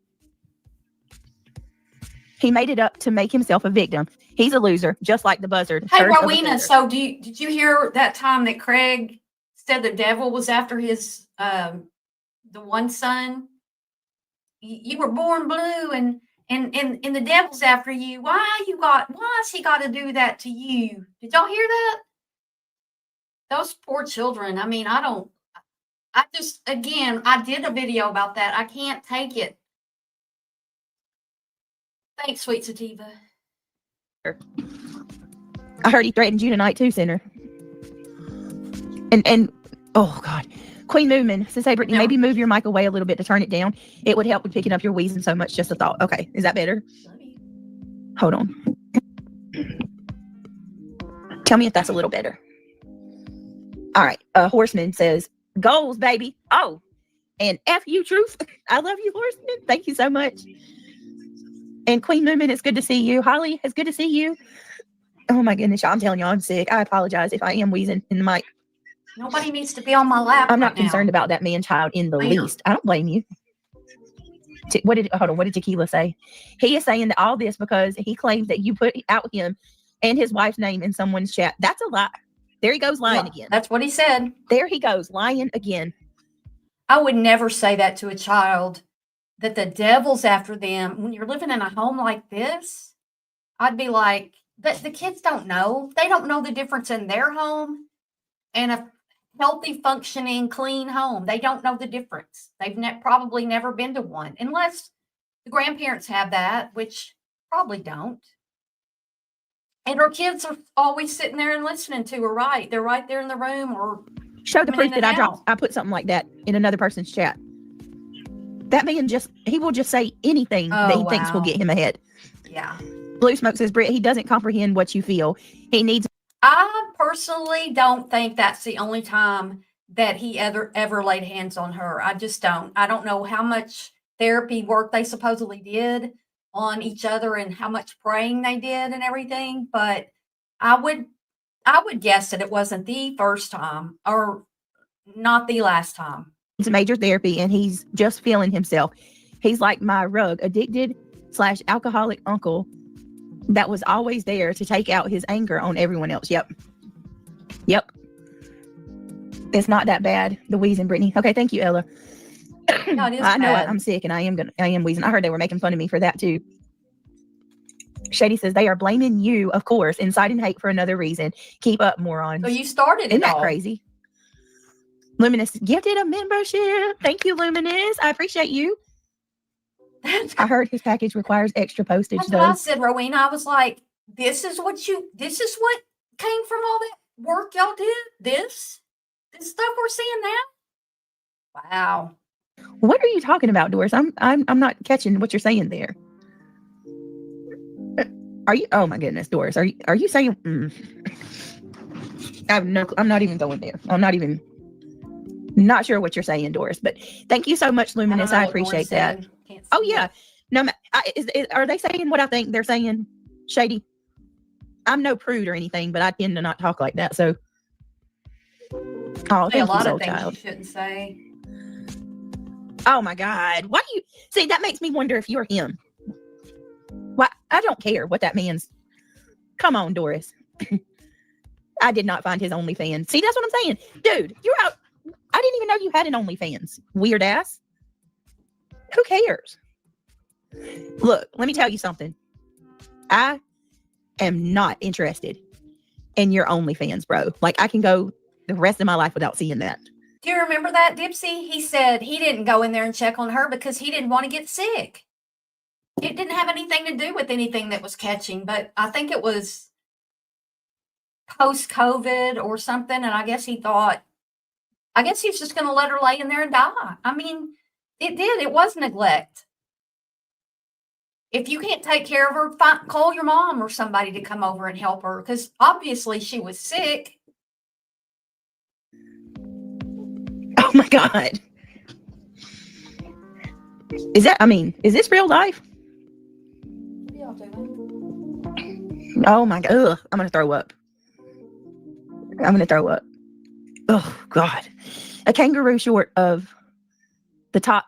He made it up to make himself a victim. He's a loser, just like the buzzard. Hey, Curse of a Rowena, loser. so did you hear that time that Craig said the devil was after his the one son? You were born blue and the devil's after you. Why's he got to do that to you? Did y'all hear that? Those poor children. I mean, I did a video about that. I can't take it. Thanks, Sweet Sativa. I heard he threatened you tonight too, Sinner. And oh God. Queen Moomin says, hey, Brittney, maybe move your mic away a little bit to turn it down. It would help with picking up your wheezing so much. Just a thought. Okay. Is that better? Hold on. Tell me if that's a little better. All right. Horseman says, goals, baby. Oh, and F you, Truth. I love you, Horseman. Thank you so much. And Queen Moomin, it's good to see you. Holly, it's good to see you. Oh my goodness, y'all, I'm telling y'all I'm sick. I apologize if I am wheezing in the mic. Nobody needs to be on my lap. I'm not concerned about that man child in the least. I don't blame you. What did Tequila say? He is saying that all this because he claims that you put out him and his wife's name in someone's chat. That's a lie. There he goes lying again. That's what he said. There he goes lying again. I would never say that to a child, that the devil's after them. When you're living in a home like this, I'd be like, the kids don't know. They don't know the difference in their home and a healthy, functioning, clean home. They don't know the difference. They've probably never been to one, unless the grandparents have that, which probably don't. And our kids are always sitting there and listening to her, right? They're right there in the room or show the proof that I put something like that in another person's chat. That man he will just say anything that he thinks will get him ahead. Yeah. Blue Smoke says, Britt, he doesn't comprehend what you feel. He needs. I personally don't think that's the only time that he ever laid hands on her. I just don't. I don't know how much therapy work they supposedly did on each other and how much praying they did and everything, but I would guess that it wasn't the first time or not the last time. It's major therapy and he's just feeling himself. He's like my rug addicted / alcoholic uncle that was always there to take out his anger on everyone else. Yep. It's not that bad. The wheezing, Brittany. Okay, thank you, Ella. No, it is I know bad. I'm sick and I am wheezing. I heard they were making fun of me for that too. Shady says they are blaming you, of course, inciting hate for another reason. Keep up, morons. So you started Isn't it that all. crazy? Luminous gifted a membership. Thank you, Luminous. I appreciate you. I heard his package requires extra postage That's what I though. said, Rowena. I was like, this is what came from all that work y'all did? This stuff we're seeing now? Wow. What are you talking about, Doris? I'm not catching what you're saying there. Are you? Oh my goodness, Doris. Are you saying? I'm not even going there. Not sure what you're saying, Doris. But thank you so much, Luminous. I appreciate that. Oh yeah. No, are they saying what I think they're saying, Shady? I'm no prude or anything, but I tend to not talk like that. So, oh, Say a thank lot you, of soul things child. you shouldn't say. Oh my God. Why do you see that makes me wonder if you're him? Why I don't care what that means. Come on, Doris. I did not find his OnlyFans. See, that's what I'm saying. Dude, you're out. I didn't even know you had an OnlyFans. Weird ass. Who cares? Look, let me tell you something. I am not interested in your OnlyFans, bro. Like I can go the rest of my life without seeing that. Do you remember that, Dipsy? He said he didn't go in there and check on her because he didn't want to get sick. It didn't have anything to do with anything that was catching, but I think it was post-COVID or something. And I guess he's just going to let her lay in there and die. I mean, it was neglect. If you can't take care of her, call your mom or somebody to come over and help her because obviously she was sick. Oh my God. Is this real life? What are y'all doing? Oh my God. Ugh, I'm going to throw up. Oh God. A kangaroo short of the top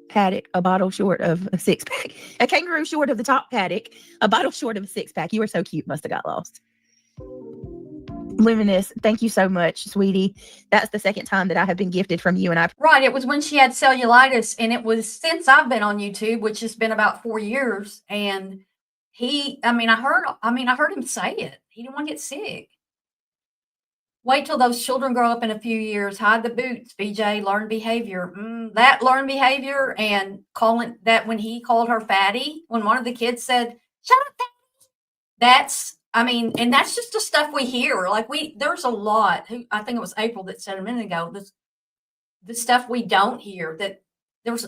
paddock, a bottle short of a six pack. A kangaroo short of the top paddock, a bottle short of a six pack. You were so cute. Must have got lost. Luminous, thank you so much, sweetie. That's the second time that I have been gifted from you, and I Right. It was when she had cellulitis, and it was since I've been on YouTube, which has been about 4 years. And I heard him say it. He didn't want to get sick. Wait till those children grow up in a few years. Hide the boots, BJ. Learn behavior. That learned behavior and calling that when he called her fatty, when one of the kids said, "Shut up, fatty." And that's just the stuff we hear. Like there's a lot. I think it was April that said a minute ago. The stuff we don't hear. That there's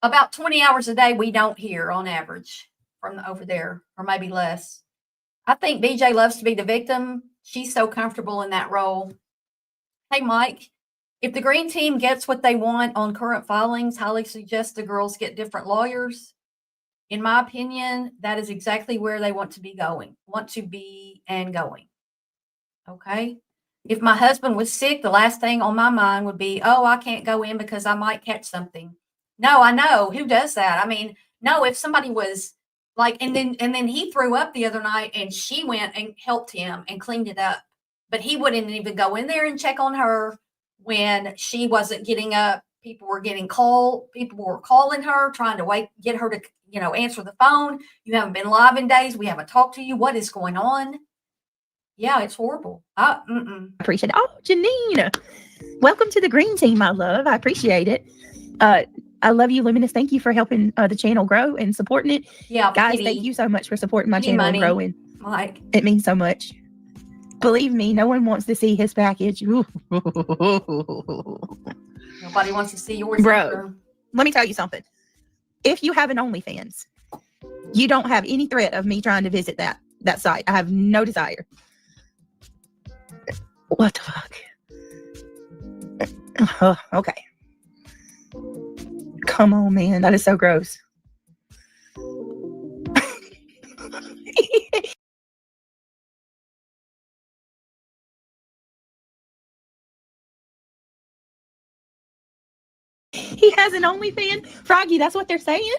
about 20 hours a day we don't hear on average from over there, or maybe less. I think BJ loves to be the victim. She's so comfortable in that role. Hey, Mike, if the green team gets what they want on current filings, highly suggest the girls get different lawyers. In my opinion, that is exactly where they want to be and going. Okay. If my husband was sick, the last thing on my mind would be, oh, I can't go in because I might catch something. No, I know. Who does that? I mean, no, if somebody was like, and then he threw up the other night and she went and helped him and cleaned it up. But he wouldn't even go in there and check on her when she wasn't getting up. People were calling her, trying to get her to, answer the phone. You haven't been live in days. We haven't talked to you. What is going on? Yeah, it's horrible. appreciate it. Oh, Janine, welcome to the green team, my love. I appreciate it. I love you, Luminous. Thank you for helping the channel grow and supporting it. Yeah, guys, thank you so much for supporting my channel and growing. Mike, it means so much. Believe me, no one wants to see his package. Nobody wants to see yours, bro. Either. Let me tell you something. If you have an OnlyFans, you don't have any threat of me trying to visit that site. I have no desire. What the fuck? Okay. Come on, man. That is so gross. He has an OnlyFans? Froggy, that's what they're saying?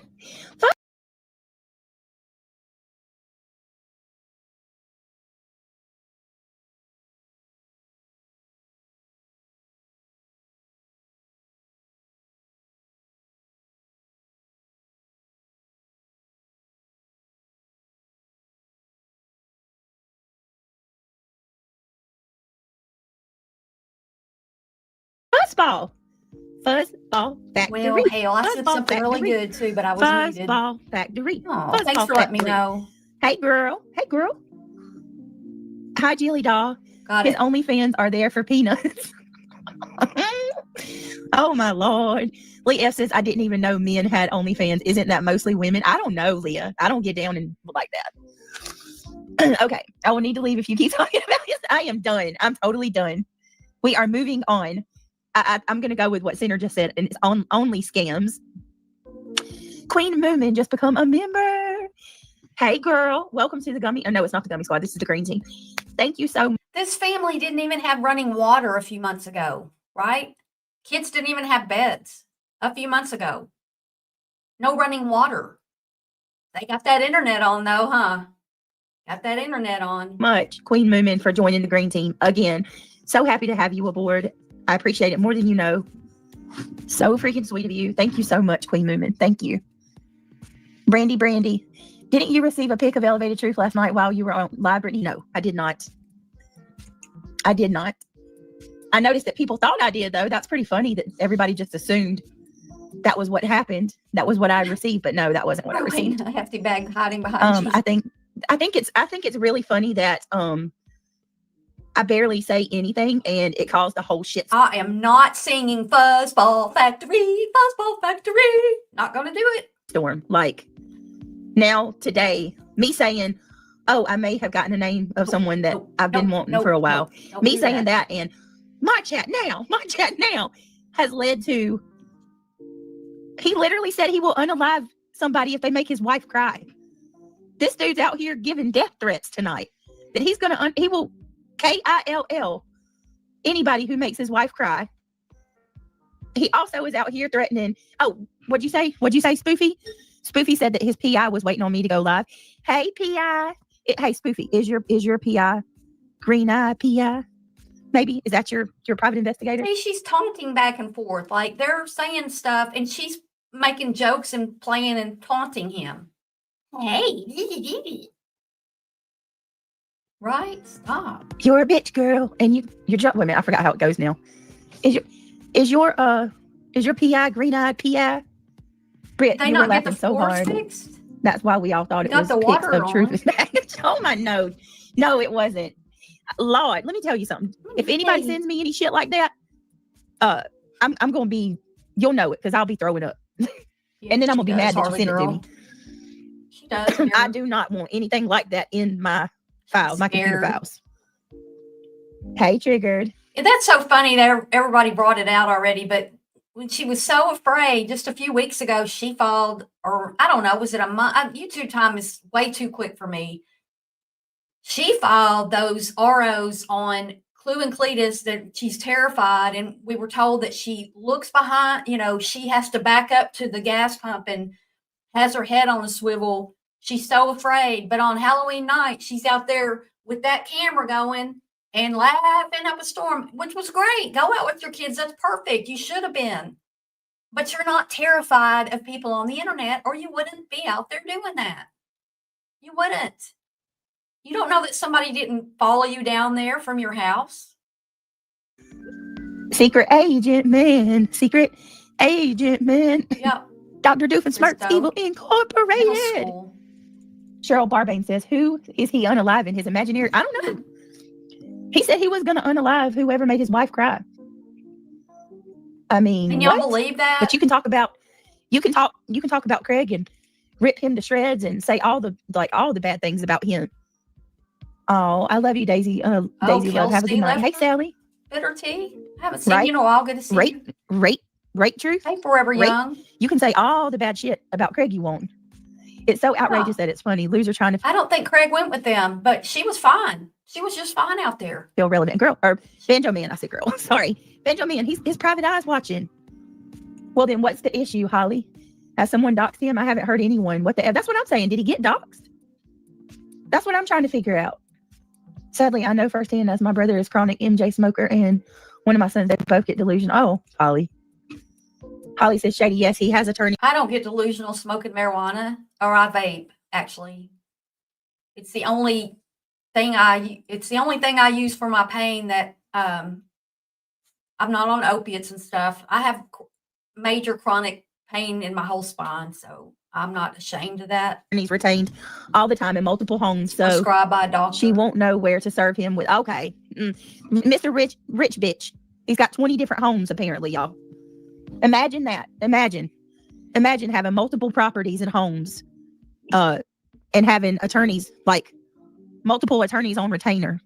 Fuzzball. Fuzzball Factory. Well, hell, I said Fuzzball something really Factory. good too, but I was muted. Fuzzball Factory. Oh, Fuzzball thanks for letting me Factory. know. Hey, girl. Hey, girl. Hi, Jilly Doll. Got His it. OnlyFans are there for peanuts. Oh, my Lord. Lee F says, I didn't even know men had OnlyFans. Isn't that mostly women? I don't know, Leah. I don't get down and like that. Okay. I will need to leave if you keep talking about this. I am done. I'm totally done. We are moving on. I'm going to go with what Center just said, and it's only scams. Queen Moomin just become a member. Hey, girl. Welcome to the gummy. Oh, no, it's not the gummy squad. This is the green team. Thank you so much. This family didn't even have running water a few months ago, right? Kids didn't even have beds a few months ago. No running water. They got that internet on though, huh? Got that internet on. Much, Queen Moomin, for joining the green team. Again, so happy to have you aboard. I appreciate it more than you know. So freaking sweet of you. Thank you so much, Queen Moomin. Thank you. Brandy, didn't you receive a pic of Elevated Truth last night while you were on live, Brittney? No, I did not. I noticed that people thought I did, though. That's pretty funny that everybody just assumed that was what happened. That was what I received, but no, that wasn't what I received. A hefty bag hiding behind you. I think it's really funny that I barely say anything and it caused a whole shit. I am not singing Fuzzball Factory, Fuzzball Factory. Not gonna do it. Storm. Like now today, me saying, oh, I may have gotten a name of someone that I've been wanting for a while. Me saying that and my chat now has led to, he literally said he will unalive somebody if they make his wife cry. This dude's out here giving death threats tonight that he's gonna he will KILL anybody who makes his wife cry. He also is out here threatening. Oh, what'd you say, Spoofy? Spoofy said that his PI was waiting on me to go live. Hey, PI. Hey, Spoofy, is your PI green eye PI? Maybe is that your private investigator? Hey, she's taunting back and forth. Like they're saying stuff and she's making jokes and playing and taunting him. Hey, right? Stop. You're a bitch, girl, and you're wait a minute, I forgot how it goes now. Is your PI green-eyed PI? Britt, They you were not get laughing the so force hard. fixed? That's why we all thought it Got was the pics water of truth on. is back. Oh my no, no, it wasn't. Lord, let me tell you something. If anybody sends me any shit like that, I'm gonna be, you'll know it because I'll be throwing up, and then I'm gonna be mad that you sent it to me. She does. I do not want anything like that in my files, my computer files. Hey, triggered. That's so funny that everybody brought it out already, but when she was so afraid just a few weeks ago, she filed, or I don't know, was it a month? YouTube time is way too quick for me. She filed those ROs on Clue and Cletus that she's terrified. And we were told that she looks behind, she has to back up to the gas pump and has her head on a swivel. She's so afraid. But on Halloween night, she's out there with that camera going and laughing up a storm, which was great. Go out with your kids. That's perfect. You should have been. But you're not terrified of people on the internet, or you wouldn't be out there doing that. You wouldn't. You don't know that somebody didn't follow you down there from your house? Secret agent man. Yep. Dr. Doofenshmirtz Evil Incorporated. Cheryl Barbane says, who is he unaliving? His imaginary? I don't know. He said he was going to unalive whoever made his wife cry. I mean, and y'all believe that? But you can talk about Craig and rip him to shreds and say all the bad things about him. Oh, I love you, Daisy. Daisy Love. Have a good night. Hey, Sally. Bitter tea. I haven't seen you in a while. Good to see you. Rate Truth. Hey, Forever Young. You can say all the bad shit about Craig you want. It's so outrageous that it's funny. Loser trying to. I don't think Craig went with them, but she was fine. She was just fine out there. Feel relevant, girl. Or Banjo Man. I said girl. Sorry, Banjo Man. His private eyes watching. Well, then what's the issue, Holly? Has someone doxed him? I haven't heard anyone. What the? That's what I'm saying. Did he get doxed? That's what I'm trying to figure out. Sadly, I know firsthand as my brother is chronic MJ smoker and one of my sons, they both get delusional. Oh, Holly. Holly says, Shady, yes, he has attorney. I don't get delusional smoking marijuana, or I vape, actually. It's the only thing I use for my pain that I I'm not on opiates and stuff. I have major chronic pain in my whole spine, so I'm not ashamed of that. And he's retained all the time in multiple homes. So Prescribed by a doctor. she won't know where to serve him with. Okay. Mr. Rich bitch. He's got 20 different homes, apparently, y'all. Imagine that. Imagine having multiple properties and homes, and having attorneys, like multiple attorneys on retainer,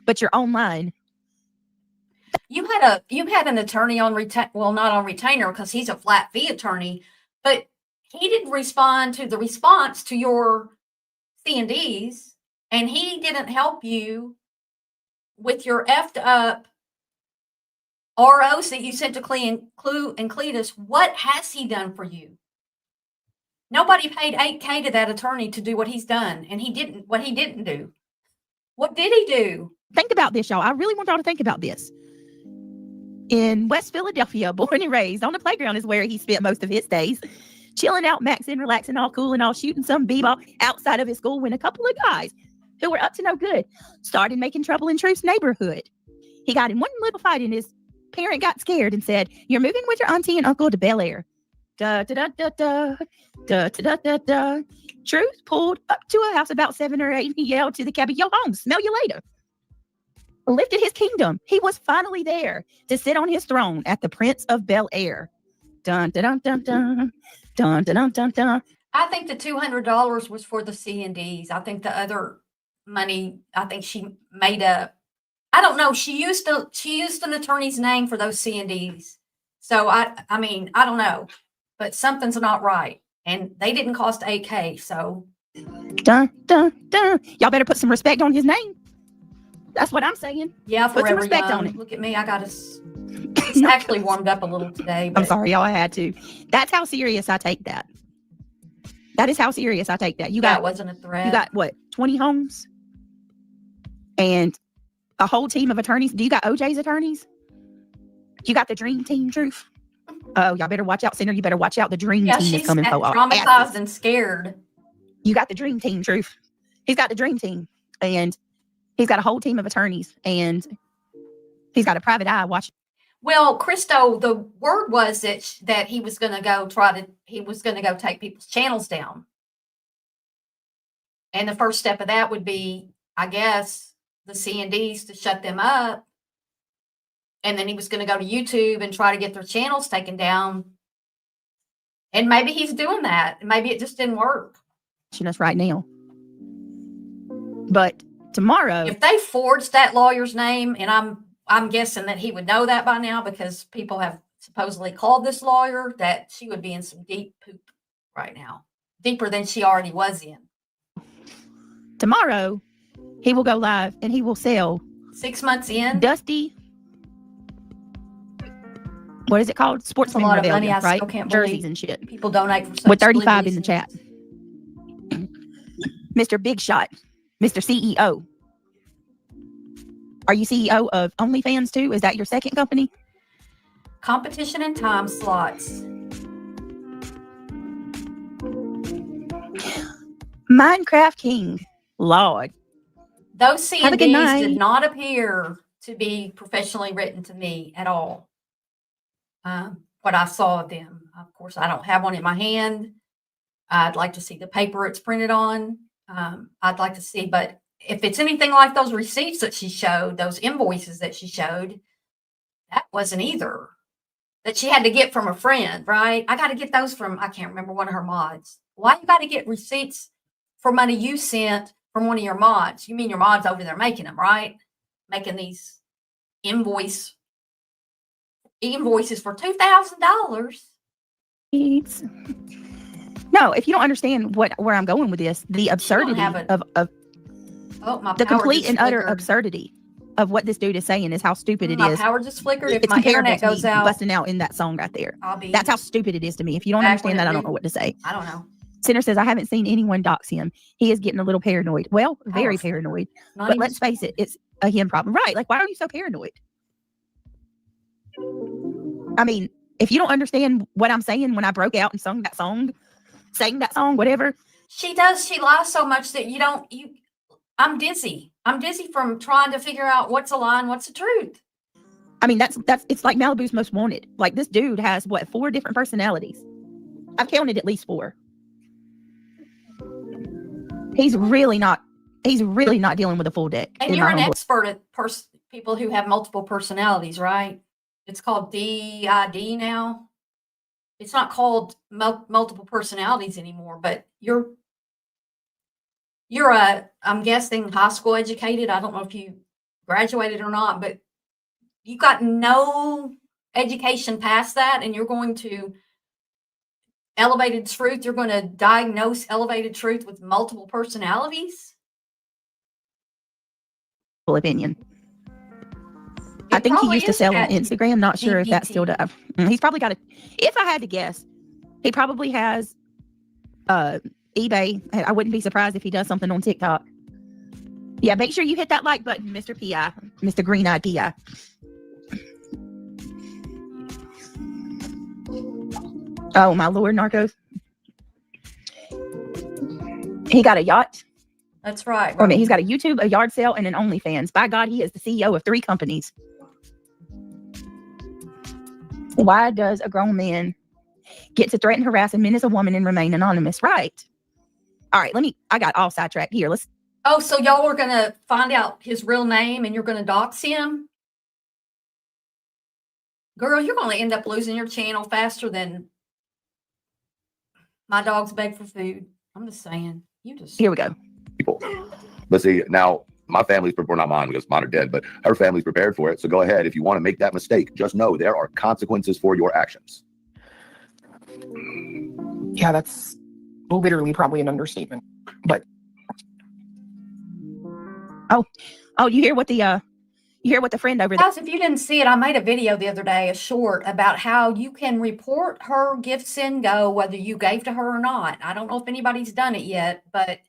but you're online. You had an attorney on not on retainer because he's a flat fee attorney, but he didn't respond to the response to your C&Ds, and he didn't help you with your effed up ROs that you sent to Clue and Cletus. What has he done for you? Nobody paid $8K to that attorney to do what he's done, and he didn't do. What did he do? Think about this, y'all. I really want y'all to think about this. In West Philadelphia, born and raised, on the playground is where he spent most of his days, chilling out, maxing, relaxing, all cool and all, shooting some b-ball outside of his school when a couple of guys who were up to no good started making trouble in Truth's neighborhood. He got in one little fight and his parent got scared and said, "You're moving with your auntie and uncle to Bel Air." Da, da, da, da, da, da, da, da, da. Truth pulled up to a house about 7 or 8 and he yelled to the cabbie, "Yo, home, smell you later." Lifted his kingdom. He was finally there to sit on his throne at the Prince of Bel Air. Dun, dun, dun, dun, dun, dun, dun, dun, dun. I think the $200 was for the C&Ds. I think the other money, I think she made up. I don't know. She used an attorney's name for those C&Ds. So I mean, I don't know, but something's not right. And they didn't cost $8K. So dun, dun, dun. Y'all better put some respect on his name. That's what I'm saying. Yeah, put some Forever respect Young. on it. Look at me. I got it's actually warmed up a little today. But I'm sorry, y'all. I had to. That's how serious I take that. That is how serious I take that. That wasn't a threat. You got what? 20 homes and a whole team of attorneys. Do you got OJ's attorneys? You got the dream team, Truth? Oh, y'all better watch out, Senator. You better watch out. The dream team is coming for traumatized and scared. You got the dream team, Truth. He's got the dream team, and he's got a whole team of attorneys, and he's got a private eye watching. Well, Christo, the word was that he was going to go take people's channels down. And the first step of that would be, I guess, the C&Ds to shut them up. And then he was going to go to YouTube and try to get their channels taken down. And maybe he's doing that. Maybe it just didn't work. Us right now. But tomorrow, if they forged that lawyer's name, and I'm guessing that he would know that by now because people have supposedly called this lawyer, that she would be in some deep poop right now, deeper than she already was in. Tomorrow, he will go live and he will sell 6 months in Dusty. What is it called? Sportsman a lot Rebellion, of money. I right? still can't Jerseys believe and shit. People donate for such with 35 in the reasons. chat. Mr. Big Shot, Mr. CEO. Are you CEO of OnlyFans too? Is that your second company? Competition and time slots. Minecraft King. Lord. Those C&Ds Have a good night. did not appear to be professionally written to me at all. What I saw of them. Of course, I don't have one in my hand. I'd like to see the paper it's printed on. I'd like to see, but if it's anything like those receipts that she showed, those invoices that she showed, that wasn't either. That she had to get from a friend, right? I got to get those from, I can't remember, one of her mods. Why you got to get receipts for money you sent from one of your mods? You mean your mods over there making them, right? Making these invoices for $2,000. No, if you don't understand where I'm going with this, the absurdity of the complete and utter absurdity of what this dude is saying is how stupid it my is. My power just flickered. If it's my internet goes out, busting out in that song right there. That's how stupid it is to me. If you don't understand that, I don't know what to say. I don't know. Sinner says, I haven't seen anyone dox him. He is getting a little paranoid. Well, very paranoid. But let's face it, it's a him problem. Right. Like, why are you so paranoid? I mean, if you don't understand what I'm saying when I broke out and sang that song, whatever. She lies so much that I'm dizzy. I'm dizzy from trying to figure out what's a lie and what's the truth. I mean, it's like Malibu's Most Wanted. Like, this dude has what, 4 different personalities? I've counted at least 4. He's really not dealing with a full deck. And you're an expert at people who have multiple personalities, right? It's called DID now. It's not called multiple personalities anymore, but you're I'm guessing high school educated. I don't know if you graduated or not, but you got no education past that, and you're going to elevated truth. You're going to diagnose elevated truth with multiple personalities. Opinion. I think he used to sell on Instagram. Not sure if that's still does. He's probably got if I had to guess, he probably has eBay. I wouldn't be surprised if he does something on TikTok. Yeah, make sure you hit that like button, Mr. PI, Mr. Green-Eyed PI. Oh my Lord, Narcos. He got a yacht. That's right. I mean, he's got a YouTube, a yard sale, and an OnlyFans. By God, he is the CEO of 3 companies. Why does a grown man get to threaten, harass, and menace a woman and remain anonymous? Right. All right, I got all sidetracked here. Oh, so y'all are going to find out his real name and you're going to dox him? Girl, you're going to end up losing your channel faster than my dogs beg for food. I'm just saying. Here we go. People. But see, now my family's prepared, not mine because mine are dead, but her family's prepared for it. So go ahead. If you want to make that mistake, just know there are consequences for your actions. Yeah, that's literally probably an understatement. But you hear what the friend over there. Guys, if you didn't see it, I made a video the other day, a short, about how you can report her gift send go, whether you gave to her or not. I don't know if anybody's done it yet, but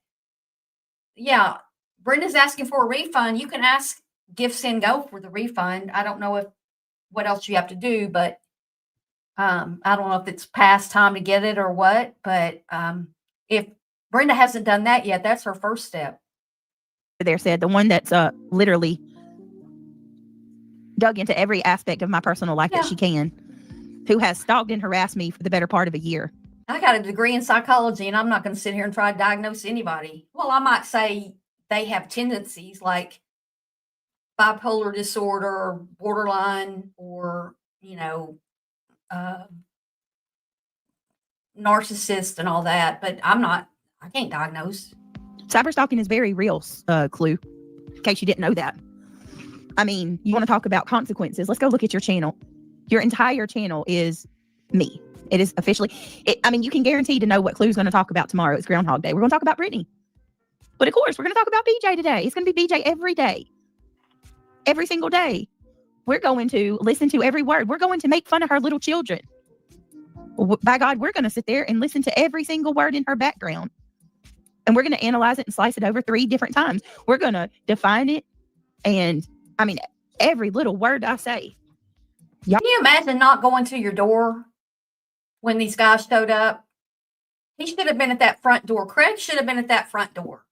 yeah, Brenda's asking for a refund. You can ask gift send go for the refund. I don't know what else you have to do, but I don't know if it's past time to get it or what, but if Brenda hasn't done that yet, that's her first step. There said the one that's literally dug into every aspect of my personal life that she can, who has stalked and harassed me for the better part of a year. I got a degree in psychology, and I'm not going to sit here and try to diagnose anybody. Well, I might say they have tendencies like bipolar disorder or borderline or, narcissist and all that, but I can't diagnose. Cyber stalking is very real, Clue, in case you didn't know that. I mean, you want to talk about consequences. Let's go look at your channel. Your entire channel is me. It is officially, you can guarantee to know what Clue's going to talk about tomorrow. It's Groundhog Day. We're going to talk about Brittney. But of course, we're going to talk about BJ today. It's going to be BJ every day. Every single day. We're going to listen to every word. We're going to make fun of her little children. By God, we're going to sit there and listen to every single word in her background. And we're going to analyze it and slice it over 3 different times. We're going to define it. And every little word I say. Can you imagine not going to your door when these guys showed up? He should have been at that front door. Craig should have been at that front door.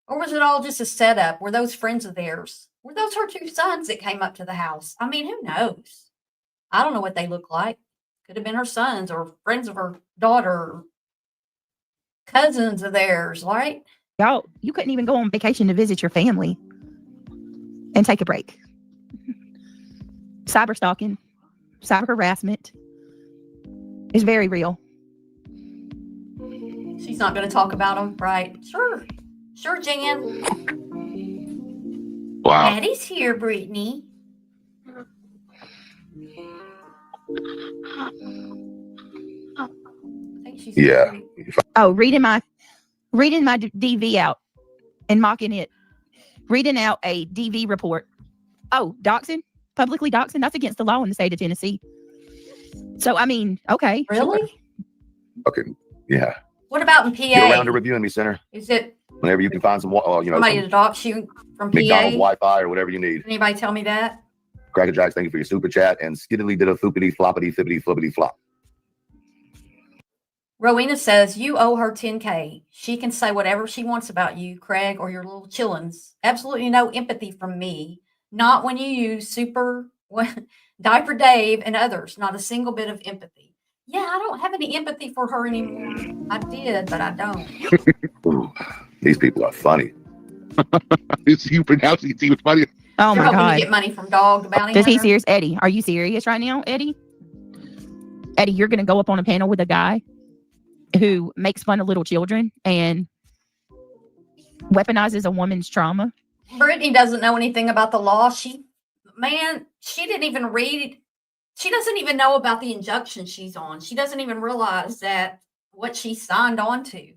Or was it all just a setup? Were those friends of theirs? Were those her 2 sons that came up to the house? Who knows? I don't know what they look like. Could have been her sons or friends of her daughter, or cousins of theirs, right? Y'all, you couldn't even go on vacation to visit your family and take a break. Cyber stalking, cyber harassment is very real. She's not going to talk about them, right? Sure, Jan. Wow. Daddy's here, Brittney. Yeah. Oh, reading my DV out and mocking it. Reading out a DV report. Oh, doxing? Publicly doxing? That's against the law in the state of Tennessee. So, okay. Really? Sure. Okay. Yeah. What about in PA? Get around to reviewing me, Center. Is it Whenever you can find some, somebody to dox you from PA? McDonald's Wi-Fi or whatever you need. Anybody tell me that? Cracker Jacks, thank you for your super chat. And skiddly did a floopity floppity fippity flippity flop. Rowena says, you owe her $10K. She can say whatever she wants about you, Craig, or your little chillins. Absolutely no empathy from me. Not when you use super Diaper Dave, and others. Not a single bit of empathy. Yeah, I don't have any empathy for her anymore. I did, but I don't. Ooh, these people are funny. You pronouncing it even funny. Oh You're my hoping God. to get money from Dog, the bounty Does he hunter? serious? Eddie, are you serious right now, Eddie? Eddie, you're going to go up on a panel with a guy who makes fun of little children and weaponizes a woman's trauma. Brittney doesn't know anything about the law. She didn't even read. She doesn't even know about the injunction she's on. She doesn't even realize that what she signed on to.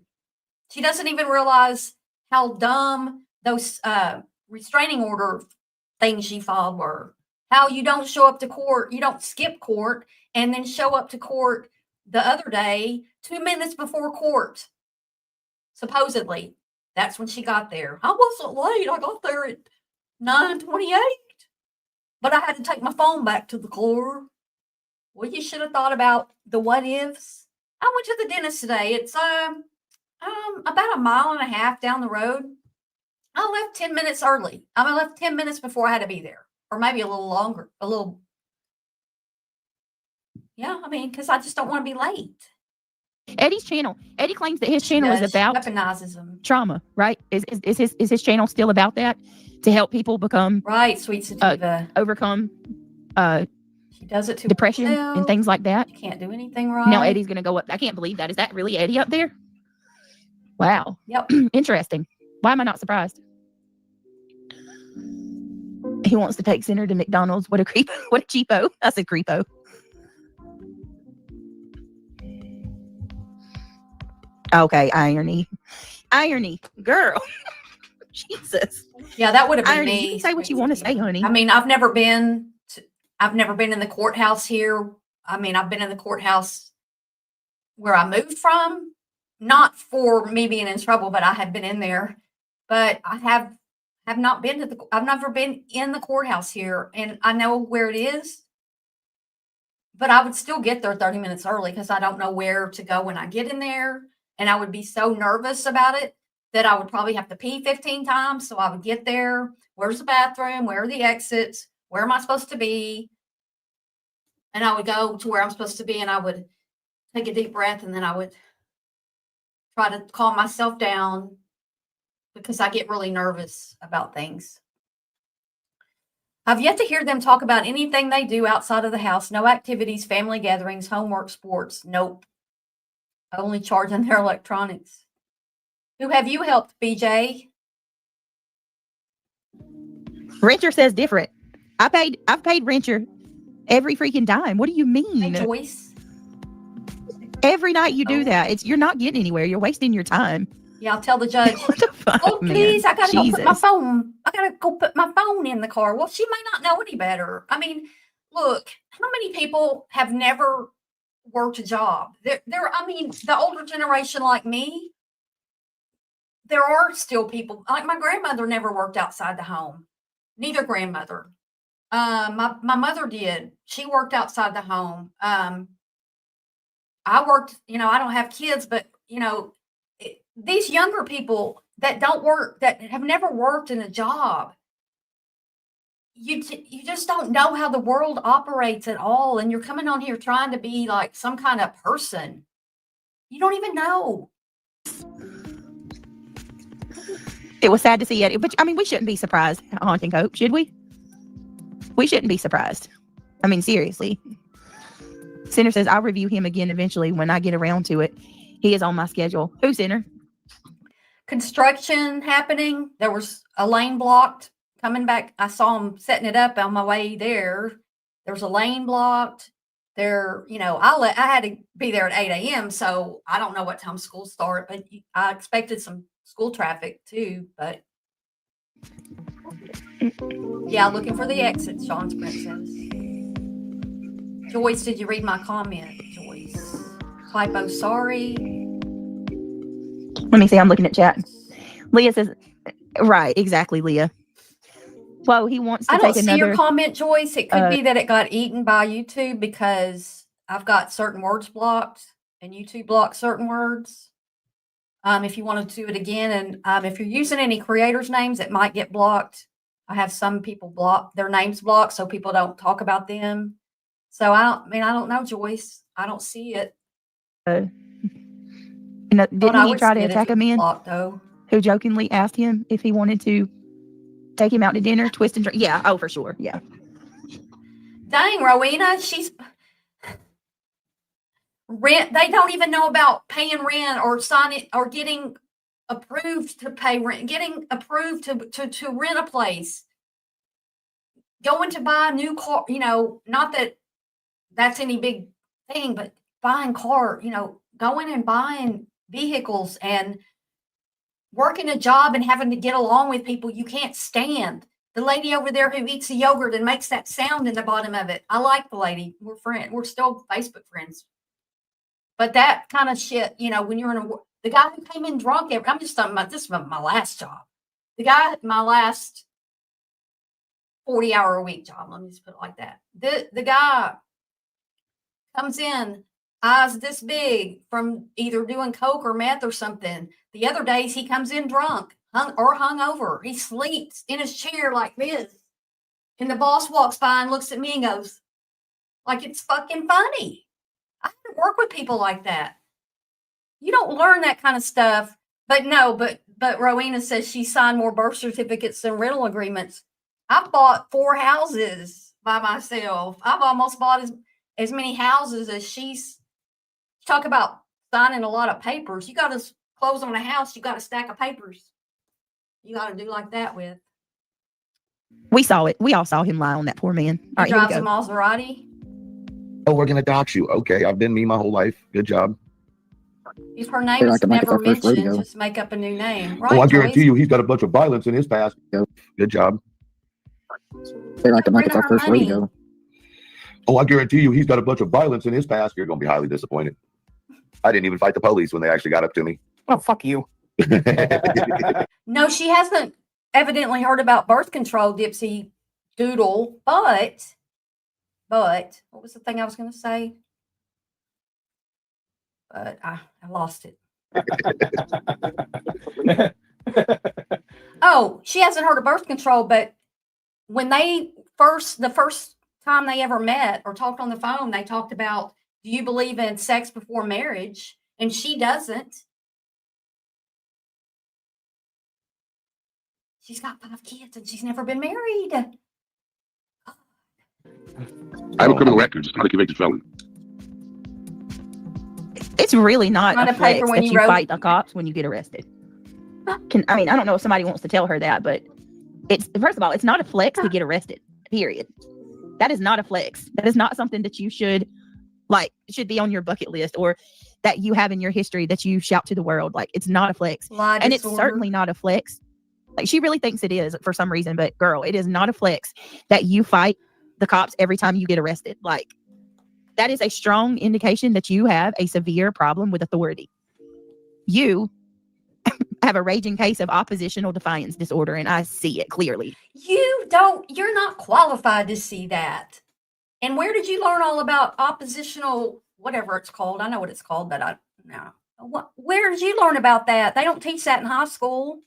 She doesn't even realize how dumb those restraining order things she filed were. How you don't show up to court, you don't skip court and then show up to court the other day 2 minutes before court. Supposedly, that's when she got there. I wasn't late. I got there at 9:28, but I had to take my phone back to the car. Well, you should have thought about the what ifs. I went to the dentist today. It's about a mile and a half down the road. I left 10 minutes early. I left 10 minutes before I had to be there, or maybe a little longer, yeah, I mean, because I just don't want to be late. Eddie's channel. Eddie claims that his channel is about weaponizes them. trauma, right? Is his channel still about that? To help people become Right, sweet sativa. overcome She does it to depression herself. and things like that. You can't do anything right. Now Eddie's gonna go up. I can't believe that. Is that really Eddie up there? Wow. Yep. Interesting. Why am I not surprised? He wants to take Center to McDonald's. What a creep. What a cheapo. I said creepo. Okay, irony. Girl. Jesus. Yeah, that would have been Irony. me. You can say what you want to say, honey. I mean, I've never been in the courthouse here. I mean, I've been in the courthouse where I moved from, not for me being in trouble, but I had been in there. But I have not been to I've never been in the courthouse here, and I know where it is. But I would still get there 30 minutes early because I don't know where to go when I get in there. And I would be so nervous about it that I would probably have to pee 15 times. So I would get there. Where's the bathroom? Where are the exits? Where am I supposed to be? And I would go to where I'm supposed to be, and I would take a deep breath, and then I would try to calm myself down because I get really nervous about things. I've yet to hear them talk about anything they do outside of the house. No activities, family gatherings, homework, sports. Nope. Only charging their electronics. Who have you helped, BJ? Renter says different. I've paid Renter every freaking dime. What do you mean? Hey, Joyce. Every night you do that. You're not getting anywhere. You're wasting your time. Yeah, I'll tell the judge. What the fuck, Oh, please, man? I gotta go put my Jesus. phone. I gotta go put my phone in the car. Well, she may not know any better. I mean, look, how many people have never worked a job? I mean, the older generation like me, there are still people, like my grandmother never worked outside the home. Neither grandmother. My mother did. She worked outside the home. I worked, I don't have kids, but, these younger people that don't work, that have never worked in a job, you just don't know how the world operates at all. And you're coming on here trying to be like some kind of person. You don't even know. It was sad to see it, but I mean, we shouldn't be surprised at Haunting Hope, should we? We shouldn't be surprised. I mean, seriously. Center says, I'll review him again eventually when I get around to it. He is on my schedule. Who, Center? Construction happening. There was a lane blocked coming back. I saw him setting it up on my way there. There's a lane blocked there. I had to be there at 8 a.m. So I don't know what time school started, but I expected some school traffic too. But yeah, looking for the exit, Sean's Princess. Joyce, did you read my comment? Joyce. Typo, sorry. Let me see. I'm looking at chat. Leah says, right, exactly, Leah. Whoa, he wants to I don't take see another. your comment, Joyce. It could be that it got eaten by YouTube because I've got certain words blocked and YouTube blocks certain words. If you want to do it again, and if you're using any creators' names, it might get blocked. I have some people their names blocked so people don't talk about them. So I don't know, Joyce. I don't see it. Didn't I he would try to see it if attack it a was man blocked, though. who jokingly asked him if he wanted to take him out to dinner, twist and drink? Yeah, oh, for sure. Yeah. Dang, Rowena, she's rent. They don't even know about paying rent or signing or getting approved to pay rent, getting approved to rent a place, going to buy a new car. Not that that's any big thing, but buying car, going and buying vehicles and working a job and having to get along with people you can't stand. The lady over there who eats the yogurt and makes that sound in the bottom of it. I like the lady. We're friends. We're still Facebook friends. But that kind of shit, when you're the guy who came in drunk, I'm just talking about this is my last job. The guy, my last 40-hour-a-week job. Let me just put it like that. The guy comes in, eyes this big from either doing coke or meth or something. The other days he comes in drunk, hung over. He sleeps in his chair like this. And the boss walks by and looks at me and goes, like it's fucking funny. I have to work with people like that. You don't learn that kind of stuff. But Rowena says she signed more birth certificates than rental agreements. I've bought 4 houses by myself. I've almost bought as many houses as she's. Talk about signing a lot of papers. You got to close on a house. You got a stack of papers. You got to do like that with. We saw it. We all saw him lie on that poor man. All right, He drives a Maserati. Oh, we're gonna dox you. Okay, I've been me my whole life. Good job. If her name is never mentioned, just make up a new name. Right, I guarantee Joyce? you, he's got a bunch of violence in his past. Good job. They like to make it our first money. rodeo. Oh, I guarantee you, he's got a bunch of violence in his past. You're gonna be highly disappointed. I didn't even fight the police when they actually got up to me. Oh, fuck you. No, she hasn't evidently heard about birth control, Dipsy Doodle. But what was the thing I was going to say? But I lost it. Oh, she hasn't heard of birth control, but when the first time they ever met or talked on the phone, they talked about, do you believe in sex before marriage? And she doesn't. She's got 5 kids and she's never been married. I have a criminal record, just not a convicted felon. It's really not Not a a paper flex when that you you wrote- fight the cops when you get arrested. I don't know if somebody wants to tell her that, but it's, first of all, it's not a flex to get arrested, period. That is not a flex. That is not something that you should be on your bucket list or that you have in your history that you shout to the world. Like, it's not a flex. And it's certainly not a flex. Like, she really thinks it is for some reason, but girl, it is not a flex that you fight the cops every time you get arrested. Like, that is a strong indication that you have a severe problem with authority. You have a raging case of oppositional defiance disorder, and I see it clearly. You're not qualified to see that. And where did you learn all about oppositional, whatever it's called? I know what it's called, but I don't know. Where did you learn about that? They don't teach that in high school.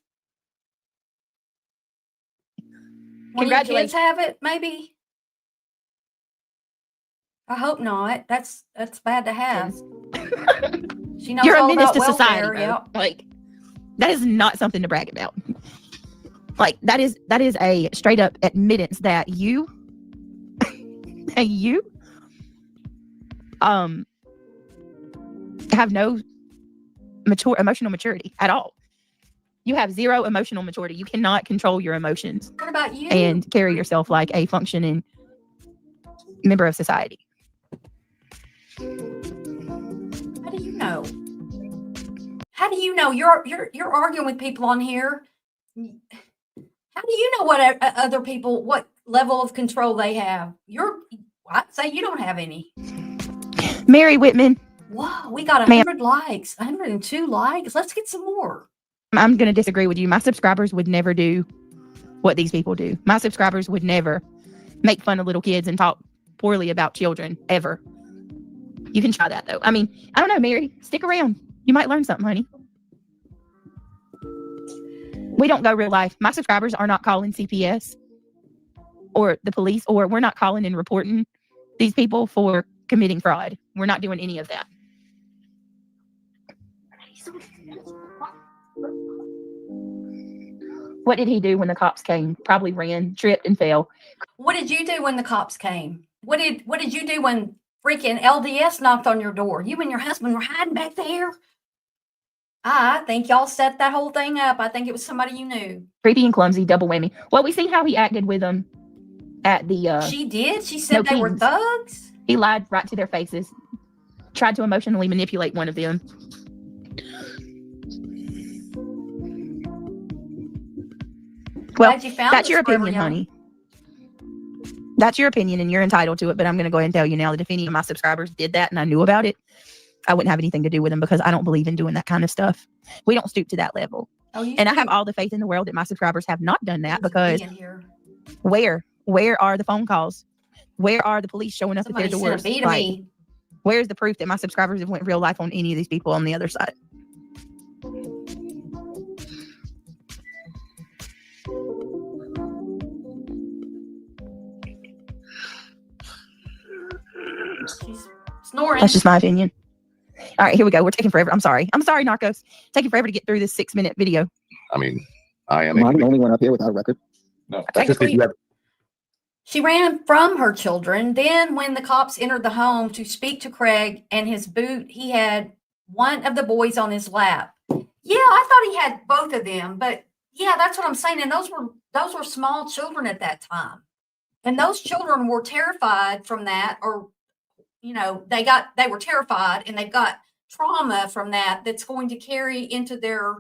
One of your kids have it, maybe? I hope not. That's bad to have. She knows You're a all menace about to welfare. society, bro. Yeah. Like, that is not something to brag about. Like, that is a straight up admittance that you have no emotional maturity at all. You have zero emotional maturity. You cannot control your emotions What about you? and carry yourself like a functioning member of society. How do you know? How do you know? You're arguing with people on here. How do you know what other people, what level of control they have? I'd say you don't have any. Mary Whitman. Wow, we got 100 likes, 102 likes. Let's get some more. I'm going to disagree with you. My subscribers would never do what these people do. My subscribers would never make fun of little kids and talk poorly about children, ever. You can try that, though. I mean, I don't know, Mary. Stick around. You might learn something, honey. We don't go real life. My subscribers are not calling CPS or the police, or we're not calling and reporting these people for committing fraud. We're not doing any of that. What did he do when the cops came? Probably ran, tripped, and fell. What did you do when the cops came? What did you do when freaking LDS knocked on your door? You and your husband were hiding back there? I think y'all set that whole thing up. I think it was somebody you knew. Creepy and clumsy, double whammy. Well, we seen how he acted with them at the She did? She said No they were Kings. thugs? He lied right to their faces. Tried to emotionally manipulate one of them. Well, Glad you found that's us your forever opinion, young. honey. That's your opinion, and you're entitled to it. But I'm going to go ahead and tell you now that if any of my subscribers did that and I knew about it, I wouldn't have anything to do with them because I don't believe in doing that kind of stuff. We don't stoop to that level. Oh, you And I do. have all the faith in the world that my subscribers have not done that, There's a because bee in here. where are the phone calls? Where are the police showing up Somebody at their sent a doors? bee to Like, me. where's the proof that my subscribers have went real life on any of these people on the other side? She's snoring. That's just my opinion. All right, here we go. We're taking forever. I'm sorry, Narcos. Taking forever to get through this 6-minute video. I mean, I am. Am I the only one up here without a record? No, that's just because you have. She ran from her children. Then, when the cops entered the home to speak to Craig and his boot, he had one of the boys on his lap. Yeah, I thought he had both of them, but yeah, that's what I'm saying. And those were small children at that time, and those children were terrified from that, or they were terrified, and they've got trauma from that that's going to carry into their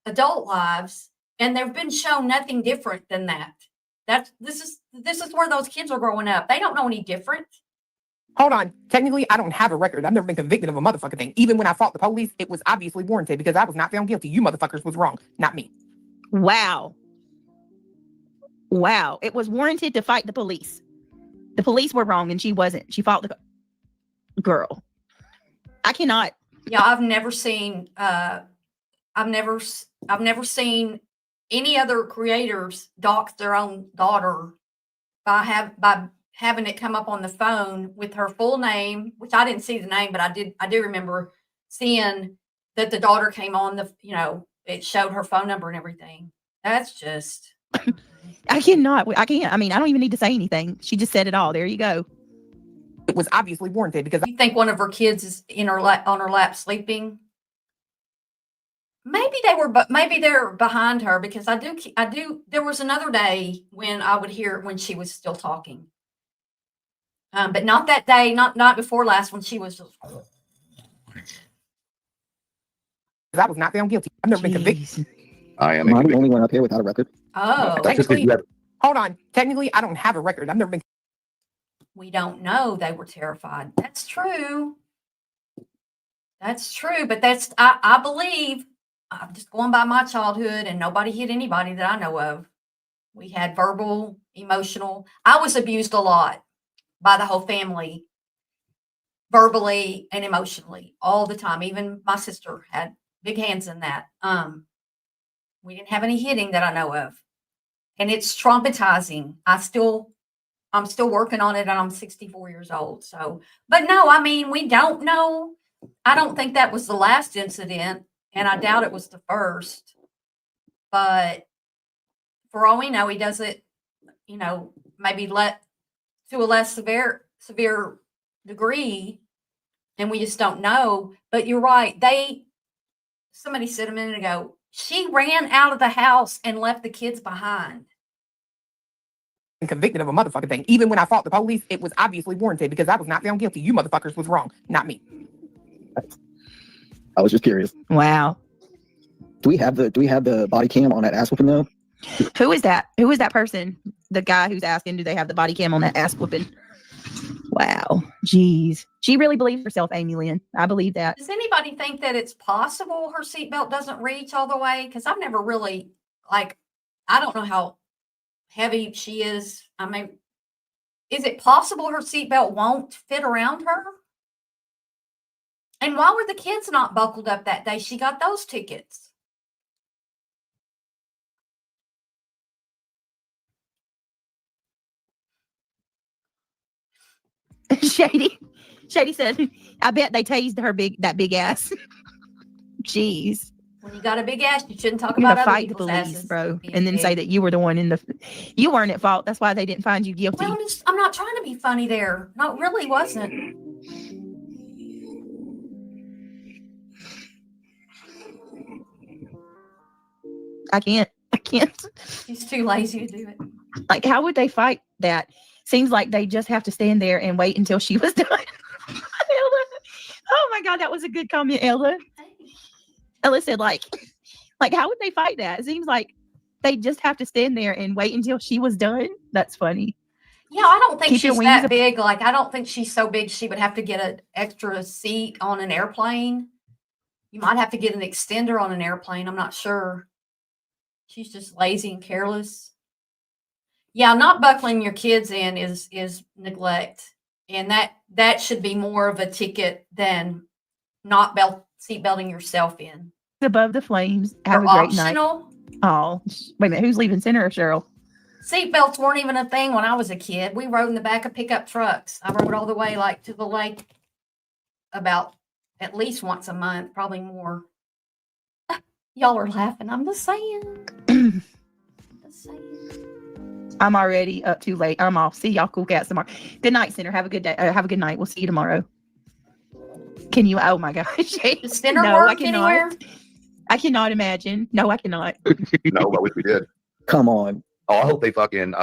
adult lives, and they've been shown nothing different than that. This is where those kids are growing up. They don't know any different. Hold on. Technically, I don't have a record. I've never been convicted of a motherfucking thing. Even when I fought the police, it was obviously warranted because I was not found guilty. You motherfuckers was wrong, not me. Wow. It was warranted to fight the police. The police were wrong, and she wasn't. She fought the girl. I cannot. Yeah, I've never seen any other creators dox their own daughter by having it come up on the phone with her full name, which I didn't see the name, but I do remember seeing that the daughter came on it showed her phone number and everything. That's just I cannot. I can't. I mean, I don't even need to say anything. She just said it all. There you go. It was obviously warranted because You think one of her kids is on her lap sleeping? Maybe they're behind her, because I do. There was another day when I would hear when she was still talking, but not that day, not before last, when she was just. I was not found guilty. I've never been convicted. I am. Am I the only one up here without a record? Oh, That's just because you have. Hold on. Technically, I don't have a record. I've never been. we don't know. They were terrified. That's true. But I believe. I'm just going by my childhood, and nobody hit anybody that I know of. We had verbal, emotional. I was abused a lot by the whole family, verbally and emotionally, all the time. Even my sister had big hands in that. We didn't have any hitting that I know of, and it's traumatizing. I'm still working on it, and I'm 64 years old. So, but no, I mean, we don't know. I don't think that was the last incident. And I doubt it was the first, but for all we know, he does it, maybe to a less severe degree, and we just don't know. But you're right. Somebody said a minute ago, she ran out of the house and left the kids behind. Convicted of a motherfucking thing. Even when I fought the police, it was obviously warranted because I was not found guilty. You motherfuckers was wrong, not me. I was just curious. Wow. Do we have the body cam on that ass whooping though? Who is that? Who is that person? The guy who's asking, do they have the body cam on that ass whooping? Wow. Jeez. She really believes herself, Amy Lynn. I believe that. Does anybody think that it's possible her seatbelt doesn't reach all the way? Because I've never really, I don't know how heavy she is. I mean, is it possible her seatbelt won't fit around her? And why were the kids not buckled up that day? She got those tickets. Shady said, I bet they tased that big ass. Jeez. When you got a big ass, you shouldn't talk You're about gonna other fight the people's police, asses. bro, being and then say big. that you were the one you weren't at fault. That's why they didn't find you guilty. Well, I'm not trying to be funny there. No, it really wasn't. I can't. He's too lazy to do it. Like, how would they fight that? Seems like they just have to stand there and wait until she was done. Ella. Oh my God, that was a good comment, Ella. Ella said, like, how would they fight that? It seems like they just have to stand there and wait until she was done. That's funny. Yeah, I don't think Keep your she's wings that up. big. Like, I don't think she's so big she would have to get an extra seat on an airplane. You might have to get an extender on an airplane. I'm not sure. She's just lazy and careless. Yeah, not buckling your kids in is neglect. And that should be more of a ticket than not seat belting yourself in. Above the flames. Have Or a great night. optional. Oh, wait a minute. Who's leaving center or Cheryl? Seat belts weren't even a thing when I was a kid. We rode in the back of pickup trucks. I rode all the way like to the lake about at least once a month, probably more. Y'all are laughing. I'm just saying. I'm already up too late. I'm off. See y'all cool cats tomorrow. Good night, Center. Have a good day. Have a good night. We'll see you tomorrow. Can you? Oh my gosh. Does Center No, I work cannot. anywhere? I cannot imagine. No, I cannot. No, I wish we did. Come on. Oh, I hope they fucking.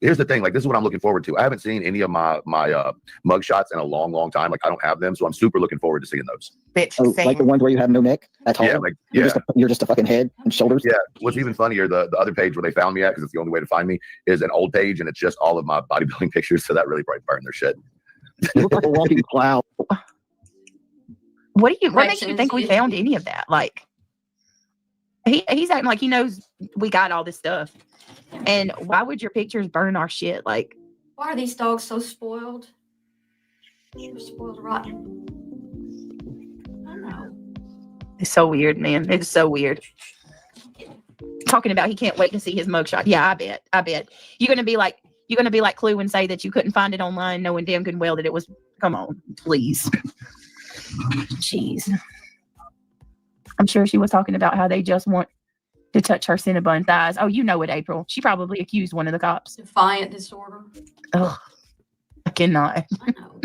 Here's the thing. Like, this is what I'm looking forward to. I haven't seen any of my mug shots in a long, long time. Like, I don't have them, so I'm super looking forward to seeing those. Bitch, Oh, same. like the ones where you have no neck at all. Yeah, like You're yeah, just a fucking head and shoulders. yeah. What's even funnier, the other page where they found me at, because it's the only way to find me, is an old page, and it's just all of my bodybuilding pictures. So that really probably burned their shit. You look like a walking cloud. What makes you think we Corrections. found any of that? Like, he's acting like he knows we got all this stuff. And why would your pictures burn our shit? Like, Why are these dogs so spoiled? They're spoiled rotten. I know. it's so weird, man. It's so weird. Talking about he can't wait to see his mugshot. Yeah, I bet. You're gonna be like Clue and say that you couldn't find it online, knowing damn good well that it was. Come on, please. Jeez. I'm sure she was talking about how they just want to touch her Cinnabon thighs. Oh, you know it, April. She probably accused one of the cops. Defiant disorder. Ugh. I cannot. I know.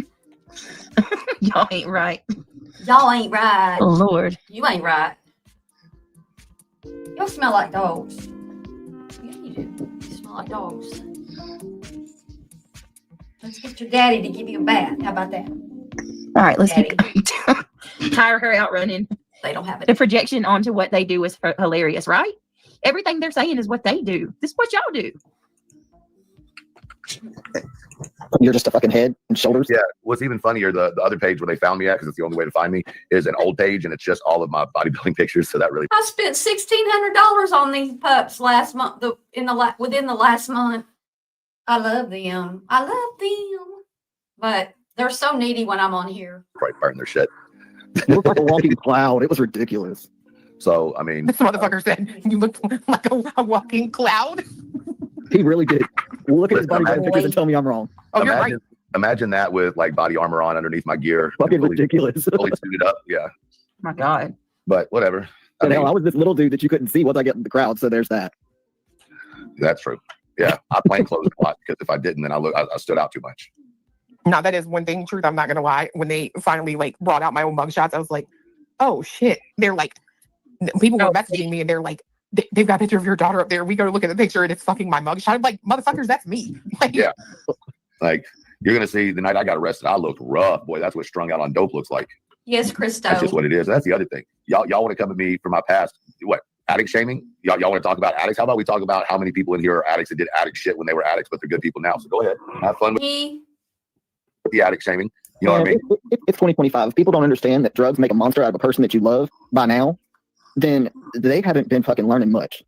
Y'all ain't right. Y'all ain't right. Oh, Lord. You ain't right. Y'all smell like dogs. Yeah, you do. You smell like dogs. Let's get your daddy to give you a bath. How about that? All right, let's Daddy. tire her out running. They don't have The it. projection onto what they do is hilarious, right? Everything they're saying is what they do. This is what y'all do. You're just a fucking head and shoulders. Yeah. What's even funnier, the other page where they found me at, because it's the only way to find me, is an old page, and it's just all of my bodybuilding pictures. So that really. I spent $1,600 on these pups last month. Within the last month. I love them. But they're so needy when I'm on here. Probably burn their shit. You look like a walking cloud. It was ridiculous. So I mean, This motherfucker said you looked like a walking cloud. He really did. Look at his Listen, bodybuilding pictures and tell me I'm wrong. Oh, you're right. imagine that with like body armor on underneath my gear, Fucking fully, ridiculous. fully suited up. Yeah, My God. but whatever. I And hell, I mean, was this little dude that you couldn't see once I get in the crowd. So there's that. that's true. Yeah, I plain clothes a lot, because if I didn't, then I stood out too much. No, that is one thing. Truth, I'm not gonna lie. When they finally like brought out my own mugshots, I was like, oh shit. They're like, people were messaging me and they're like, they've got a picture of your daughter up there. We go to look at the picture and it's fucking my mugshot. I'm like, motherfuckers, that's me. Like, Yeah. Like, you're gonna see the night I got arrested, I looked rough. Boy, that's what strung out on dope looks like. Yes, Christo. That's just what it is. That's the other thing. Y'all want to come at me for my past? What, addict shaming? Y'all want to talk about addicts? How about we talk about how many people in here are addicts that did addict shit when they were addicts, but they're good people now? So go ahead, have fun with He the addict shaming. You know what I mean? It's 2025. If people don't understand that drugs make a monster out of a person that you love by now, then they haven't been fucking learning much.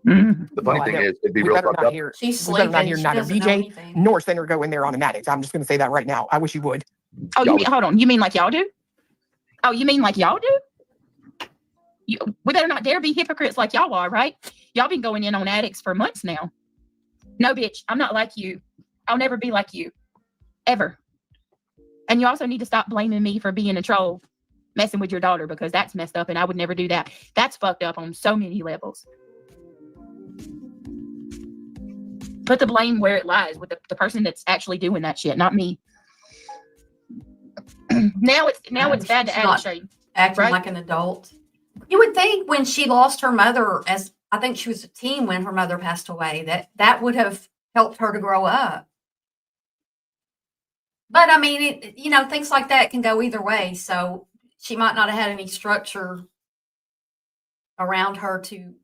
Mhm. The funny well, I thing know. is, it'd be we real better fucked not up. she's hear. We better sleeping. not hear She neither doesn't know BJ anything. nor Center go in there on an addict. I'm just gonna say that right now. I wish you would. Oh, you mean, hold on. You mean like y'all do? Oh, you mean like y'all do? We better not dare be hypocrites like y'all are, right? Y'all been going in on addicts for months now. No, bitch, I'm not like you. I'll never be like you. Ever. And you also need to stop blaming me for being a troll, messing with your daughter, because that's messed up and I would never do that. That's fucked up on so many levels. Put the blame where it lies, with the person that's actually doing that shit, not me. Now it's bad to add shame. Acting right? like an adult. You would think when she lost her mother, as I think she was a teen when her mother passed away, that would have helped her to grow up. But I mean, things like that can go either way. So she might not have had any structure around her to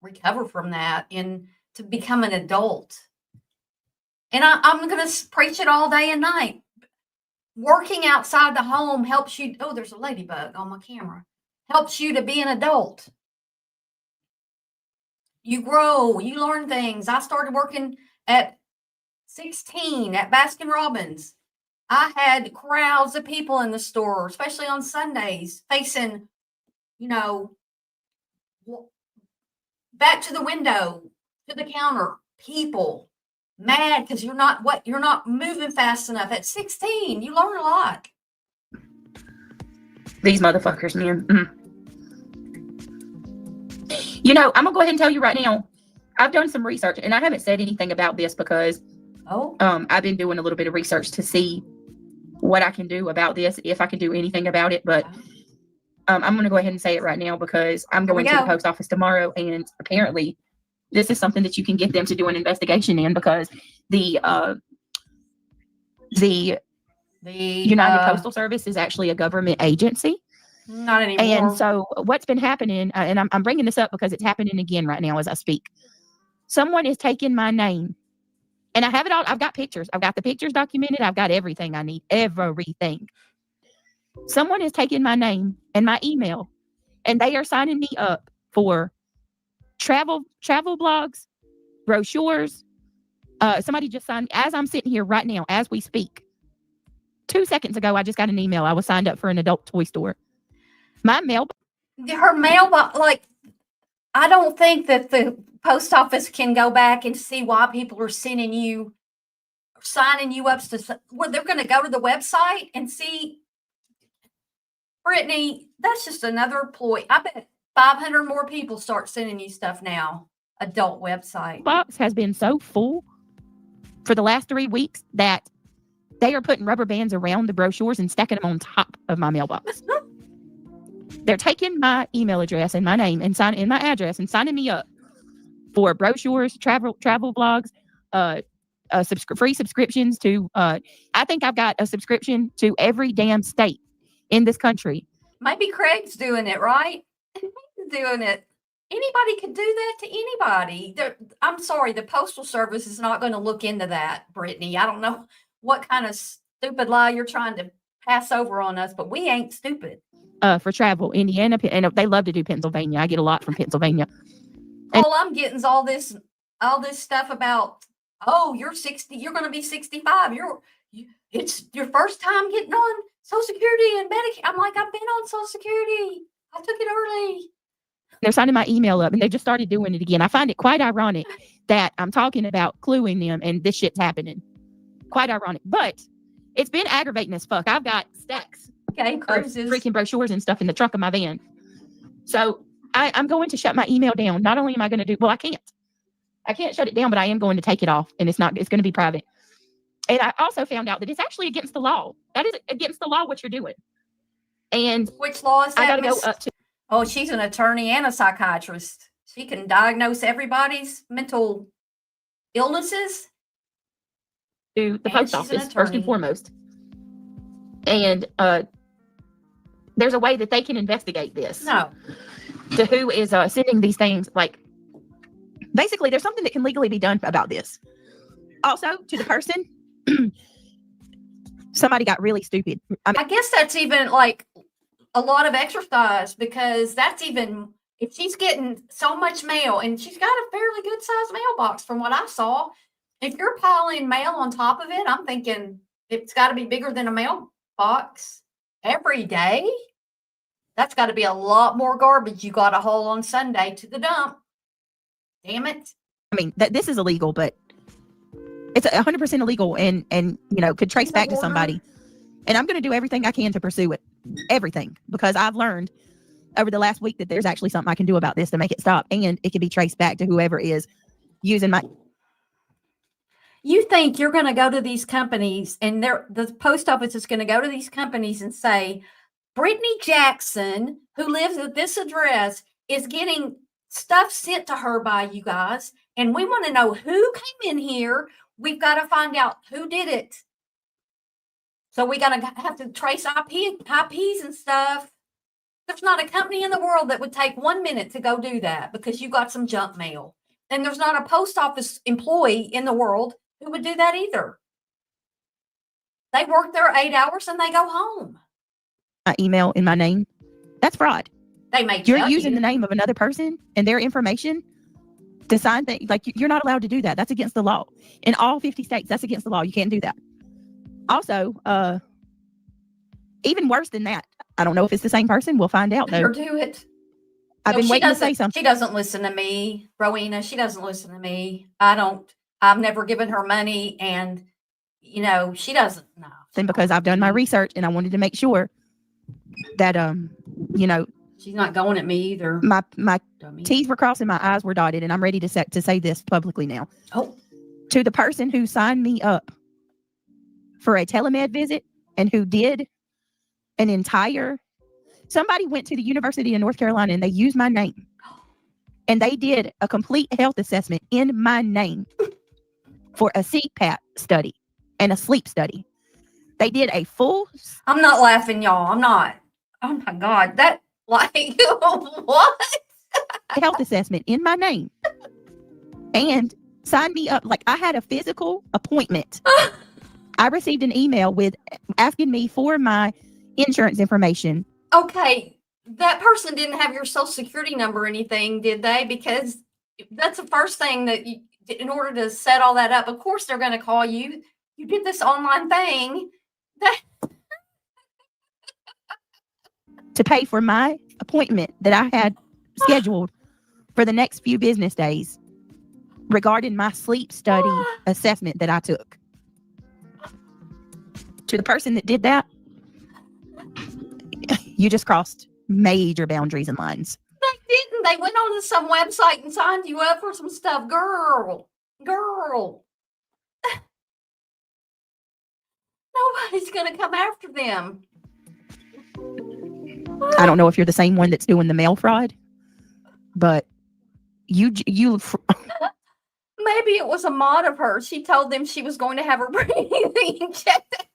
recover from that and to become an adult. And I'm going to preach it all day and night. Working outside the home helps you. Oh, there's a ladybug on my camera. Helps you to be an adult. You grow, you learn things. I started working at 16 at Baskin Robbins. I had crowds of people in the store, especially on Sundays, facing, back to the window, to the counter, people mad because you're not moving fast enough. At 16, you learn a lot. These motherfuckers, man. I'm gonna go ahead and tell you right now, I've done some research and I haven't said anything about this because I've been doing a little bit of research to see what I can do about this, if I can do anything about it. But I'm going to go ahead and say it right now because I'm going to the post office tomorrow, and apparently this is something that you can get them to do an investigation in, because the United Postal Service is actually a government agency. Not anymore. And so what's been happening, and I'm bringing this up because it's happening again right now as I speak. Someone is taking my name. And I have it all. I've got pictures. I've got the pictures documented. I've got everything I need. Everything. Someone is taking my name and my email, and they are signing me up for travel blogs, brochures. Somebody just signed, as I'm sitting here right now, as we speak. 2 seconds ago, I just got an email. I was signed up for an adult toy store. My mailbox. Her mailbox, I don't think that the post office can go back and see why people are signing you up to. Well, they're going to go to the website and see. Brittney, that's just another ploy. I bet 500 more people start sending you stuff now. Adult website. Box has been so full for the last 3 weeks that they are putting rubber bands around the brochures and stacking them on top of my mailbox. They're taking my email address and my name and my address and signing me up for brochures, travel blogs, free subscriptions to. I think I've got a subscription to every damn state in this country. Maybe Craig's doing it, right? He's doing it. Anybody could do that to anybody. I'm sorry, the Postal Service is not going to look into that, Brittney. I don't know what kind of stupid lie you're trying to pass over on us, but we ain't stupid. For travel, Indiana, and they love to do Pennsylvania. I get a lot from Pennsylvania. All I'm getting is all this stuff about, you're 60, you're going to be 65. It's your first time getting on Social Security and Medicare. I'm like, I've been on Social Security. I took it early. They're signing my email up, and they just started doing it again. I find it quite ironic that I'm talking about cluing them, and this shit's happening. Quite ironic, but it's been aggravating as fuck. I've got stacks cruises, freaking brochures and stuff in the trunk of my van. So I'm going to shut my email down. Not only am I going to do, I can't shut it down, but I am going to take it off, and it's going to be private. And I also found out that it's actually against the law. That is against the law what you're doing. And which law is that? I got to go up to. Oh, she's an attorney and a psychiatrist. She can diagnose everybody's mental illnesses. To the post office, first and foremost. And there's a way that they can investigate this. No. To who is sending these things. Basically, there's something that can legally be done about this. Also, to the person, somebody got really stupid. I guess that's even a lot of exercise, because that's even, if she's getting so much mail, and she's got a fairly good sized mailbox from what I saw. If you're piling mail on top of it, I'm thinking it's got to be bigger than a mailbox every day. That's got to be a lot more garbage you got to haul on Sunday to the dump. Damn it. I mean, this is illegal, but it's 100% illegal and could trace back to somebody. And I'm going to do everything I can to pursue it. Everything. Because I've learned over the last week that there's actually something I can do about this to make it stop. And it can be traced back to whoever is using my... You think you're going to go to these companies and the post office is going to go to these companies and say, Brittney Jackson, who lives at this address, is getting stuff sent to her by you guys. And we want to know who came in here. We've got to find out who did it. So we got to have to trace IPs and stuff. There's not a company in the world that would take 1 minute to go do that because you got some junk mail. And there's not a post office employee in the world who would do that either. They work their 8 hours and they go home. My email in my name. That's fraud. They may You're using the name of another person and their information to sign things. Like, you're not allowed to do that. That's against the law. In all 50 states, that's against the law. You can't do that. Also, even worse than that, I don't know if it's the same person. We'll find out, though. Or do it. I've been waiting to say something. She doesn't listen to me, Rowena. She doesn't listen to me. I've never given her money, and she doesn't know. Then because I've done my research and I wanted to make sure that she's not going at me either. My T's were crossed and my I's were dotted, and I'm ready to say this publicly now. Oh, to the person who signed me up for a telemed visit and who did somebody went to the University of North Carolina and they used my name and they did a complete health assessment in my name for a CPAP study and a sleep study. They did a full... I'm not laughing, y'all. I'm not. Oh my God. That, like, what? health assessment in my name and signed me up. Like, I had a physical appointment. I received an email with asking me for my insurance information. Okay. That person didn't have your social security number or anything, did they? Because that's the first thing that in order to set all that up, of course they're going to call you. You did this online thing. To pay for my appointment that I had scheduled for the next few business days regarding my sleep study assessment that I took. To the person that did that, you just crossed major boundaries and lines. They didn't. They went on to some website and signed you up for some stuff. Girl. Nobody's going to come after them. I don't know if you're the same one that's doing the mail fraud, but you maybe it was a mod of hers. She told them she was going to have her breathing checked.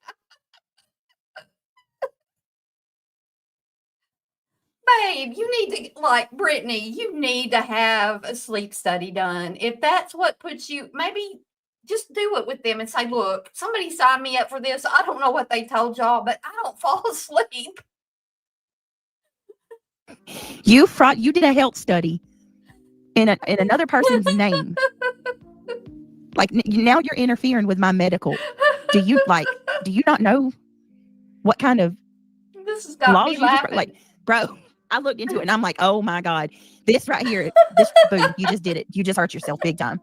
Babe, you need to, like, Brittney, you need to have a sleep study done. If that's what puts you, maybe just do it with them and say, look, somebody signed me up for this. I don't know what they told y'all, but I don't fall asleep. You did a health study in another person's name. Like, now you're interfering with my medical. Do you not know what kind of this has got laws me you laughing. like, bro? I looked into it and I'm like, oh my God, this right here, boom, you just did it. You just hurt yourself big time.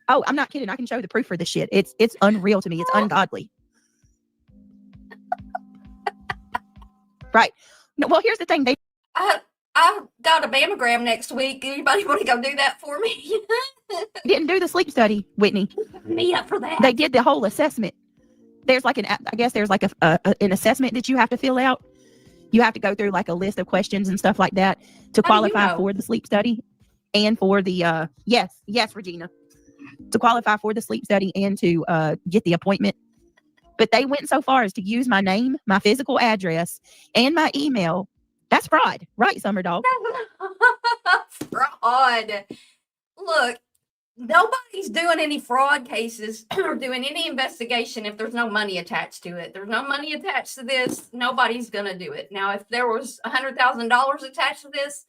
Oh, I'm not kidding. I can show the proof for this shit. It's unreal to me. It's ungodly. Right. No, well, here's the thing. I got a mammogram next week. Anybody want to go do that for me? Didn't do the sleep study, Whitney. Me up for that. They did the whole assessment. There's like an assessment that you have to fill out. You have to go through like a list of questions and stuff like that to qualify for the sleep study and for the yes, Regina, to qualify for the sleep study and to get the appointment. But they went so far as to use my name, my physical address, and my email. That's fraud, right, Summer Dog? Fraud. Look, nobody's doing any fraud cases or doing any investigation if there's no money attached to it. There's no money attached to this. Nobody's going to do it. Now, if there was $100,000 attached to this,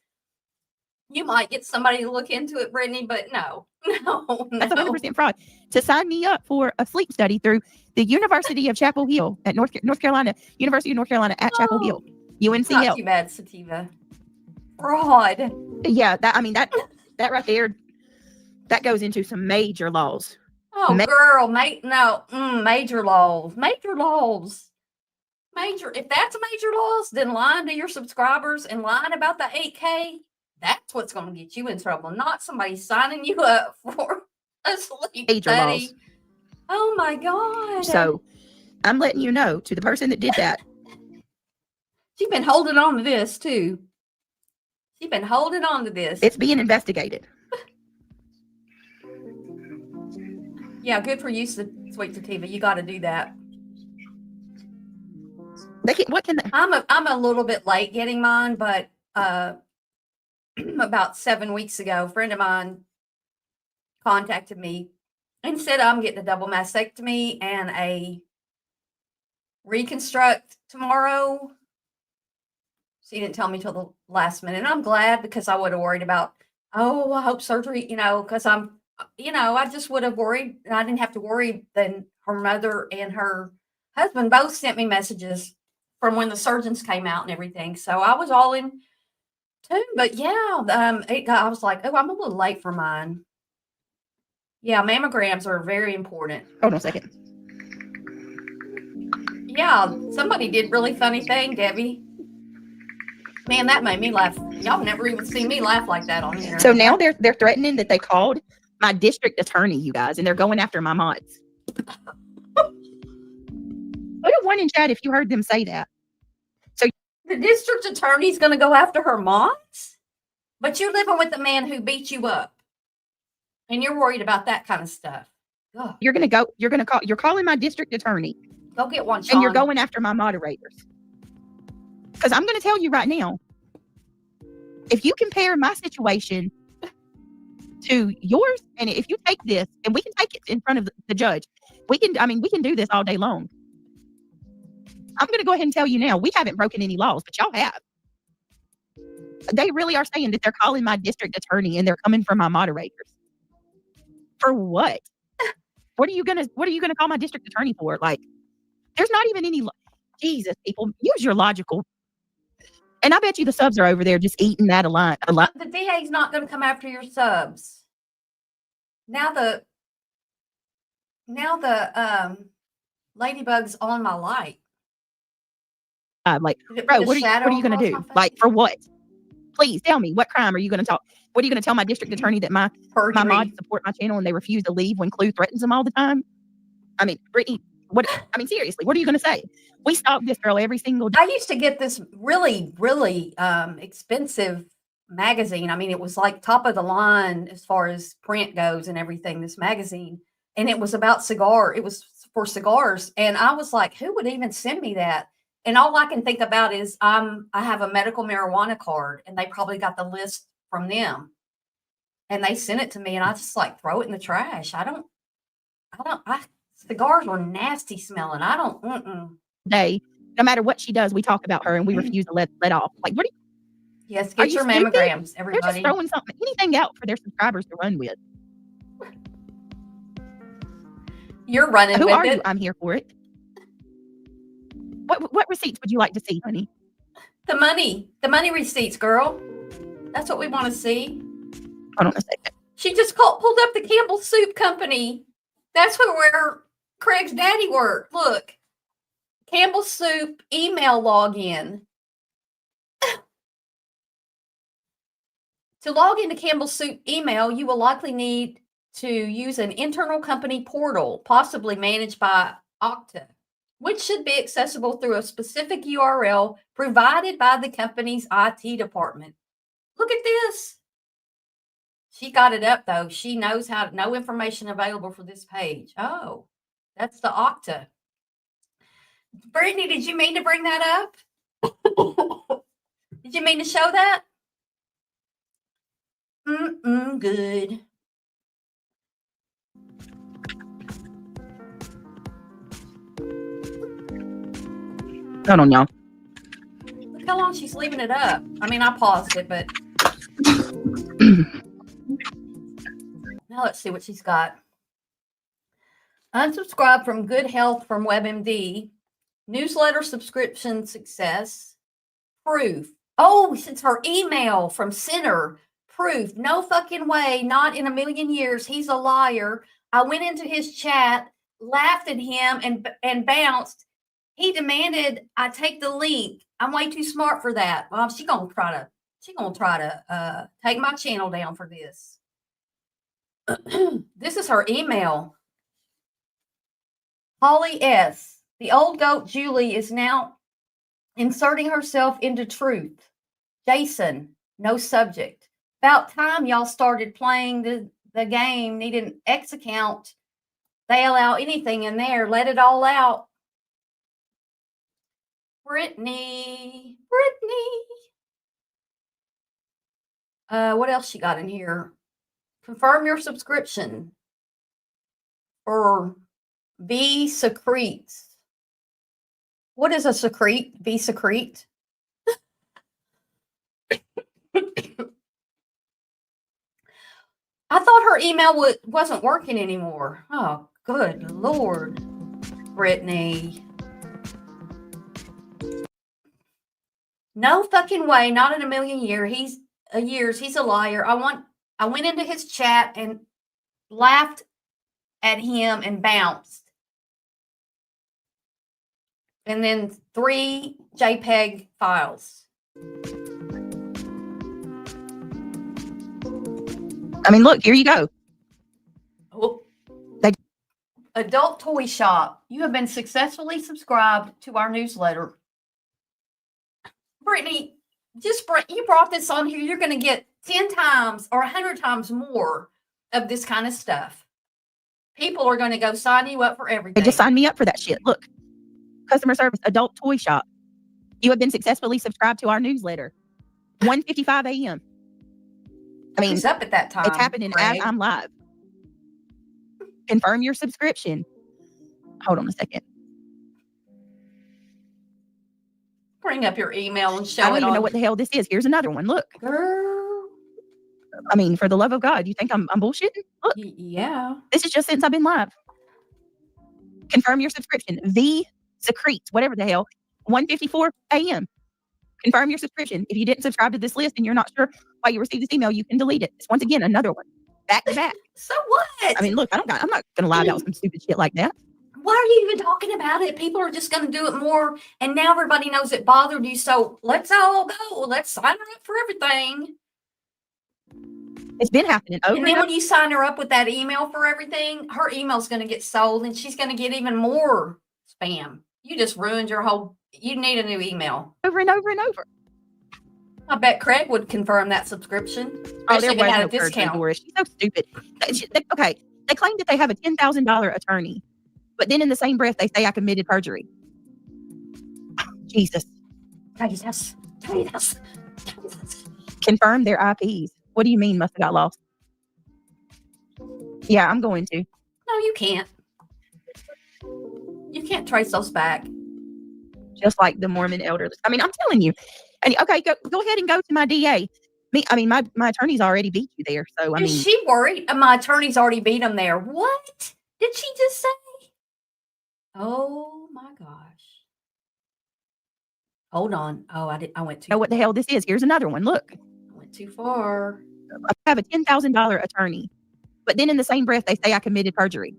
you might get somebody to look into it, Brittney, but no. That's 100% fraud. To sign me up for a sleep study through the University of Chapel Hill at North Carolina, University of North Carolina at Chapel Hill, UNCL. Not too bad, Sativa. Fraud. Yeah, that right there, that goes into some major laws. Oh, girl, major laws. Major laws. if that's major loss, then lying to your subscribers and lying about the 8K, that's what's going to get you in trouble, not somebody signing you up for a sleep Major study. loss. Oh my God. So I'm letting you know, to the person that did that, She's been holding on to this too. She's been holding on to this. it's being investigated. Yeah, good for you, Sweet Sativa. You got to do that. What can they? I'm a little bit late getting mine, but about 7 weeks ago, a friend of mine contacted me and said I'm getting a double mastectomy and a reconstruct tomorrow. She didn't tell me till the last minute. And I'm glad, because I would have worried about, oh, I hope surgery, because I just would have worried, and I didn't have to worry. Then her mother and her husband both sent me messages from when the surgeons came out and everything. So I was all in tune. But yeah, I was like, oh, I'm a little late for mine. Yeah, mammograms are very important. Hold on a second. Yeah, somebody did really funny thing, Debbie. Man, that made me laugh. Y'all never even see me laugh like that on here. So now they're threatening that they called my district attorney, you guys, and they're going after my mods. Put a 1 in chat if you heard them say that. So the district attorney's going to go after her mods? But you're living with the man who beat you up. And you're worried about that kind of stuff. Ugh. you're calling my district attorney. Go get one, Sean. And you're going after my moderators. Because I'm going to tell you right now, if you compare my situation to yours, and if you take this, and we can take it in front of the judge, we can do this all day long. I'm going to go ahead and tell you now, we haven't broken any laws, but y'all have. They really are saying that they're calling my district attorney and they're coming for my moderators. For what? What are you gonna call my district attorney for? Like, there's not even any. Jesus, people, use your logical. And I bet you the subs are over there just eating that a lot. The DA's not going to come after your subs. Now the ladybug's on my light. Like, bro, what are you going to do? Like, for what? Please tell me, what crime are you going to talk? What are you going to tell my district attorney that my mods support my channel and they refuse to leave when Clue threatens them all the time? I mean, Brittney, seriously, what are you going to say? We stalk this girl every single day. I used to get this really, really expensive magazine. I mean, it was like top of the line as far as print goes and everything, this magazine. And it was about it was for cigars. And I was like, who would even send me that? And all I can think about is I have a medical marijuana card, and they probably got the list from them. And they sent it to me, and I just like throw it in the trash. Cigars were nasty smelling. Day, no matter what she does, we talk about her and we refuse to let off. Like, what? Yes, get your mammograms, everybody. They're just throwing anything out for their subscribers to run with. You're running Who with are it. You? I'm here for it. What receipts would you like to see, honey? The money receipts, girl. That's what we want to see. Hold on a second. She just pulled up the Campbell Soup Company. That's where Craig's daddy worked. Look, Campbell Soup email login. To log into Campbell Soup email, you will likely need to use an internal company portal, possibly managed by Okta, which should be accessible through a specific URL provided by the company's IT department. Look at this. She got it up, though. She knows no information available for this page. Oh, that's the Okta. Brittney, did you mean to bring that up? Did you mean to show that? Good. Hold on, y'all. Look how long she's leaving it up. I mean, I paused it, but now let's see what she's got. Unsubscribe from Good Health from WebMD. Newsletter subscription success. Proof. Oh, it's her email from Center. Proof. No fucking way. Not in a million years. He's a liar. I went into his chat, laughed at him, and bounced. He demanded I take the link. I'm way too smart for that. Well, she's gonna try to take my channel down for this. This is her email. Holly S. The old goat Julie is now inserting herself into truth. Jason, no subject. About time y'all started playing the game. Need an X account. They allow anything in there. Let it all out. Brittney. What else she got in here? Confirm your subscription for V Secretes. What is a secrete? V Secrete? I thought her email wasn't working anymore. Oh, good Lord, Brittney. No fucking way, not in a million years. He's a liar. I went into his chat and laughed at him and bounced. And then 3 JPEG files. I mean, look, here you go. Oh. They- Adult Toy Shop. You have been successfully subscribed to our newsletter. Brittney, you brought this on here. You're going to get 10 times or 100 times more of this kind of stuff. People are going to go sign you up for everything. They just signed me up for that shit. Look, customer service, adult toy shop. You have been successfully subscribed to our newsletter. 1:55 a.m. I mean, Who's up at that time? it's happening as I'm live. Confirm your subscription. Hold on a second. Bring up your email and show I don't it even on. know what the hell this is. Here's another one. Look. Girl. I mean, for the love of God, you think I'm bullshitting? Look, Yeah. this is just since I've been live. Confirm your subscription. V Secretes, whatever the hell. 1:54 a.m. Confirm your subscription. If you didn't subscribe to this list and you're not sure why you received this email, you can delete it. It's once again another one. Back to back. So what? I mean, look, I'm not gonna lie about some stupid shit like that. Why are you even talking about it? People are just going to do it more. And now everybody knows it bothered you. So let's all go. Let's sign her up for everything. It's been happening over And then when you sign her up with that email for everything, her email's going to get sold and she's going to get even more spam. You just ruined your whole, you need a new email. over and over and over. I bet Craig would confirm that subscription. Oh, Especially there if it was had no a discount. Doris. She's so stupid. Okay, they claim that they have a $10,000 attorney, but then in the same breath they say I committed perjury. Jesus. Jesus. Confirm their IPs. What do you mean must have got lost? Yeah, I'm going to. No, you can't. You can't trace those back. Just like the Mormon elders. I mean, I'm telling you. And okay, go ahead and go to my DA. My attorney's already beat you there. So I mean, Is she worried? My attorney's already beat him there. What did she just say? Oh my gosh. Hold on. Oh, I went too. know what the hell this is. Here's another one. Look, I went too far. I have a $10,000 attorney, but then in the same breath they say I committed perjury.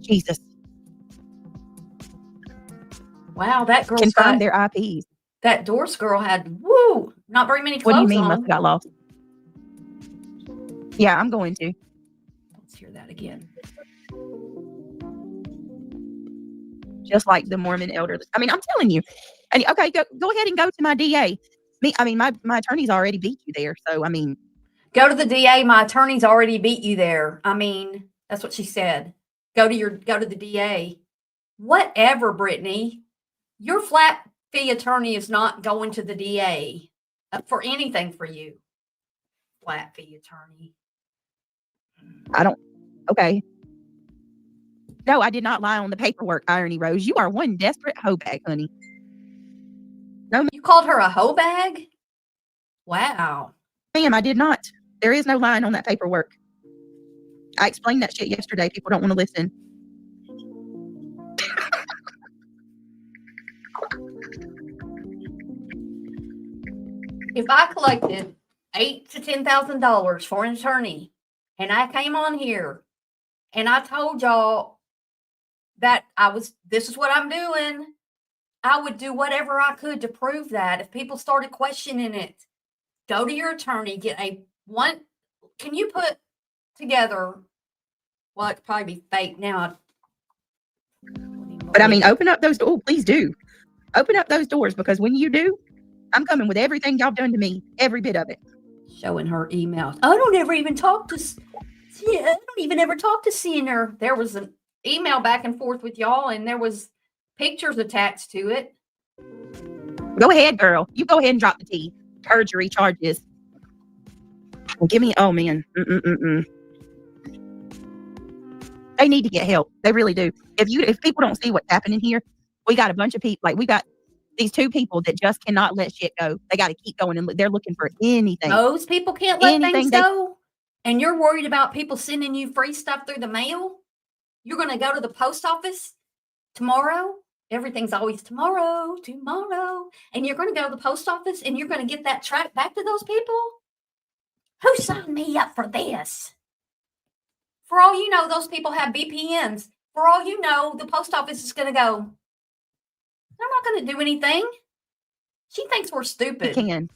Jesus. Wow, that girl. Confirm their IPs. That Doris girl had not very many clothes What do you mean on. must have got lost? Yeah, I'm going to. Let's hear that again. Just like the Mormon elders. I mean, I'm telling you. And okay, go ahead and go to my DA. My attorney's already beat you there. So I mean, Go to the DA. My attorney's already beat you there. I mean, that's what she said. Go to the DA. Whatever, Brittney. Your flat fee attorney is not going to the DA for anything for you. Flat fee attorney. okay. No, I did not lie on the paperwork, Irony Rose. You are one desperate hoe bag, honey. You called her a hoe bag? Wow. Ma'am, I did not. There is no lying on that paperwork. I explained that shit yesterday. People don't want to listen. If I collected $8,000 to $10,000 for an attorney, and I came on here and I told y'all this is what I'm doing. I would do whatever I could to prove that. If people started questioning it, go to your attorney, can you put together, well, it could probably be fake now. But I mean, open up those doors. Please do. Open up those doors, because when you do, I'm coming with everything y'all done to me, every bit of it. Showing her emails. I don't ever even talk to seeing her. There was an email back and forth with y'all, and there was pictures attached to it. Go ahead, girl. You go ahead and drop the T. Perjury charges. Give me, oh man. They need to get help. They really do. If people don't see what's happening here, we got a bunch of people, like we got these 2 people that just cannot let shit go. They got to keep going, and they're looking for anything. Those people can't let things go. And you're worried about people sending you free stuff through the mail? You're going to go to the post office tomorrow? Everything's always tomorrow. And you're going to go to the post office and you're going to get that track back to those people? Who signed me up for this? For all you know, those people have VPNs. For all you know, the post office is going to go, they're not going to do anything. She thinks we're stupid. They can.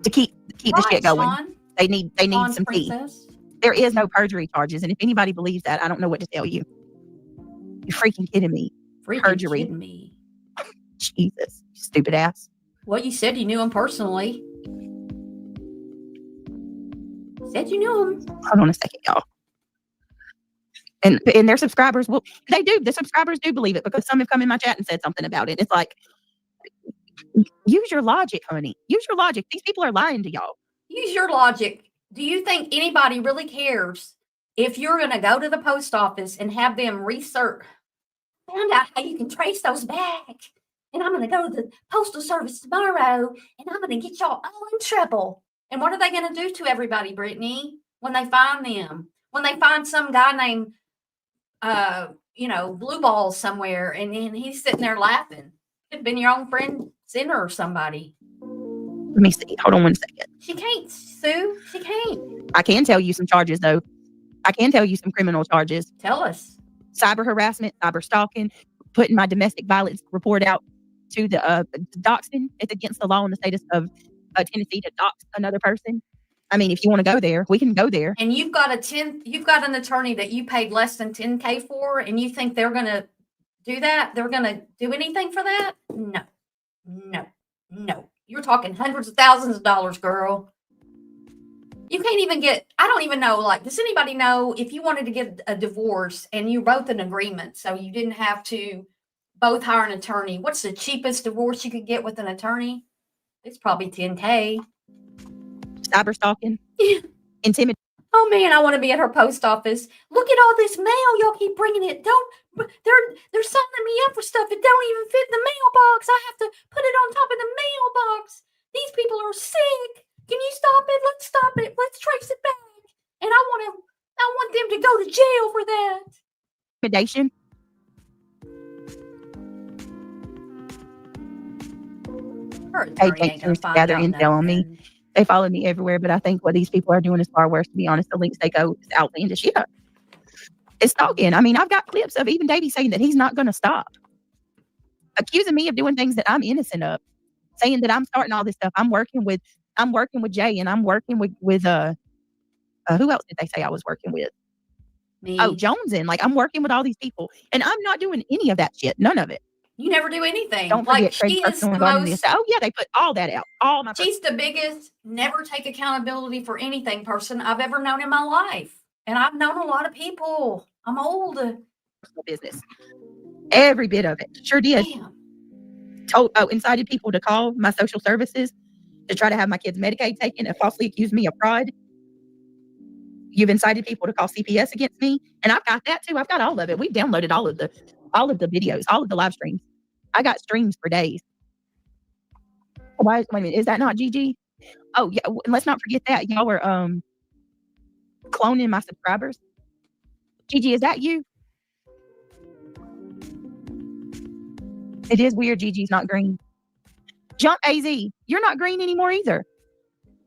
To keep the shit going. Sean. They need Sean's some tea. princess. There is no perjury charges, and if anybody believes that, I don't know what to tell you. You're freaking kidding me. Perjury. Kidding me. Jesus, stupid ass. Well, you said you knew him personally. Said you knew him. Hold on a second, y'all. And their subscribers, well, they do. The subscribers do believe it, because some have come in my chat and said something about it. It's like, use your logic, honey. Use your logic. These people are lying to y'all. Use your logic. Do you think anybody really cares if you're going to go to the post office and have them find out how you can trace those back? And I'm going to go to the postal service tomorrow, and I'm going to get y'all all in trouble. And what are they going to do to everybody, Brittney, when they find them? When they find some guy named, Blue Balls somewhere, and he's sitting there laughing. Could have been your own friend, Sinner, or somebody. Let me see. Hold on 1 second. She can't, Sue. She can't. I can tell you some charges, though. I can tell you some criminal charges. Tell us. Cyber harassment, cyber stalking, putting my domestic violence report out to the doxing. It's against the law in the state of Tennessee to dox another person. I mean, if you want to go there, we can go there. And you've got an attorney that you paid less than $10,000 for, and you think they're going to do that? They're going to do anything for that? No. You're talking hundreds of thousands of dollars, girl. You can't even I don't even know, does anybody know if you wanted to get a divorce and you wrote an agreement so you didn't have to both hire an attorney? What's the cheapest divorce you could get with an attorney? It's probably $10,000. Cyber stalking. Intimidation. Oh man, I want to be at her post office. Look at all this mail y'all keep bringing it. They're signing me up for stuff that don't even fit in the mailbox. I have to put it on top of the mailbox. These people are sick. Can you stop it? Let's stop it. Let's trace it back. And I want them to go to jail for that. Intimidation. They take things to gather intel on me. They follow me everywhere, but I think what these people are doing is far worse, to be honest. The links they go is outlandish. Yeah. It's stalking. I mean, I've got clips of even Davey saying that he's not going to stop. Accusing me of doing things that I'm innocent of. Saying that I'm starting all this stuff. I'm working with Jay, and I'm working with who else did they say I was working with? Me. Oh, Jonesin. I'm working with all these people, and I'm not doing any of that shit. None of it. You never do anything. Don't forget, she is the most. Oh yeah, they put all that out. All my. She's the biggest never take accountability for anything person I've ever known in my life, and I've known a lot of people. I'm old. Business. Every bit of it. Sure did. Damn. Incited people to call my social services to try to have my kids' Medicaid taken and falsely accused me of fraud. You've incited people to call CPS against me, and I've got that too. I've got all of it. We've downloaded all of the videos, all of the live streams. I got streams for days. Wait a minute, is that not GG? Oh yeah, and let's not forget that y'all were cloning my subscribers. GG, is that you? It is weird. GG's not green. Jump AZ, you're not green anymore either.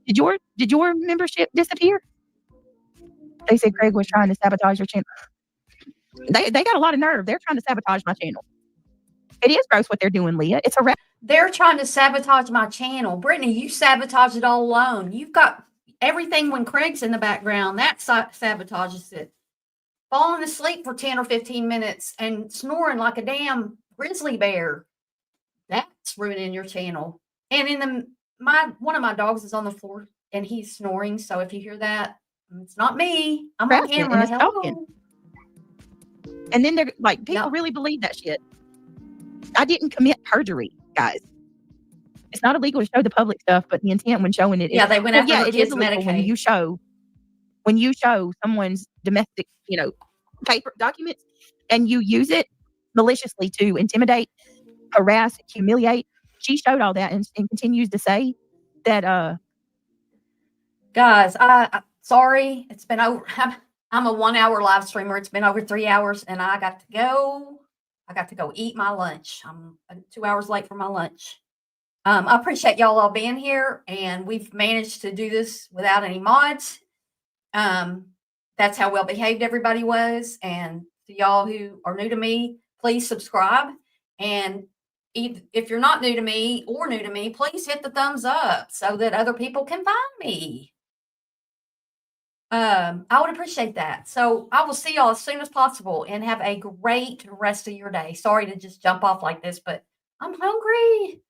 Did your membership disappear? They said Craig was trying to sabotage your channel. They got a lot of nerve. They're trying to sabotage my channel. It is gross what they're doing, Leah. It's a They're trying to sabotage my channel. Brittany, you sabotage it all alone. You've got everything when Craig's in the background. That sabotages it. Falling asleep for 10 or 15 minutes and snoring like a damn grizzly bear. That's ruining your channel. And in one of my dogs is on the floor and he's snoring. So if you hear that, it's not me. I'm on camera. Hello. And then they're like, people really believe that shit. I didn't commit perjury, guys. It's not illegal to show the public stuff, but the intent when showing it, they went after the kids' illegal when you show someone's domestic, paper documents, and you use it maliciously to intimidate, harass, humiliate. She showed all that and continues to say that. Guys, I sorry, it's been over. I'm a 1 hour live streamer. It's been over 3 hours, and I got to go. I got to go eat my lunch. I'm 2 hours late for my lunch. I appreciate y'all all being here, and we've managed to do this without any mods. That's how well behaved everybody was. And to y'all who are new to me, please subscribe. And if you're not new to me or new to me, please hit the thumbs up so that other people can find me. I would appreciate that. So I will see y'all as soon as possible and have a great rest of your day. Sorry to just jump off like this, but I'm hungry.